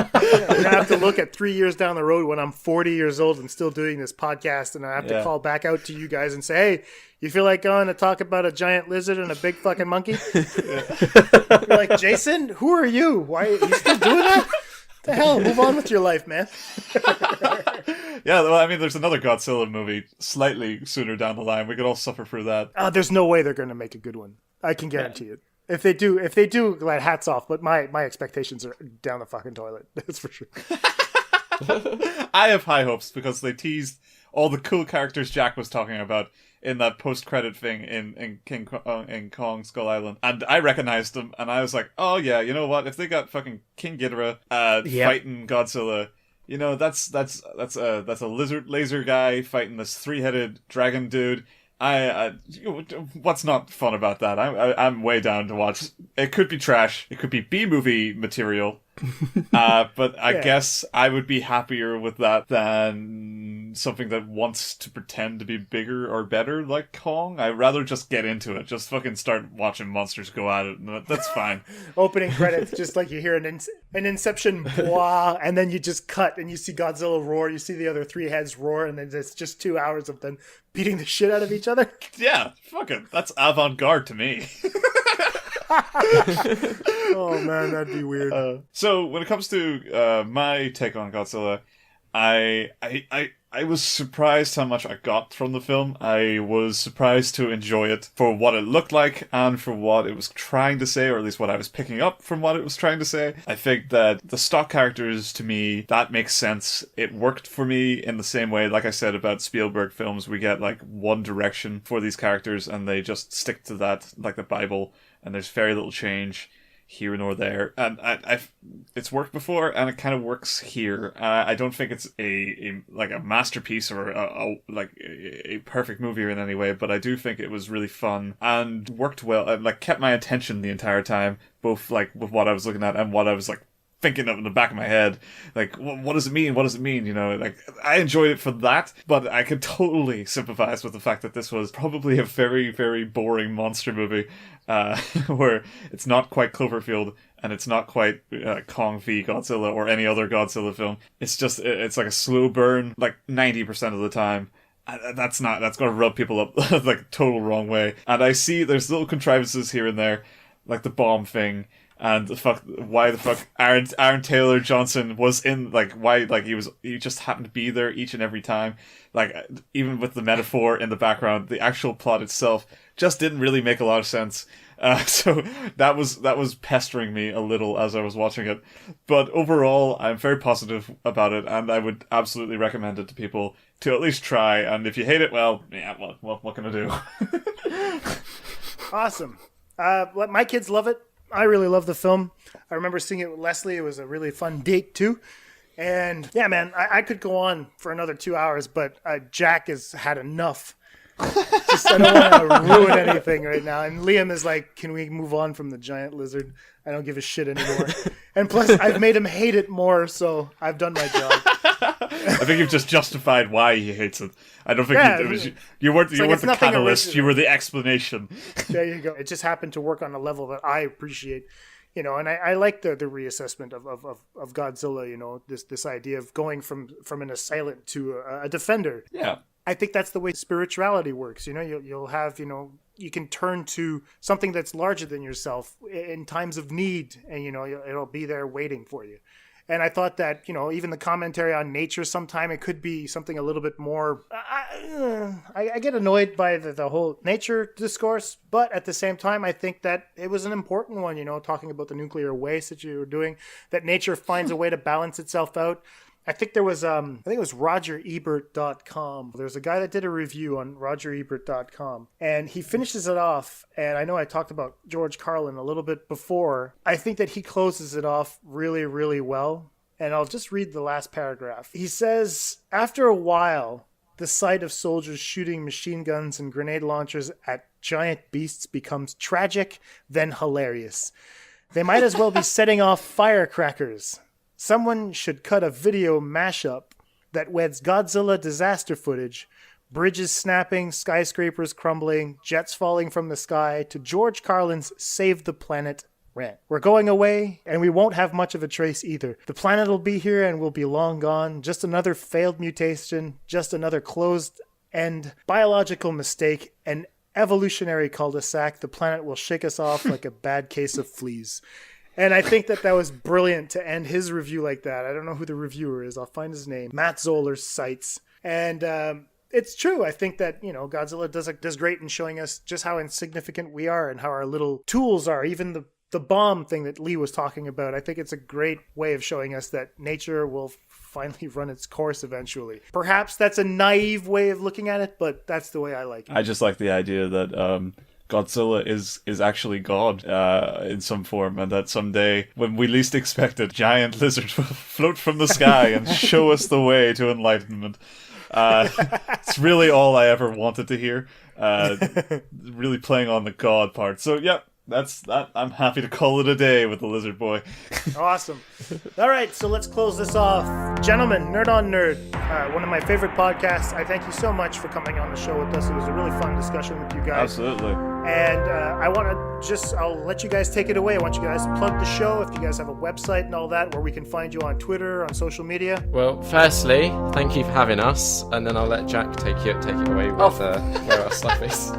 gonna have to look at 3 years down the road when I'm 40 years old and still doing this podcast, and I have to call back out to you guys and say, "Hey, you feel like going to talk about a giant lizard and a big fucking monkey?" You're like, "Jason, who are you? Why are you still doing that? What the hell? Move on with your life, man." Yeah, well, I mean, there's another Godzilla movie slightly sooner down the line. We could all suffer through that. There's no way they're going to make a good one. I can guarantee it. If they do, glad hats off. But my expectations are down the fucking toilet. That's for sure. I have high hopes because they teased all the cool characters Jack was talking about in that post-credit thing in Kong Skull Island, and I recognized them, and I was like, oh yeah, you know what? If they got fucking King Ghidorah fighting Godzilla, you know, that's a lizard laser guy fighting this 3-headed dragon dude. What's not fun about that? I'm way down to watch. It could be trash. It could be B-movie material. But I guess I would be happier with that than something that wants to pretend to be bigger or better like Kong. I'd rather just get into it. Just fucking start watching monsters go at it. That's fine. Opening credits, just like you hear an Inception, blah, and then you just cut and you see Godzilla roar. You see the other 3 heads roar, and then it's just 2 hours of them beating the shit out of each other. Yeah, fuck it. That's avant-garde to me. Oh man, that'd be weird. So when it comes to my take on Godzilla, I was surprised how much I got from the film. I was surprised to enjoy it for what it looked like and for what it was trying to say, or at least what I was picking up from what it was trying to say. I think that the stock characters, to me, that makes sense. It worked for me in the same way, like I said about Spielberg films, we get like one direction for these characters and they just stick to that like the Bible, and there's very little change here nor there, and it's worked before, and it kind of works here. I don't think it's a masterpiece or a perfect movie in any way, but I do think it was really fun and worked well. It like kept my attention the entire time, both like with what I was looking at and what I was like thinking of in the back of my head, like what does it mean? What does it mean? You know, like I enjoyed it for that, but I could totally sympathize with the fact that this was probably a very, very boring monster movie, where it's not quite Cloverfield and it's not quite Kong v Godzilla or any other Godzilla film. It's just it's like a slow burn, like 90% of the time. that's going to rub people up like total wrong way. And I see there's little contrivances here and there, like the bomb thing, and why the fuck Aaron Taylor Johnson was in, like, why, like, he just happened to be there each and every time. Like, even with the metaphor in the background, the actual plot itself just didn't really make a lot of sense. So that was pestering me a little as I was watching it. But overall, I'm very positive about it, and I would absolutely recommend it to people to at least try. And if you hate it, well, yeah, what can I do? Awesome. My kids love it. I really love the film. I remember seeing it with Leslie. It was a really fun date too. And yeah, man, I could go on for another 2 hours, but Jack has had enough. Just, I don't want to ruin anything right now. And Liam is like, can we move on from the giant lizard? I don't give a shit anymore. And plus, I've made him hate it more, so I've done my job. I think you've just justified why he hates it. I don't think it was you weren't the catalyst. You were the explanation. There you go. It just happened to work on a level that I appreciate. You know, and I like the reassessment of Godzilla, you know, this idea of going from an assailant to a defender. Yeah. I think that's the way spirituality works. You know, you'll have, you know, you can turn to something that's larger than yourself in times of need, and, you know, it'll be there waiting for you. And I thought that, you know, even the commentary on nature, sometime it could be something a little bit more. I get annoyed by the whole nature discourse, but at the same time, I think that it was an important one, you know, talking about the nuclear waste that you were doing, that nature finds a way to balance itself out. I think there was, I think it was RogerEbert.com. There's a guy that did a review on RogerEbert.com, and he finishes it off, and I know I talked about George Carlin a little bit before. I think that he closes it off really, really well, and I'll just read the last paragraph. He says, after a while, the sight of soldiers shooting machine guns and grenade launchers at giant beasts becomes tragic, then hilarious. They might as well be setting off firecrackers. Someone should cut a video mashup that weds Godzilla disaster footage, bridges snapping, skyscrapers crumbling, jets falling from the sky, to George Carlin's Save the Planet rant. We're going away, and we won't have much of a trace either. The planet will be here and we'll be long gone. Just another failed mutation, just another closed end, biological mistake, an evolutionary cul-de-sac. The planet will shake us off like a bad case of fleas. And I think that was brilliant to end his review like that. I don't know who the reviewer is. I'll find his name. Matt Zoller Sites. And it's true. I think that, you know, Godzilla does great in showing us just how insignificant we are and how our little tools are. Even the bomb thing that Lee was talking about. I think it's a great way of showing us that nature will finally run its course eventually. Perhaps that's a naive way of looking at it, but that's the way I like it. I just like the idea that Godzilla is actually God in some form, and that someday, when we least expect it, giant lizards will float from the sky and show us the way to enlightenment. It's really all I ever wanted to hear. Really playing on the God part. So, yeah, that's that. I'm happy to call it a day with the Lizard Boy. Awesome. All right, so let's close this off. Gentlemen, Nerd on Nerd, one of my favorite podcasts. I thank you so much for coming on the show with us. It was a really fun discussion with you guys. Absolutely. And I'll let you guys take it away. I want you guys to plug the show, if you guys have a website and all that, where we can find you on Twitter, on social media. Well, firstly, thank you for having us, and then I'll let Jack take it away with where our stuff is.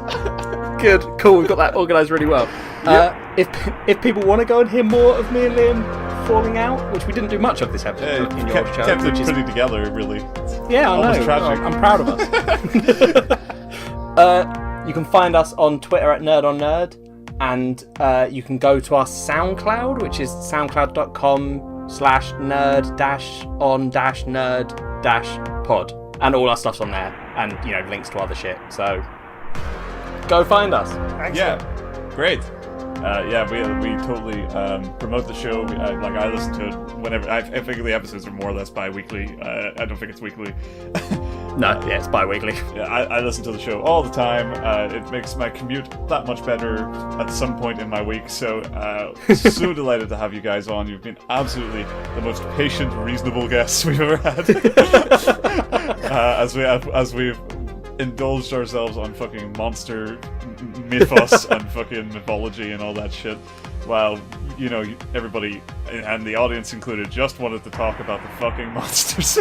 Good, cool. We've got that organised really well. If people want to go and hear more of me and Liam falling out, which we didn't do much of this episode, in your show, kept it pretty together, really. Yeah, I know. Tragic. I'm proud of us. You can find us on Twitter at NerdOnNerd, and you can go to our SoundCloud, which is soundcloud.com/nerd-on-nerd-pod, and all our stuff's on there, and, you know, links to other shit. So go find us. Excellent. Yeah, great. We totally promote the show. I listen to it whenever. I think the episodes are more or less bi-weekly. I don't think it's weekly. No, yeah, it's bi-weekly. Yeah, I listen to the show all the time. It makes my commute that much better at some point in my week. So, so delighted to have you guys on. You've been absolutely the most patient, reasonable guests we've ever had. As we've indulged ourselves on fucking monster mythos and fucking mythology and all that shit. while, you know, everybody, and the audience included, just wanted to talk about the fucking monsters.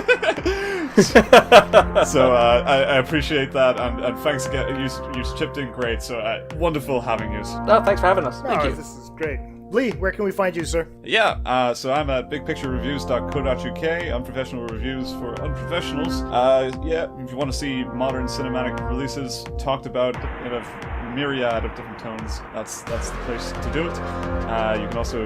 So I appreciate that, and thanks again. You chipped in great, so wonderful having you. Oh, thanks for having us. Thank you. This is great. Lee, where can we find you, sir? Yeah, so I'm at bigpicturereviews.co.uk, unprofessional reviews for unprofessionals. Yeah, if you want to see modern cinematic releases talked about in a myriad of different tones, that's the place to do it. You can also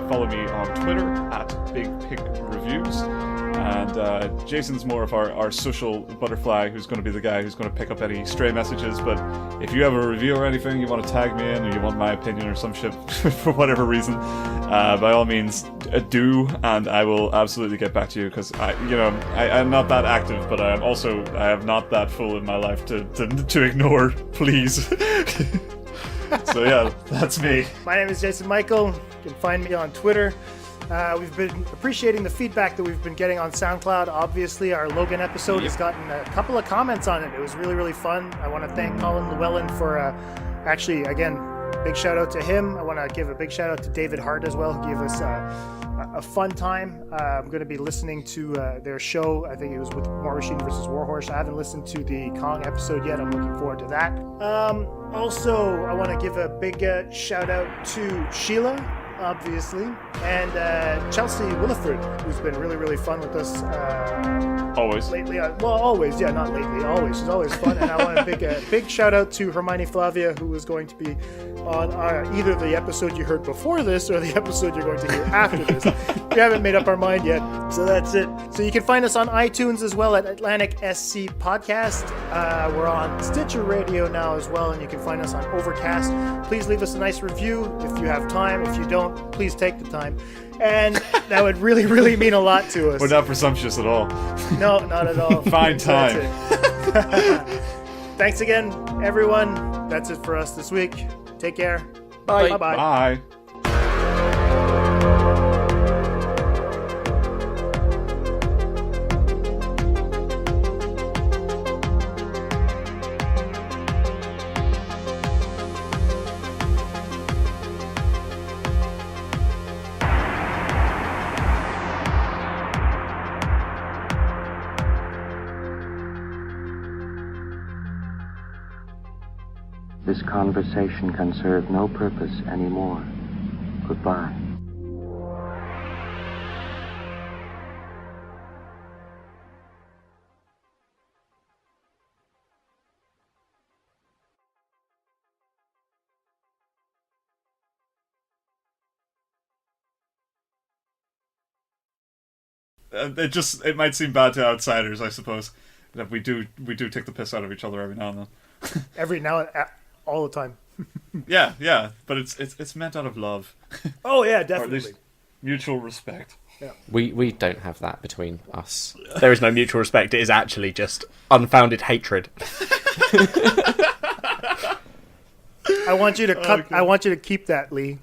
follow me on Twitter at bigpicreviews. And Jason's more of our social butterfly, who's going to be the guy who's going to pick up any stray messages. But if you have a review or anything, you want to tag me in, or you want my opinion or some shit for whatever reason, by all means do, and I will absolutely get back to you, because I'm not that active, but I am not that full in my life to ignore, please. So yeah, that's me. My name is Jason Michael. You can find me on Twitter. We've been appreciating the feedback that we've been getting on SoundCloud. Obviously, our Logan episode has gotten a couple of comments on it. It was really, really fun. I want to thank Colin Llewellyn for actually, again, big shout out to him. I want to give a big shout out to David Hart as well, who gave us a fun time. I'm going to be listening to their show. I think it was with War Machine versus Warhorse. I haven't listened to the Kong episode yet. I'm looking forward to that. Also, I want to give a big shout out to Sheila, obviously, and Chelsea Williford, who's been really, really fun with us. Always. Lately, always, yeah, not lately, always. She's always fun, and I want a big shout out to Hermione Flavia, who is going to be on either the episode you heard before this or the episode you're going to hear after this. We haven't made up our mind yet, so that's it. So you can find us on iTunes as well at AtlanticSC Podcast. We're on Stitcher Radio now as well, and you can find us on Overcast. Please leave us a nice review if you have time. If you don't, please take the time. And that would really, really mean a lot to us. We're not presumptuous at all. No, not at all. Fine time. Thanks again, everyone. That's it for us this week. Take care. Bye. Bye-bye. Bye. This conversation can serve no purpose anymore. Goodbye. It might seem bad to outsiders, I suppose, that we do take the piss out of each other every now and then. All the time. yeah, but it's meant out of love. Oh yeah, definitely. Or at least mutual respect. Yeah. We don't have that between us. There is no mutual respect. It is actually just unfounded hatred. I want you to keep that, Lee.